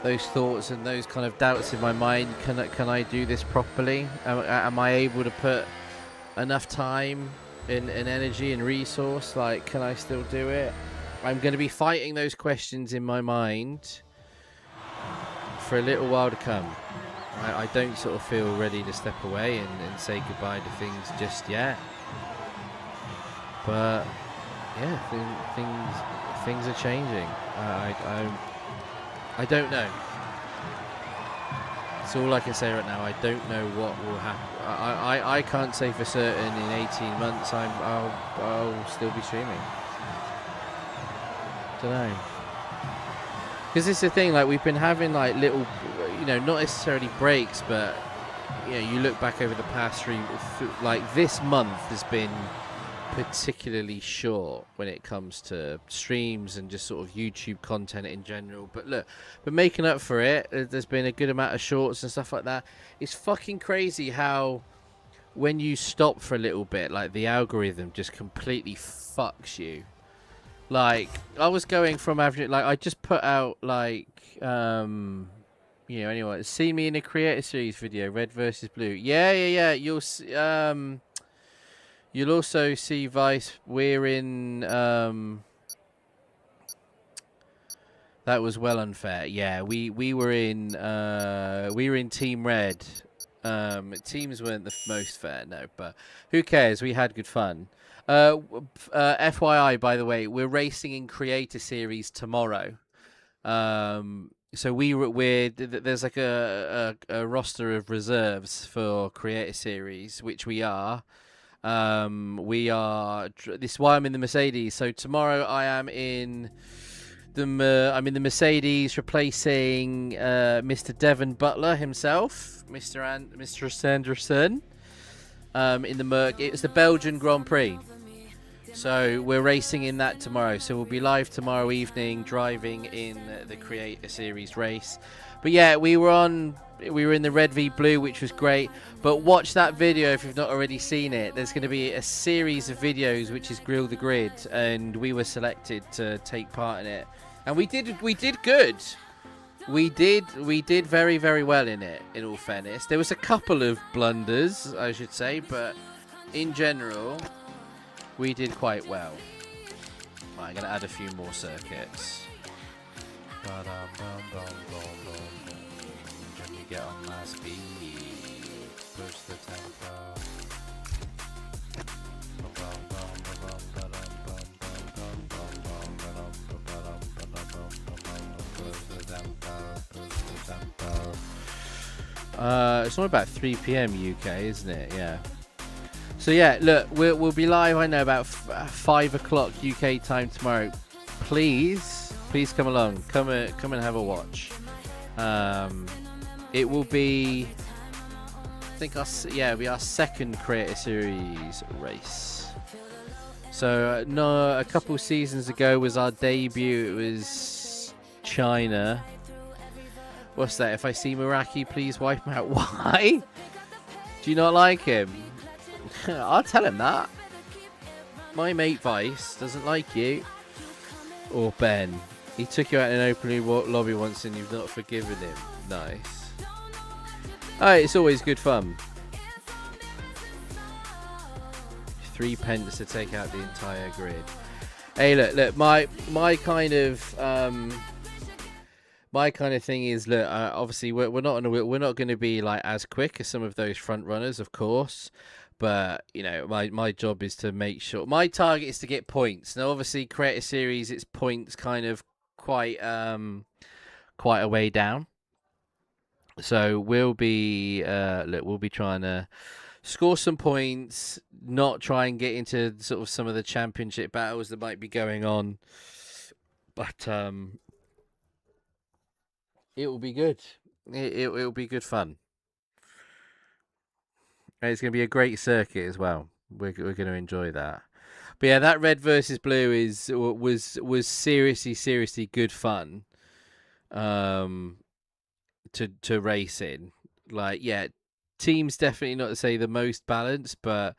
thoughts and those kind of doubts in my mind. Can I do this properly? Am I able to put enough time and energy and resource? Like, can I still do it? I'm going to be fighting those questions in my mind for a little while to come. I don't sort of feel ready to step away and say goodbye to things just yet. But yeah, things are changing. I don't know. That's all I can say right now. I don't know what will happen. I can't say for certain in 18 months I'll still be streaming. Don't know. Because it's the thing, like we've been having like little, you know, not necessarily breaks, but you know, you look back over the past like this month has been particularly short when it comes to streams and just sort of YouTube content in general. But look, but making up for it, there's been a good amount of shorts and stuff like that. It's fucking crazy how when you stop for a little bit, like the algorithm just completely fucks you. Like I was going from average, like I just put out like you know, anyway, see me in a creator series video, red versus blue. Yeah. You'll see, you'll also see Vice. We're in that was well unfair. Yeah, we were in Team Red. Teams weren't the most fair, no, but who cares? We had good fun. FYI, by the way, we're racing in Creator Series tomorrow. So there's like a roster of reserves for Creator Series, which we are. This is why I'm in the Mercedes. So tomorrow I am in I'm in the Mercedes, replacing Mr. Devon Butler himself, Mr. Sanderson. In the Merc, it's the Belgian Grand Prix. So we're racing in that tomorrow. So we'll be live tomorrow evening, driving in the Creator Series race. But yeah, we were in the Red v Blue, which was great. But watch that video if you've not already seen it. There's going to be a series of videos, which is Grill the Grid, and we were selected to take part in it. And we did good. We did very, very well in it, in all fairness. There was a couple of blunders, I should say, but in general, we did quite well. Right, I'm going to add a few more circuits. Can you get on my speed? Push the tempo. It's only about 3 p.m. UK, isn't it? Yeah. So yeah, look, we'll be live. I know about 5 o'clock UK time tomorrow. Please come along. Come and have a watch. It will be, I think, it'll be our second Creator Series race. So a couple seasons ago was our debut. It was China. What's that? If I see Meraki, please wipe him out. Why? Do you not like him? I'll tell him that. My mate Vice doesn't like you. Or Ben. He took you out in an open lobby once and you've not forgiven him. Nice. Alright, it's always good fun. 3 pence to take out the entire grid. Hey, look, my kind of thing is, look, obviously we're not going to be like as quick as some of those front runners, of course, but you know, my job is to make sure, my target is to get points. Now, obviously, Creator Series, it's points kind of quite a way down. So we'll be trying to score some points, not try and get into sort of some of the championship battles that might be going on, but it will be good. It will be good fun. And it's going to be a great circuit as well. We're going to enjoy that. But yeah, that red versus blue was seriously good fun. To race in. Like, yeah, team's definitely not to say the most balanced, but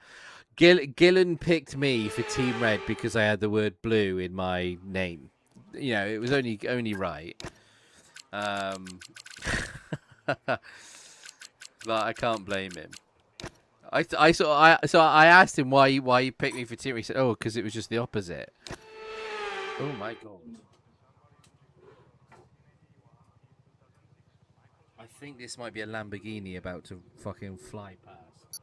Gillen picked me for Team Red because I had the word blue in my name. You know, it was only right. Like, I can't blame him. So I asked him why he picked me for Team Red. He said, "Oh, because it was just the opposite." Oh my god. I think this might be a Lamborghini about to fucking fly past.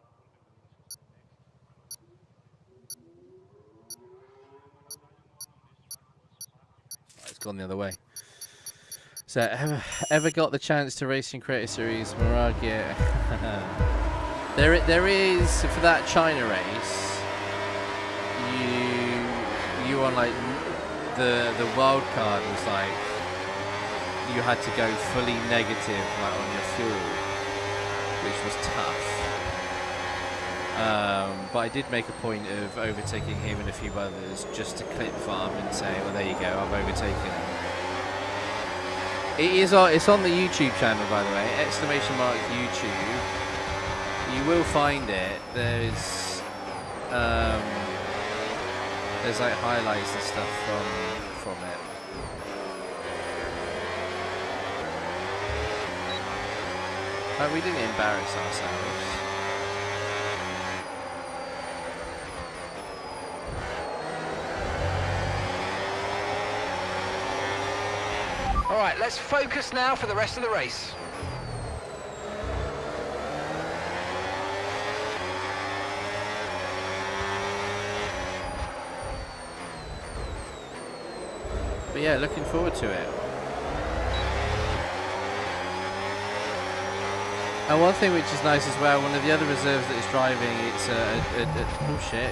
Oh, it's gone the other way. So, ever got the chance to race in Creator Series, Maragia? There is, for that China race, you on like the wild card was like, you had to go fully negative like on your fuel, which was tough. But I did make a point of overtaking him and a few others just to clip farm and say, well, there you go, I've overtaken him. It's on the YouTube channel, by the way, !YouTube. You will find it. There's like highlights and stuff from it. Like, we didn't embarrass ourselves. All right, let's focus now for the rest of the race. But yeah, looking forward to it. And one thing which is nice as well, one of the other reserves that is driving, it's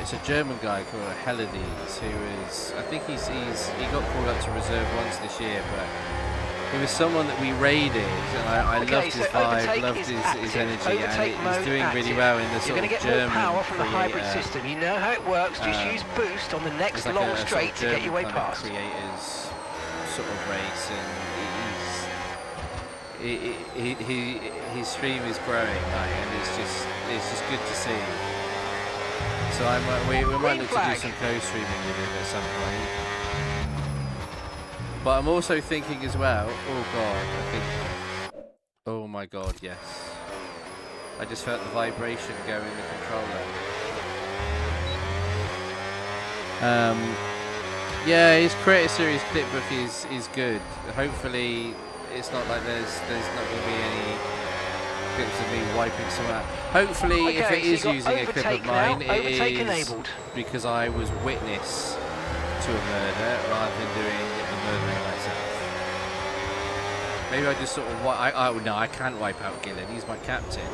it's a German guy called Helades, who is, I think he got called up to reserve once this year, but he was someone that we raided, and I loved his vibe, loved his energy, and he's doing really well in the sort of German You're going to get more power from the hybrid system. You know how it works. Just use boost on the next long straight to get your way past. Creators sort of race, and his stream is growing, and it's just good to see. So we might look to do some co-streaming with him at some point. But I'm also thinking as well, oh my god, yes. I just felt the vibration go in the controller. Yeah, his Creator Series clipbook is good. Hopefully it's not like there's not going to be any clips of me wiping some out. Hopefully if it is using a clip of mine, it is because I was witness to a murder rather than doing the murdering myself. Maybe I just sort of oh no, I can't wipe out Gillen. He's my captain.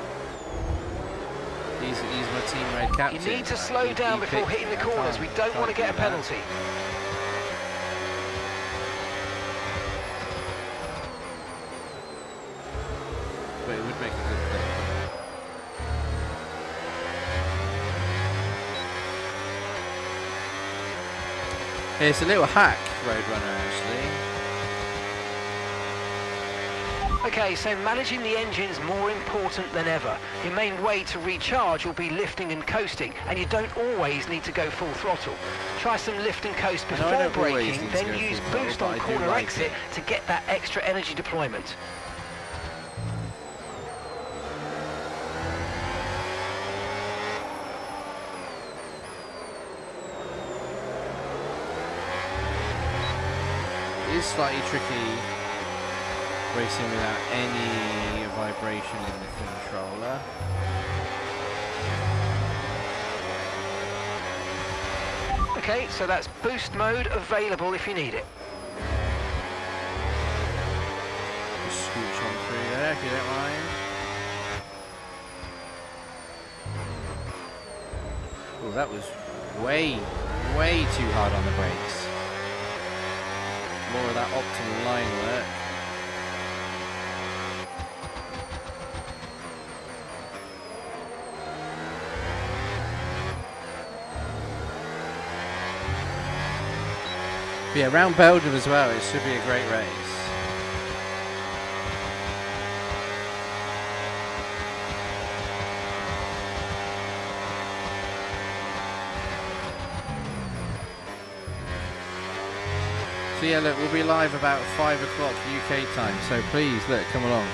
He's my team red captain. You need to slow down before hitting the corners. We don't want to get a penalty. But it would make a good clip. It's a little hack, Roadrunner, actually. Okay, so managing the engine's more important than ever. Your main way to recharge will be lifting and coasting, and you don't always need to go full throttle. Try some lift and coast before braking, then use boost on corner exit to get that extra energy deployment. It's slightly tricky racing without any vibration in the controller. Okay, so that's boost mode available if you need it. Just scooch on through there if you don't mind. Oh, that was way too hard on the brakes. More of that optimal line work. But yeah, around Belgium as well, it should be a great race. So yeah, look, we'll be live about 5 o'clock UK time, so please, look, come along.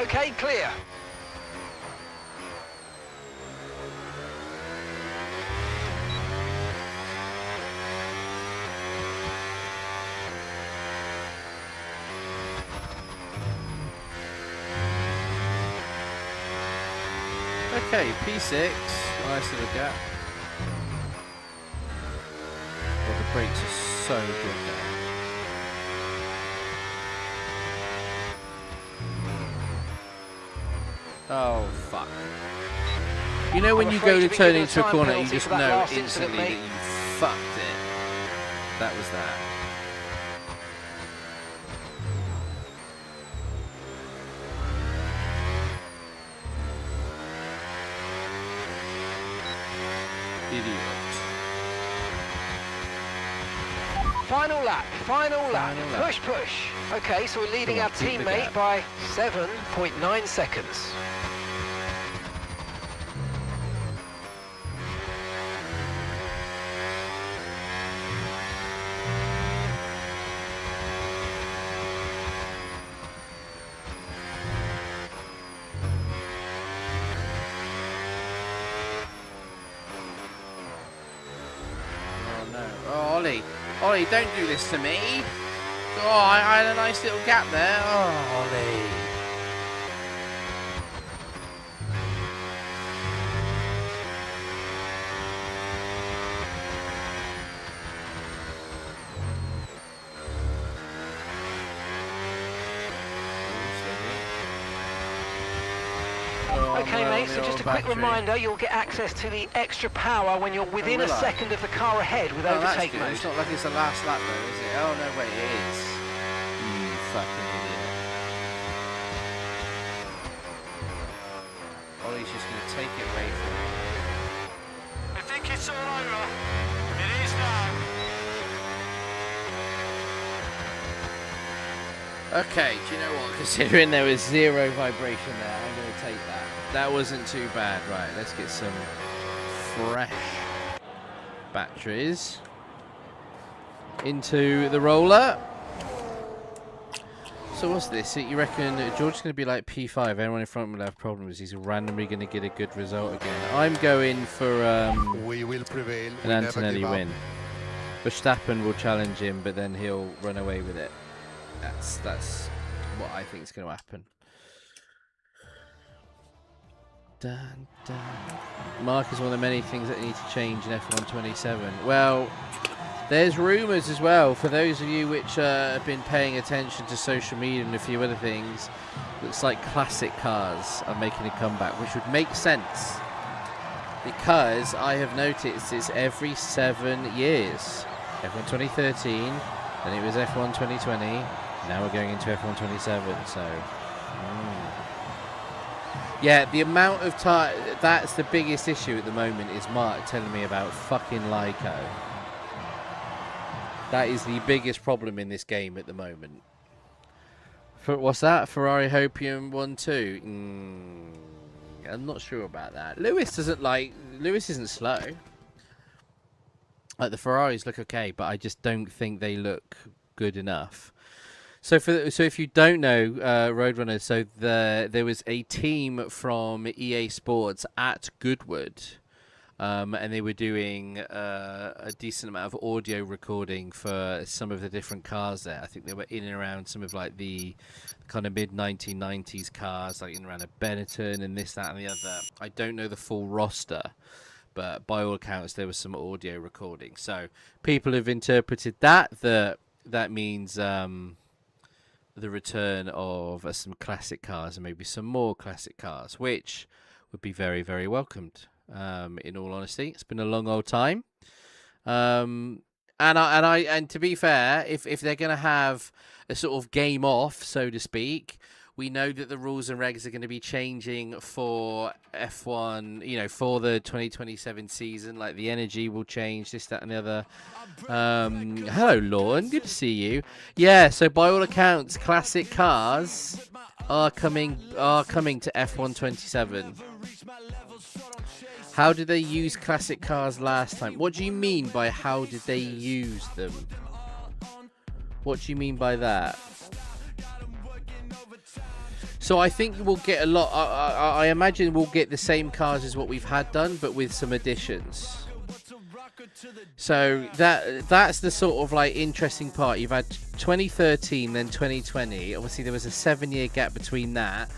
Okay, clear. Okay, P6, nice little gap. Well, the brakes are so good now. Oh, fuck. You know when you go to turn into a corner, you just know instantly that you fucked it. That was that. Idiot. Final lap, final lap. Push, push. Okay, so we're leading our teammate by 7.9 seconds. Ollie, don't do this to me. Oh, I had a nice little gap there. Oh, Ollie. Okay, well mate, on so the just old a quick battery. reminder, you'll get access to the extra power when you're within will a I? second of the car ahead with Oh, that's overtake good. mode. It's not like it's the last lap though, is it? Oh no, wait, it is. You fucking idiot. Ollie's just going to take it away from me. I think it's all over. It is now. Okay, do you know what? Considering there was zero vibration there, I'm going to take that. That wasn't too bad. Right, let's get some fresh batteries into the roller. So what's this? You reckon George's going to be like P5? Everyone in front will have problems. He's randomly going to get a good result again. I'm going for We will prevail. an Antonelli win. Verstappen will challenge him, but then he'll run away with it. That's what I think is going to happen. Dun, dun. Mark is one of the many things that need to change in F1 27. Well, there's rumours as well. For those of you which have been paying attention to social media and a few other things, looks like classic cars are making a comeback, which would make sense because I have noticed it's every 7 years. F1 2013, then it was F1 2020, now we're going into F1 27, so... Yeah, the amount of time, that's the biggest issue at the moment, is Mark telling me about fucking Lyco. That is the biggest problem in this game at the moment. What's that? Ferrari Hopium 1-2? I'm not sure about that. Lewis isn't slow. Like, the Ferraris look okay, but I just don't think they look good enough. So if you don't know, Roadrunner, so there was a team from EA Sports at Goodwood, and they were doing a decent amount of audio recording for some of the different cars there. I think they were in and around some of like the kind of mid-1990s cars, like in and around a Benetton and this, that, and the other. I don't know the full roster, but by all accounts there was some audio recording. So people have interpreted that means the return of some classic cars and maybe some more classic cars, which would be very, very welcomed. In all honesty, it's been a long old time. And to be fair, if they're going to have a sort of game off, so to speak, we know that the rules and regs are going to be changing for F1, for the 2027 season. Like, the energy will change, this, that, and the other. Hello, Lauren. Good to see you. Yeah, so by all accounts, classic cars are coming to F1 27. How did they use classic cars last time? What do you mean by how did they use them? What do you mean by that? So I think we'll get a lot. I imagine we'll get the same cars as what we've had done, but with some additions. So that's the sort of like interesting part. You've had 2013, then 2020. Obviously, there was a 7-year gap between that.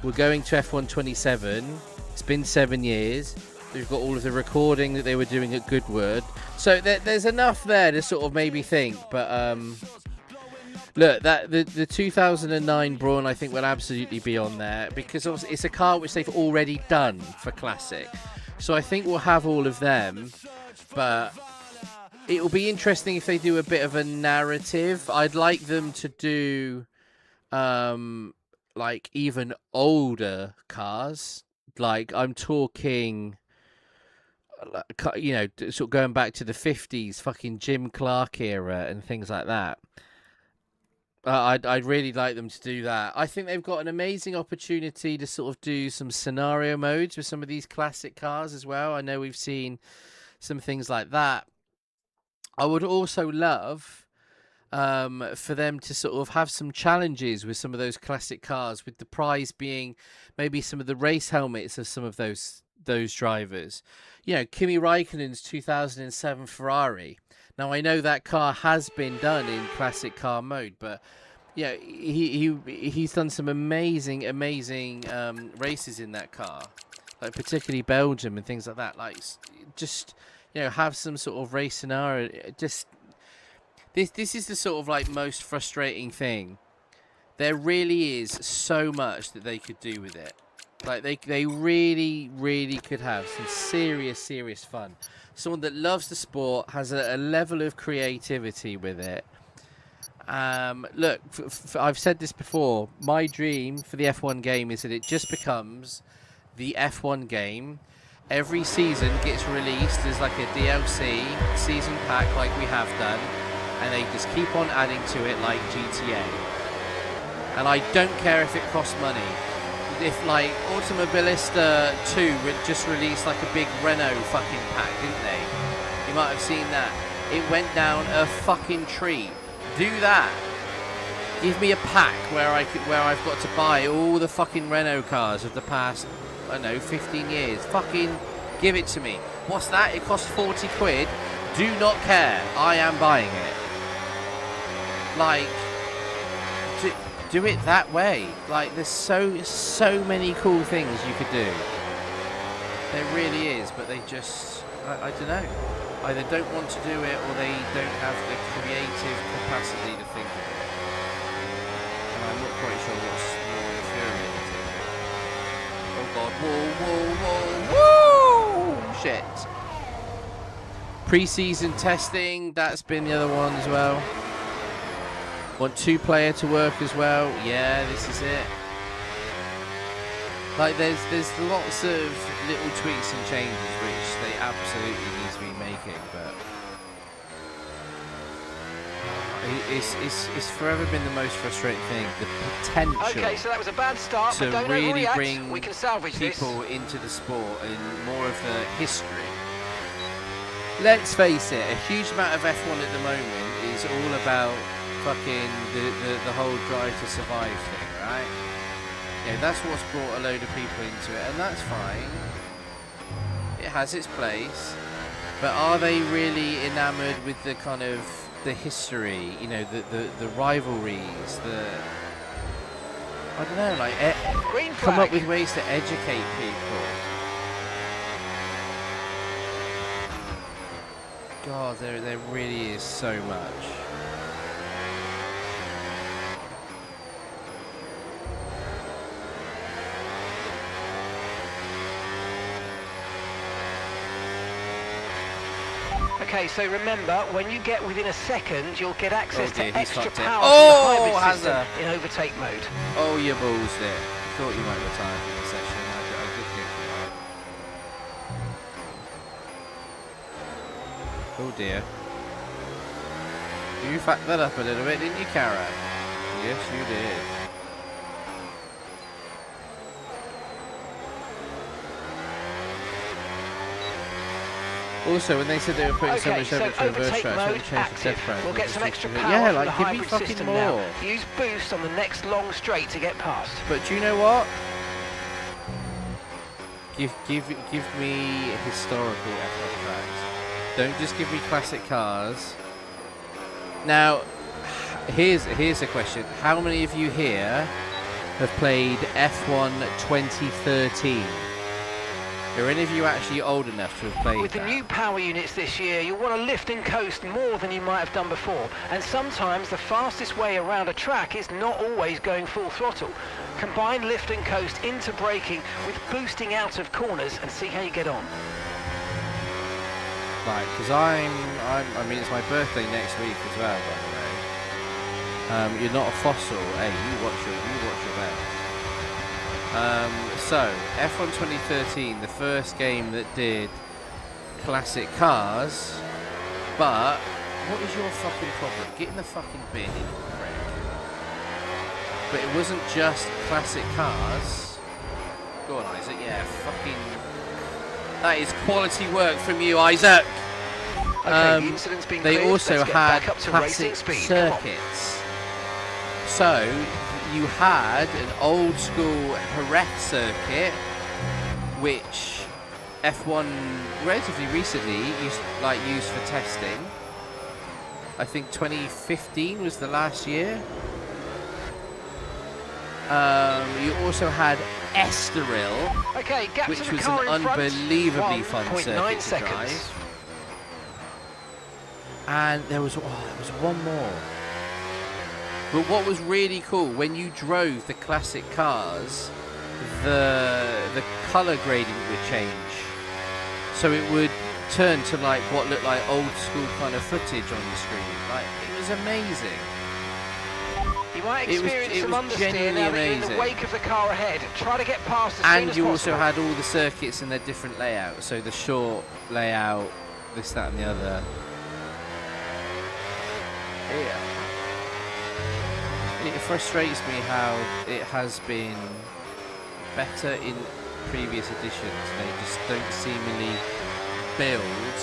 We're going to F1 27. It's been 7 years. We've got all of the recording that they were doing at Goodwood. So there's enough there to sort of maybe think, but. Look, the 2009 Brawn, I think, will absolutely be on there because obviously it's a car which they've already done for Classic. So I think we'll have all of them, but it will be interesting if they do a bit of a narrative. I'd like them to do, like, even older cars. Like, I'm talking, sort of going back to the 50s, fucking Jim Clark era and things like that. I'd really like them to do that. I think they've got an amazing opportunity to sort of do some scenario modes with some of these classic cars as well. I know we've seen some things like that. I would also love for them to sort of have some challenges with some of those classic cars, with the prize being maybe some of the race helmets of some of those drivers. Kimi Raikkonen's 2007 Ferrari. Now, I know that car has been done in classic car mode, but yeah, he's done some amazing races in that car, like particularly Belgium and things like that. Like, just have some sort of race scenario. Just this is the sort of like most frustrating thing. There really is so much that they could do with it. Like they really, really could have some serious fun. Someone that loves the sport, has a level of creativity with it. Look, I've said this before. My dream for the F1 game is that it just becomes the F1 game. Every season gets released as like a DLC season pack, like we have done, and they just keep on adding to it like GTA. And I don't care if it costs money. If like Automobilista 2 just released like a big Renault fucking pack, didn't they? You might have seen that. It went down a fucking treat. Do that. Give me a pack where I've got to buy all the fucking Renault cars of the past, I don't know, 15 years. Fucking give it to me. What's that? It costs 40 quid. Do not care. I am buying it. Like, do it that way. Like, there's so many cool things you could do. There really is, but they just, I don't know. Either don't want to do it or they don't have the creative capacity to think of it. And I'm not quite sure what's more infuriating. Oh god, whoa, shit. Pre-season testing, that's been the other one as well. Want 2-player to work as well. Yeah, this is it. Like there's lots of little tweaks and changes which they absolutely need to be making, but it's forever been the most frustrating thing. The potential. Okay, so that was a bad start, to but don't really overreact. bring We can salvage people this. into the sport and more of the history. Let's face it, a huge amount of F1 at the moment is all about fucking the whole drive to survive thing, right? Yeah, that's what's brought a load of people into it, and that's fine. It has its place, but are they really enamoured with the kind of the history? You know, the rivalries, I don't know, like come up with ways to educate people. God, there really is so much. Okay, so remember, when you get within a second, you'll get access to extra power Oh, from the hybrid system Hazza. in overtake mode. Oh, you balls there. I thought you might retire from the session. I did think you might. Oh dear. You fucked that up a little bit, didn't you, Kara? Yes, you did. Also, when they said they were putting so much effort to reverse track, so they changed the death frame. We'll get some extra power yeah, from like the give me hybrid fucking system more. now. Use boost on the next long straight to get past. But do you know what? Give me historical F1 tracks. Don't just give me classic cars. Now, here's a question. How many of you here have played F1 2013? Are any of you actually old enough to have played With the new power units this year, you'll want to lift and coast more than you might have done before. And sometimes the fastest way around a track is not always going full throttle. Combine lift and coast into braking with boosting out of corners and see how you get on. Right, because I mean, it's my birthday next week as well, by the way. You're not a fossil. Hey, you watch your back. So, F1 2013, the first game that did classic cars, but what is your fucking problem? Get in the fucking bin, you prick. But it wasn't just classic cars. Go on, Isaac, yeah, fucking... That is quality work from you, Isaac. Okay, the incident's been they cleared. also Let's get had back up to classic racing speed. circuits. So, you had an old school Jerez circuit, which F1 relatively recently used for testing. I think 2015 was the last year. You also had Estoril, Okay, gap which to the was car an in front. unbelievably fun 1.9 circuit to seconds. drive. And there was one more. But what was really cool, when you drove the classic cars, the color grading would change, so it would turn to like what looked like old school kind of footage on the screen. Like, it was amazing. You might experience some understeer genuinely now that you're in amazing. the wake of the car ahead. Try to get past as soon And as you possible. also had all the circuits in their different layouts, so the short layout, this, that, and the other. It frustrates me how it has been better in previous editions. They just don't seemingly build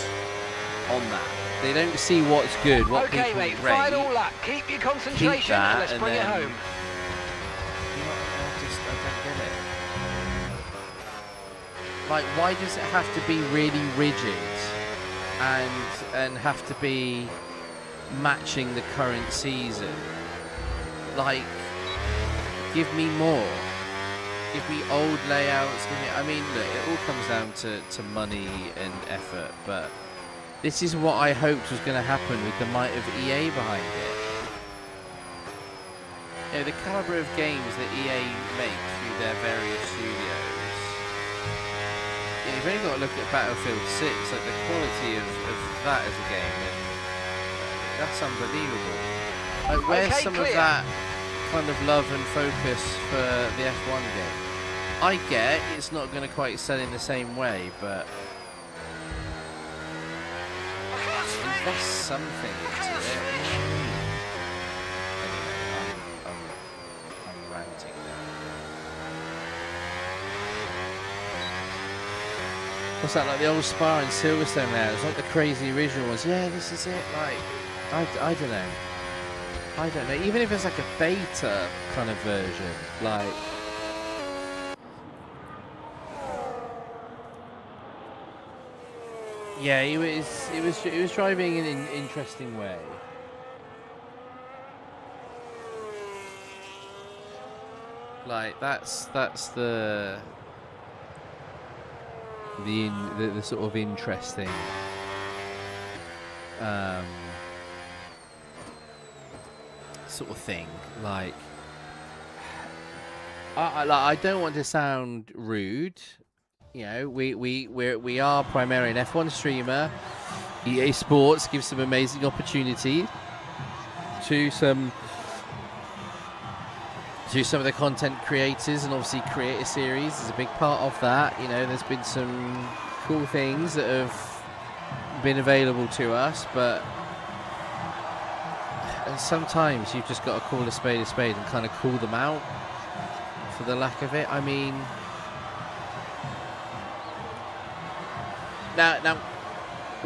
on that. They don't see what's good, what Okay, people mate, rate. final lap. Keep your concentration that, and let's and bring it then- home. You know, I don't get it. Like, why does it have to be really rigid and have to be matching the current season? Like, give me more. Give me old layouts. I mean, look, it all comes down to money and effort, but this is what I hoped was going to happen with the might of EA behind it. You know, the caliber of games that EA make through their various studios. You've only got to look at Battlefield 6, like the quality of that as a game, and that's unbelievable. Like, where's Okay, some clear. of that kind of love and focus for the F1 game? I get it's not going to quite sell in the same way, but invest something into it. Anyway, I'm ranting now. What's that, like the old Spa and Silverstone now? It's not the crazy original ones. Yeah, this is it. Like, I don't know. I don't know. Even if it's like a beta kind of version, like. Yeah, it was driving in an interesting way. Like, that's the sort of interesting sort of thing. Like, I don't want to sound rude. You know, we are primarily an F1 streamer. EA Sports gives some amazing opportunity to some of the content creators, and obviously Creator Series is a big part of that. You know, there's been some cool things that have been available to us, but sometimes you've just got to call a spade and kind of call them out for the lack of it. I mean, now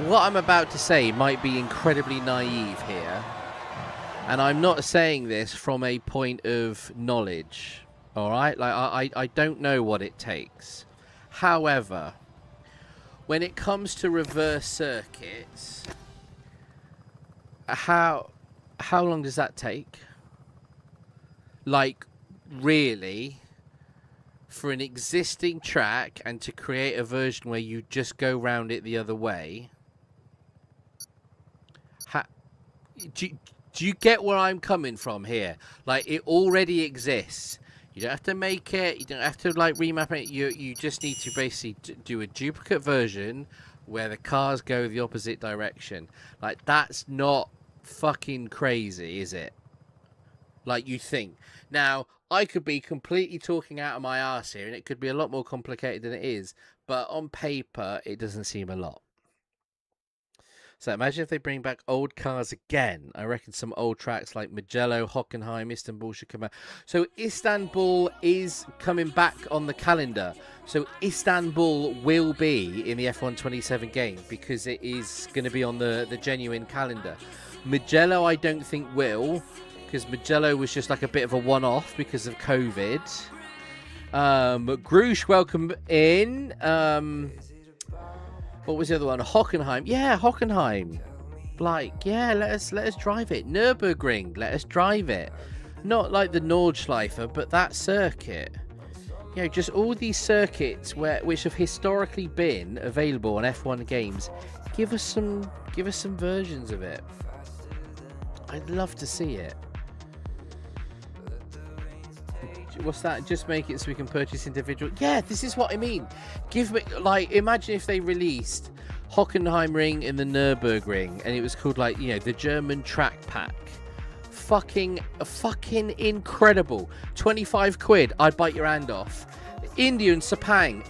what I'm about to say might be incredibly naive here, and I'm not saying this from a point of knowledge, all right? Like, I don't know what it takes. However, when it comes to reverse circuits, how long does that take? Like, really, for an existing track and to create a version where you just go round it the other way? Do you get where I'm coming from here? Like, it already exists. You don't have to make it. You don't have to, like, remap it. You just need to basically do a duplicate version where the cars go the opposite direction. Like, that's not fucking crazy, is it? Like you think. Now, I could be completely talking out of my arse here, and it could be a lot more complicated than it is. But on paper, it doesn't seem a lot. So imagine if they bring back old cars again. I reckon some old tracks like Mugello, Hockenheim, Istanbul should come out. So Istanbul is coming back on the calendar. So Istanbul will be in the F1 27 game because it is going to be on the genuine calendar. Mugello I don't think will, because Mugello was just like a bit of a one-off because of COVID. Grush, welcome in. What was the other one? Hockenheim. Yeah, Hockenheim. Like, yeah, let us drive it. Nürburgring, let us drive it. Not like the Nordschleife, but that circuit. You know, just all these circuits which have historically been available on F1 games. Give us some versions of it. I'd love to see it. What's that? Just make it so we can purchase individual. Yeah, this is what I mean. Give me, like, imagine if they released Hockenheimring and the Nürburgring, and it was called, like, you know, the German track pack. Fucking incredible. 25 quid. I'd bite your hand off. Indian Sepang.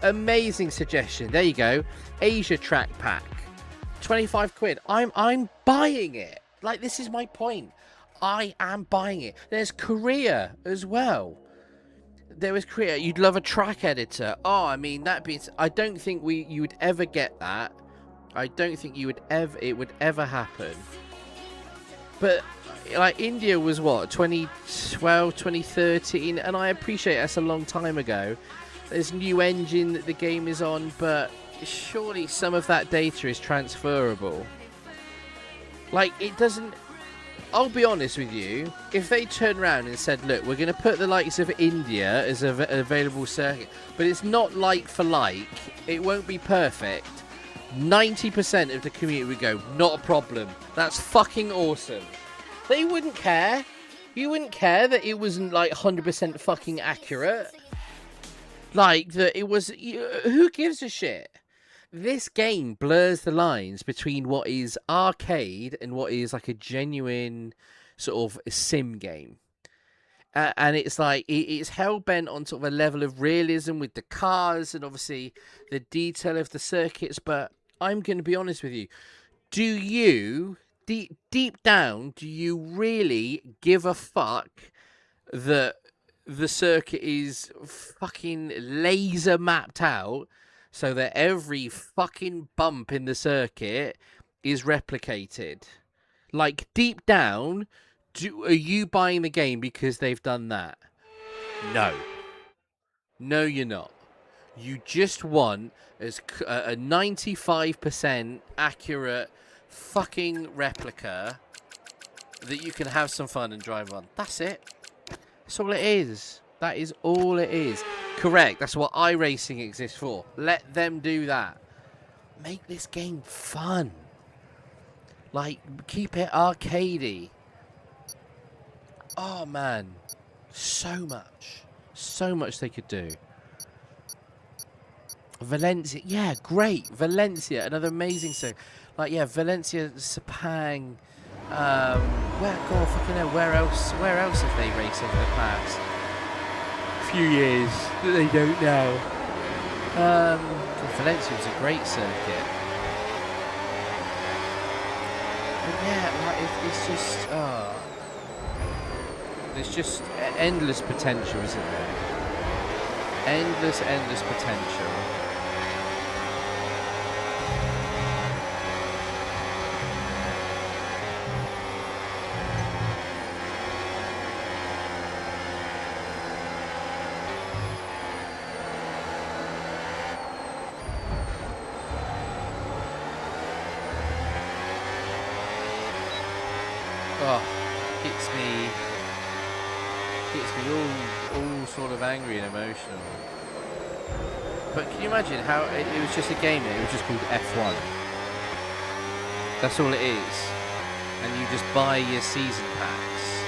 Amazing suggestion. There you go. Asia track pack. 25 quid. I'm buying it. Like, this is my point. I am buying it. There's Korea as well. There was Korea. You'd love a track editor. Oh, I mean, that beats. I don't think you would ever get that. I don't think it would ever happen. But like, India was what, 2012, 2013, and I appreciate that's a long time ago. There's new engine that the game is on, but surely some of that data is transferable. Like, it doesn't. I'll be honest with you, if they turn around and said, look, we're going to put the likes of India as an available circuit, but it's not like for like, it won't be perfect, 90% of the community would go, not a problem, that's fucking awesome. They wouldn't care. You wouldn't care that it wasn't like 100% fucking accurate. Like, that it was, who gives a shit? This game blurs the lines between what is arcade and what is like a genuine sort of sim game. And it's like, it's hell-bent on sort of a level of realism with the cars and obviously the detail of the circuits. But I'm going to be honest with you. Do you, deep down, do you really give a fuck that the circuit is fucking laser mapped out so that every fucking bump in the circuit is replicated? Like, deep down, are you buying the game because they've done that? No. No, you're not. You just want as a 95% accurate fucking replica that you can have some fun and drive on. That's it. That's all it is. That is all it is. Correct. That's what iRacing exists for. Let them do that. Make this game fun. Like, keep it arcadey. Oh, man. So much. So much they could do. Valencia. Yeah, great. Valencia. Another amazing song. Like, yeah, Valencia, Sepang. Where else have they raced over the past few years that they don't know? Valencia was a great circuit. But yeah, like, it's just, there's just endless potential, isn't there? Endless potential. Oh, gets me all sort of angry and emotional. But can you imagine how it was just a game that it was just called F1. That's all it is. And you just buy your season packs.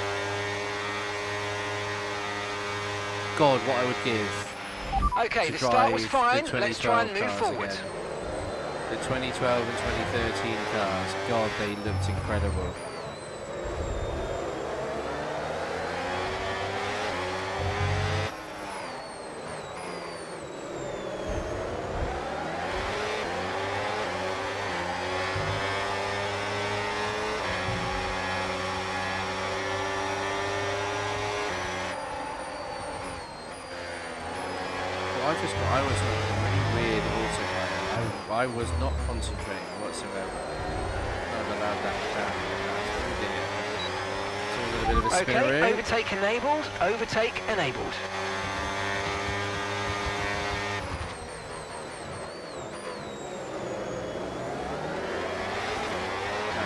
God, what I would give. Okay, the start was fine. Let's try and move forward. Again. The 2012 and 2013 cars. God, they looked incredible. I was on a really weird autopilot. I was not concentrating whatsoever. I've allowed that to happen. It's all a bit of a spinner. Okay, overtake enabled. Overtake enabled.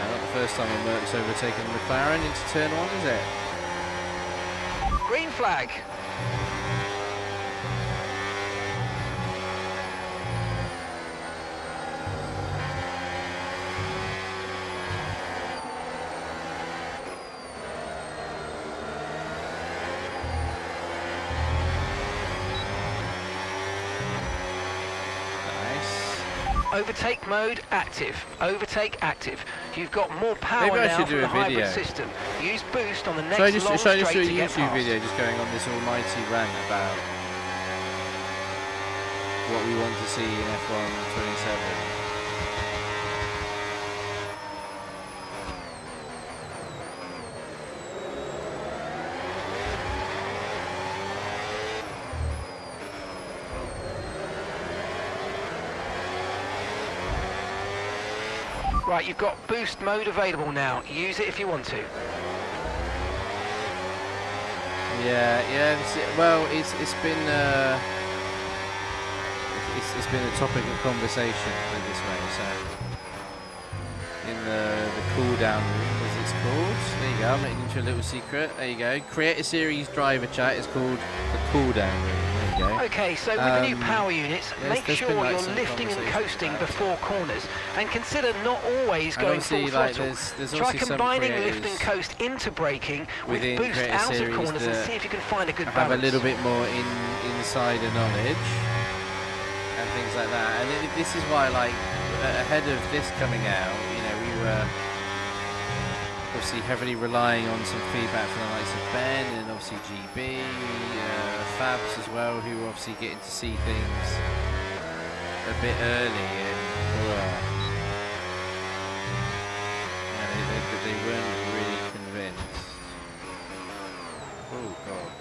Not the first time a Merc's overtaken the McLaren into turn one, is it? Green flag. Overtake mode active. Overtake active. You've got more power Maybe I now should from do the a hybrid video. system. Use boost on the next Should I just, long should I just do straight a to get YouTube past. video just going on this almighty rant about what we want to see in F1 27? Right, you've got boost mode available now. Use it if you want to. Yeah. Well, it's been it's been a topic of conversation with this race. So in the cool down room, as it's called. There you go. I'm letting you into a little secret. There you go. Create a series driver chat. It's called the cool down room. There you go. Okay, so with the new power units, make there's sure been, like, you're some lifting and conversation coasting about before corners, and consider not always And going obviously, full like, throttle. there's Try obviously some combining lift and creators coast into braking with within boost creator out of series corners and that see if you can find a good have balance. a little bit more insider knowledge and things like that. And this is why, like, ahead of this coming out, you know, we were obviously heavily relying on some feedback from the likes of Ben and obviously GB, Fabs as well, who were obviously getting to see things a bit early, and they weren't really convinced. Oh god.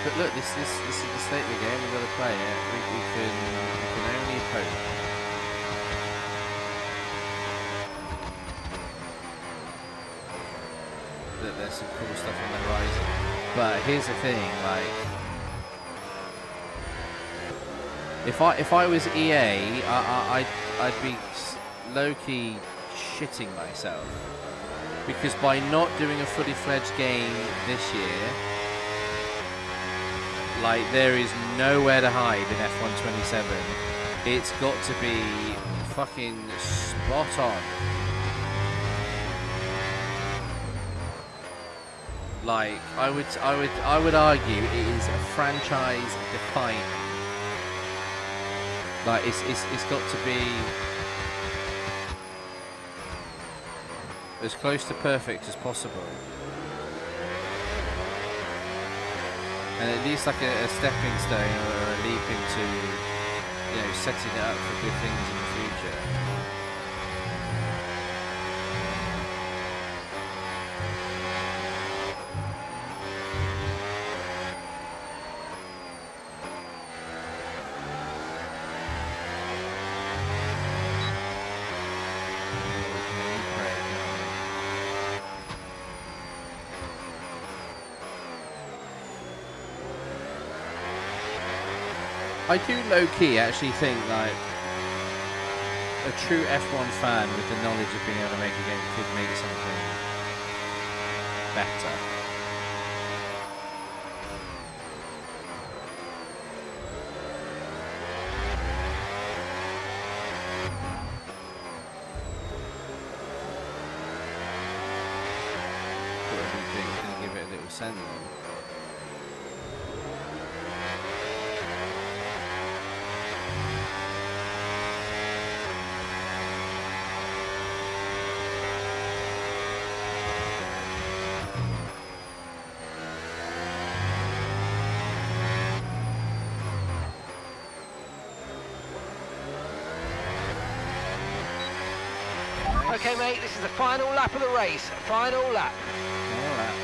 But look, this is the state of the game. We've got to play it. We can only hope. That there's some cool stuff on the horizon. But here's the thing, like, if I was EA, I'd be low-key shitting myself, because by not doing a fully fledged game this year, like, there is nowhere to hide in F1 27. It's got to be fucking spot on. Like, I would argue it is a franchise defining. Like, it's got to be as close to perfect as possible. And at least like a stepping stone or a leap into, you know, setting it up for good things in the future. I do low-key actually think, like, a true F1 fan with the knowledge of being able to make a game could make something better. What do you think? Can you give it a little send then? Okay, mate, this is the final lap of the race. Final lap. All right.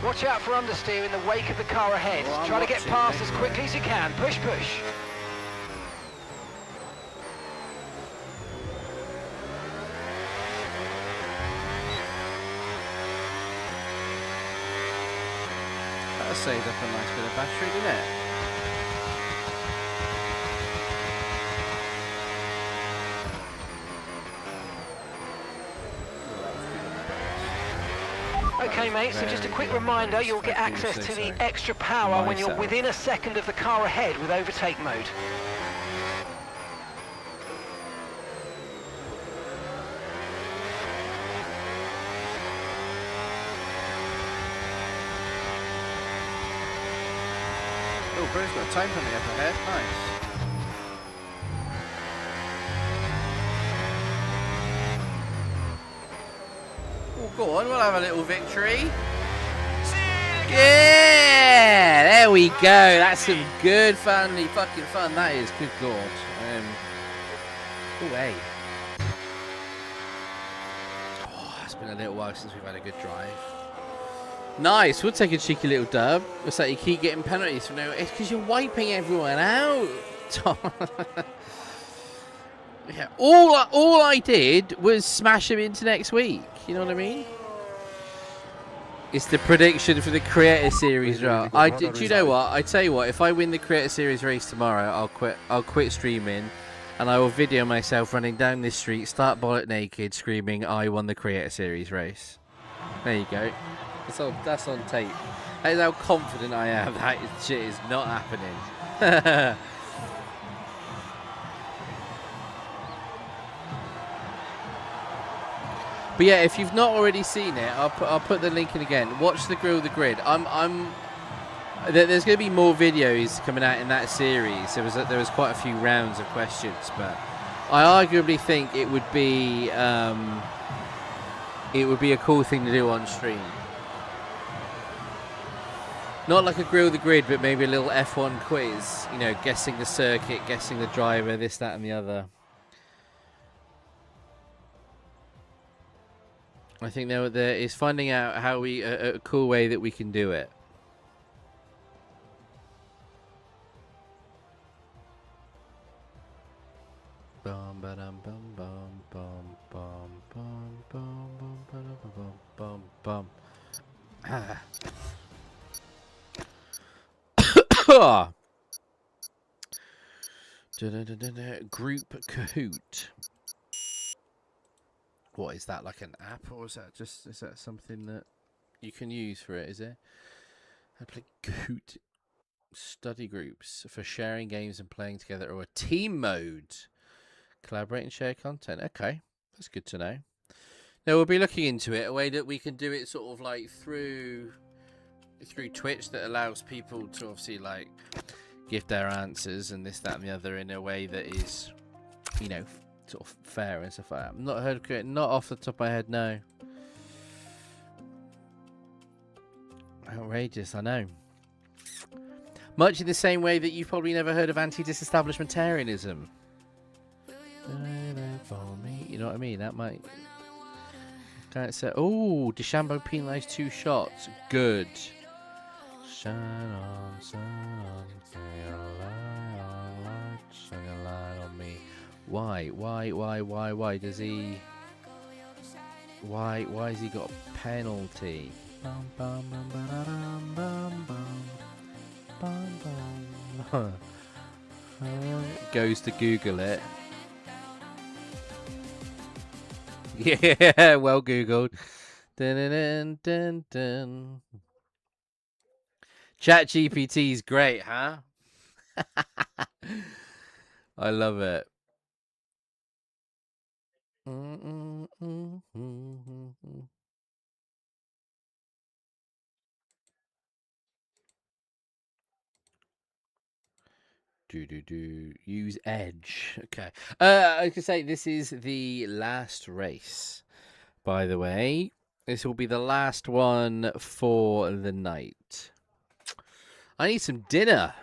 Watch out for understeer in the wake of the car ahead. Oh, I'm Try to get watching, past mate. as quickly as you can. Push, push. that saved up a nice bit of battery, didn't it? Okay, mate, so just a quick reminder, you'll get access to the extra power when you're within a second of the car ahead with overtake mode. Oh, Bro's got a time coming up ahead. Nice. Oh, go on, we'll have a little victory. Yeah, there we go. That's some good family fucking fun. That is. Good God. Oh, hey. Oh, it's been a little while since we've had a good drive. Nice. We'll take a cheeky little dub. It's like you keep getting penalties for no. It's because you're wiping everyone out. Yeah. All I did was smash him into next week. You know what I mean? It's the prediction for the Creator Series, right? Do you know what? I tell you what. If I win the Creator Series race tomorrow, I'll quit. I'll quit streaming, and I will video myself running down this street, start bollock naked, screaming, "I won the Creator Series race." There you go. That's on tape. That is how confident I am. That shit is not happening. But yeah, if you've not already seen it, I'll put the link in again. Watch the Grill the Grid. There's going to be more videos coming out in that series. There was quite a few rounds of questions, but I arguably think it would be a cool thing to do on stream. Not like a Grill the Grid, but maybe a little F1 quiz. You know, guessing the circuit, guessing the driver, this, that, and the other. I think there is finding out how a cool way that we can do it. Bum ba-dum bum bum bum bum bum bum bum bum bum bum. Group Kahoot. What is that, like an app, or is that something that you can use for it? Is it? I play Kahoot study groups for sharing games and playing together, or a team mode. Collaborate and share content. Okay, that's good to know. Now we'll be looking into it, a way that we can do it sort of like through Twitch that allows people to obviously like give their answers and this, that, and the other in a way that is, you know, sort of fair and stuff like that. I've not heard of it, not off the top of my head, no. Outrageous, I know. Much in the same way that you've probably never heard of anti-disestablishmentarianism. You know what I mean? That might... Can't say... Oh, DeChambeau penalised 2 shots. Good. Shine on, shine on, shine a light, shine a light on me. Why does he... Why has he got a penalty? Bum, bum, bum, ba-da-dum, bum, bum, bum, bum. Goes to Google it. Yeah, well Googled. Dun, dun, dun, dun. ChatGPT's great, huh? I love it. Use Edge. Okay. I can say this is the last race. By the way, this will be the last one for the night. I need some dinner.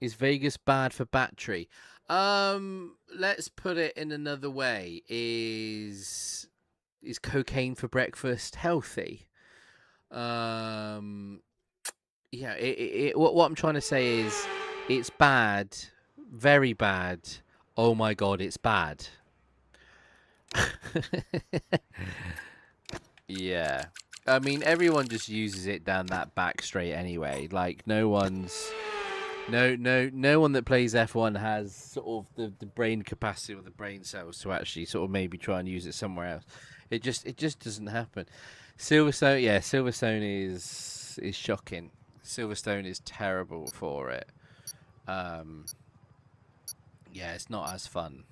Is Vegas bad for battery? Let's put it in another way. Is cocaine for breakfast healthy? Yeah, what I'm trying to say is it's bad, very bad. Oh my God, it's bad. Yeah. I mean, everyone just uses it down that back straight anyway. Like, no one that plays F1 has sort of the brain capacity or the brain cells to actually sort of maybe try and use it somewhere else. It just doesn't happen. Silverstone is shocking. Silverstone is terrible for it. Yeah, it's not as fun.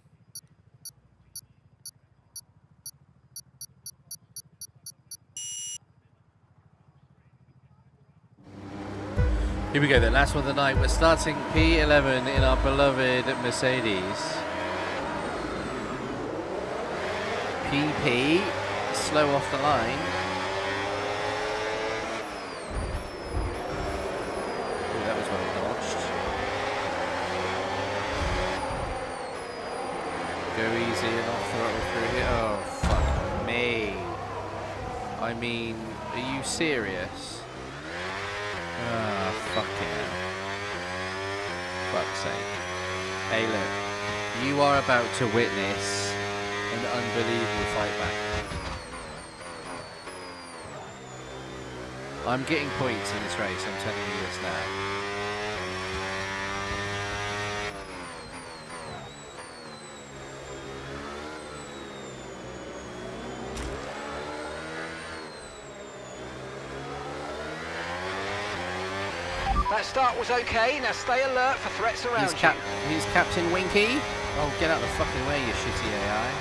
Here we go then, last one of the night. We're starting P11 in our beloved Mercedes. PP, slow off the line. Ooh, that was well dodged. Go easy and off throttle through here. Oh, fuck me. I mean, are you serious? Ah, fucking hell. Fuck's sake. Hey, look. You are about to witness an unbelievable fight back. I'm getting points in this race, I'm telling you this now. That start was okay. Now stay alert for threats around you. He's Captain Winky. Oh, get out of the fucking way, you shitty AI.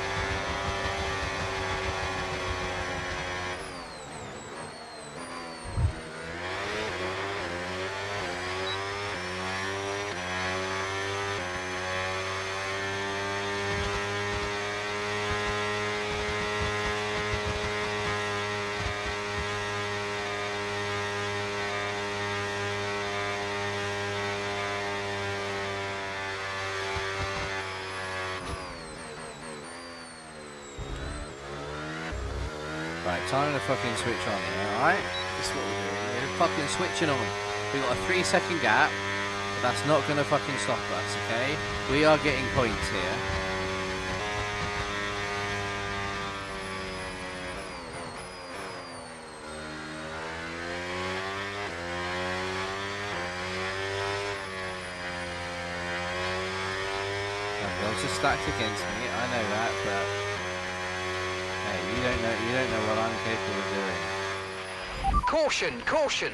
Right, time to fucking switch on here, alright? This is what we're doing. We're fucking switching on. We've got a 3-second gap, but that's not going to fucking stop us, okay? We are getting points here. They're just stacked against me, I know that, but... You don't know what I'm capable of doing. Caution, caution.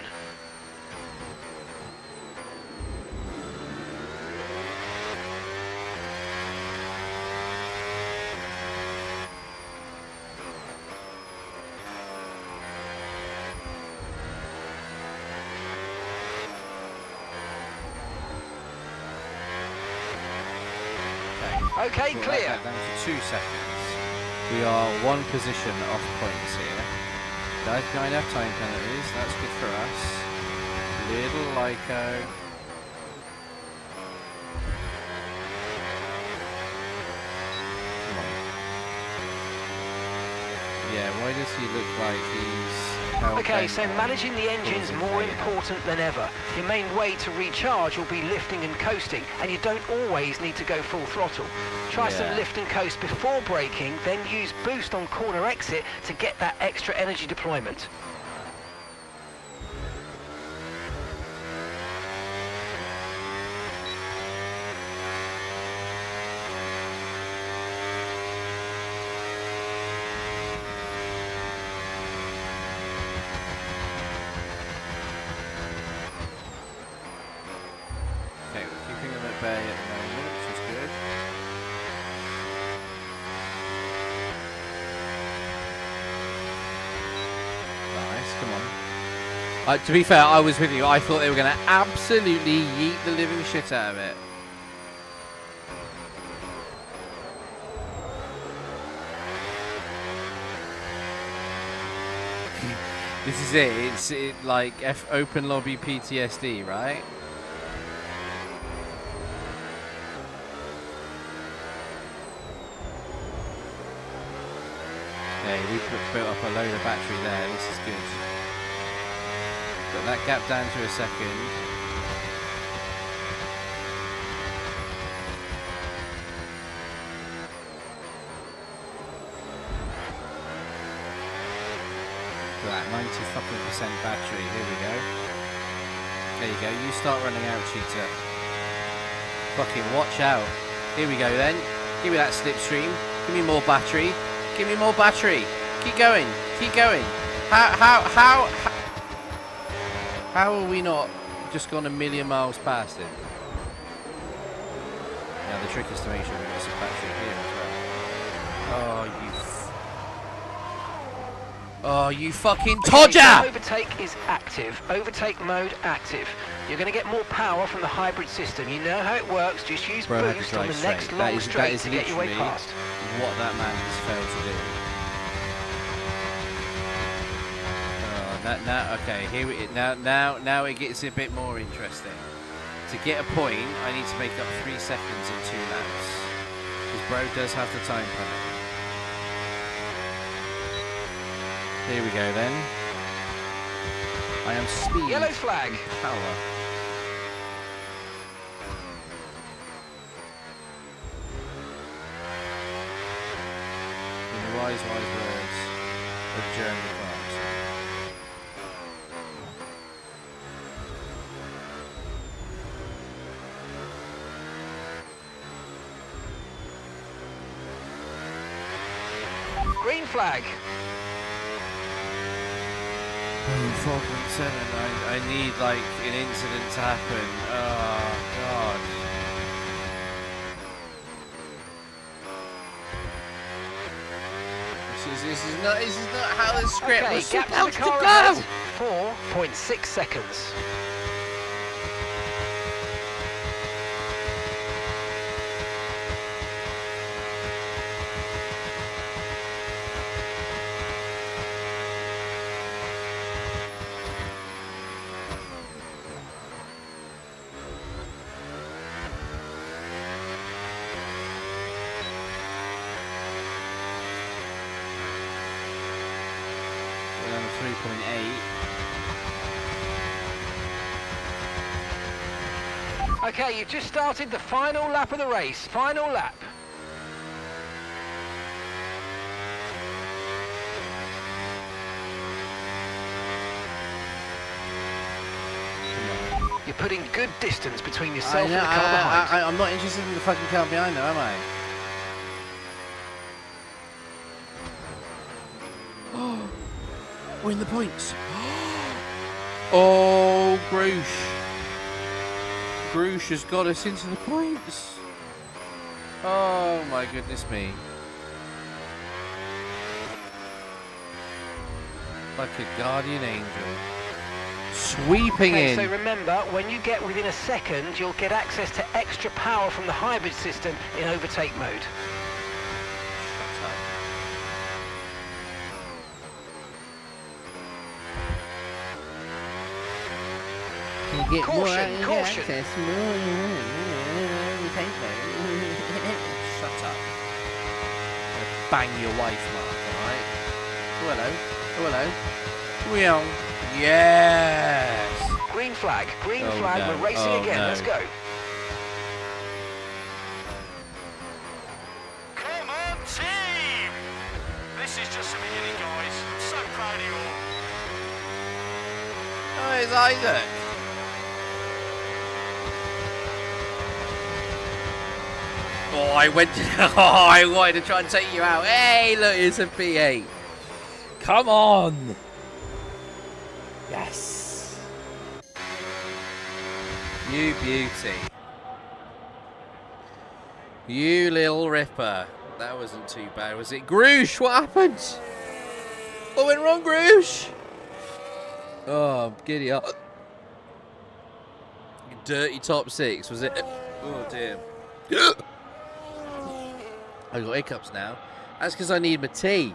Okay, clear. Down to 2 seconds. We are 1 position off points here. Dive behind enough time penalties, that's good for us. Little Lyco. Come on. Yeah, why does he look like he's... Okay, so managing the engine's more important than ever. Your main way to recharge will be lifting and coasting, and you don't always need to go full throttle. Try some lift and coast before braking, then use boost on corner exit to get that extra energy deployment. Bay at the moment, which is good. Nice, come on. To be fair, I was with you. I thought they were going to absolutely yeet the living shit out of it. This is it. It's like open lobby PTSD, right? Okay, we built up a load of battery there. This is good. Got that gap down to a second. That fucking % battery. Here we go. There you go. You start running out, cheater. Fucking watch out. Here we go then. Give me that slipstream. Give me more battery. Give me more battery. Keep going. Keep going. How are we not just gone a million miles past him? Now the trick is to make sure we get some battery here as well. Oh, you fucking Todger! Overtake is active. Overtake mode active. You're going to get more power from the hybrid system. You know how it works. Just use boost on the next long straight to get your way past. What that man has failed to do. Okay, here we now it gets a bit more interesting. To get a point, I need to make up 3 seconds in 2 laps. Because bro does have the time penalty. Here we go then. I am speed. Yellow flag. Power. In the wise words of Jeremy Clarkson. Green flag. 4.7. I need like an incident to happen. Oh god. This is not how the script was supposed to go. 4.6 seconds. Okay, you've just started the final lap of the race. Final lap. You're putting good distance between yourself and the car behind. I'm not interested in the fucking car behind though, am I? Oh, we're in the points. Oh, Groosh. Groosh has got us into the points. Oh my goodness me. Like a guardian angel. Sweeping in. So remember, when you get within a second, you'll get access to extra power from the hybrid system in overtake mode. Get caution, more caution. Access. Shut up. I'm gonna bang your wife, Mark, alright? Oh, hello. Oh, hello. Well, yes. Green flag, no. We're racing again. No. Let's go. Come on, team! This is just the beginning, guys. I'm so proud of you all. Oh, it's Isaac. Oh, I wanted to try and take you out. Hey, look, it's a P8. Come on. Yes. You beauty. You little ripper. That wasn't too bad, was it? Groosh, what happened? What went wrong, Groosh? Oh, giddy up. Dirty top 6, was it? Oh, dear. I got hiccups now. That's because I need my tea.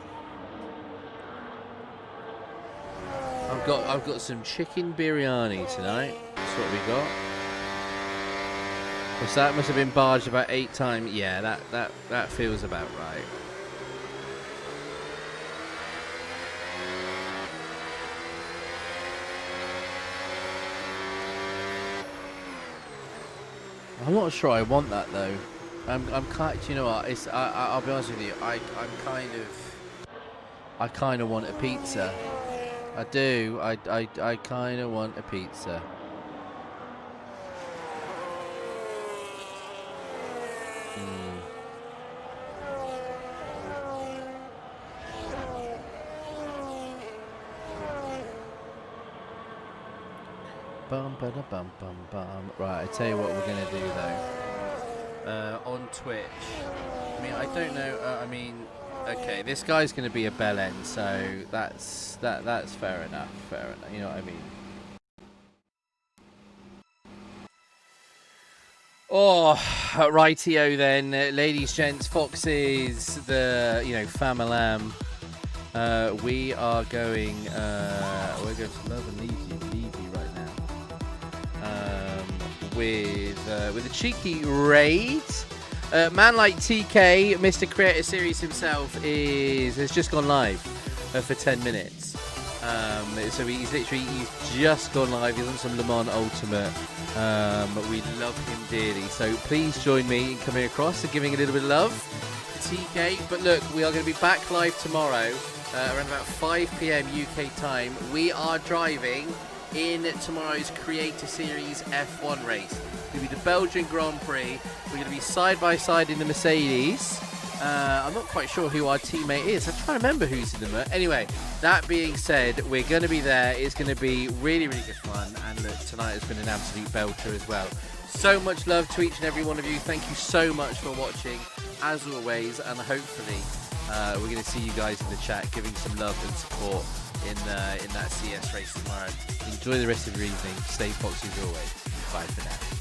I've got some chicken biryani tonight. That's what we got. What's that? Must have been barged about 8 times. Yeah, that feels about right. I'm not sure I want that though. I'm kind. You know what? It's. I'll be honest with you. I kind of want a pizza. I do. I kind of want a pizza. Bum ba da bum bum bum. Right, I tell you what we're gonna do though. On Twitch. I mean, I don't know. I mean, okay, this guy's gonna be a bell end, so that's fair enough. Fair enough. You know what I mean? Oh, rightio then, ladies, gents, foxes, the famalam. We are going. We're going to Love and Levy right now. With a cheeky raid. Man like TK, Mr. Creator Series himself, has just gone live for 10 minutes. So he's just gone live. He's on some Le Mans Ultimate. We love him dearly. So please join me in coming across and giving a little bit of love to TK. But look, we are going to be back live tomorrow around about 5 p.m. UK time. We are driving in tomorrow's Creator Series F1 race. It's going to be the Belgian Grand Prix. We're going to be side by side in the Mercedes. I'm not quite sure who our teammate is. I'm trying to remember who's in the Anyway, that being said, we're going to be there. It's going to be really, really good fun. And look, tonight has been an absolute belter as well. So much love to each and every one of you. Thank you so much for watching, as always. And hopefully, we're going to see you guys in the chat, giving some love and support in that CS race tomorrow. Enjoy the rest of your evening. Stay foxy as always. Bye for now.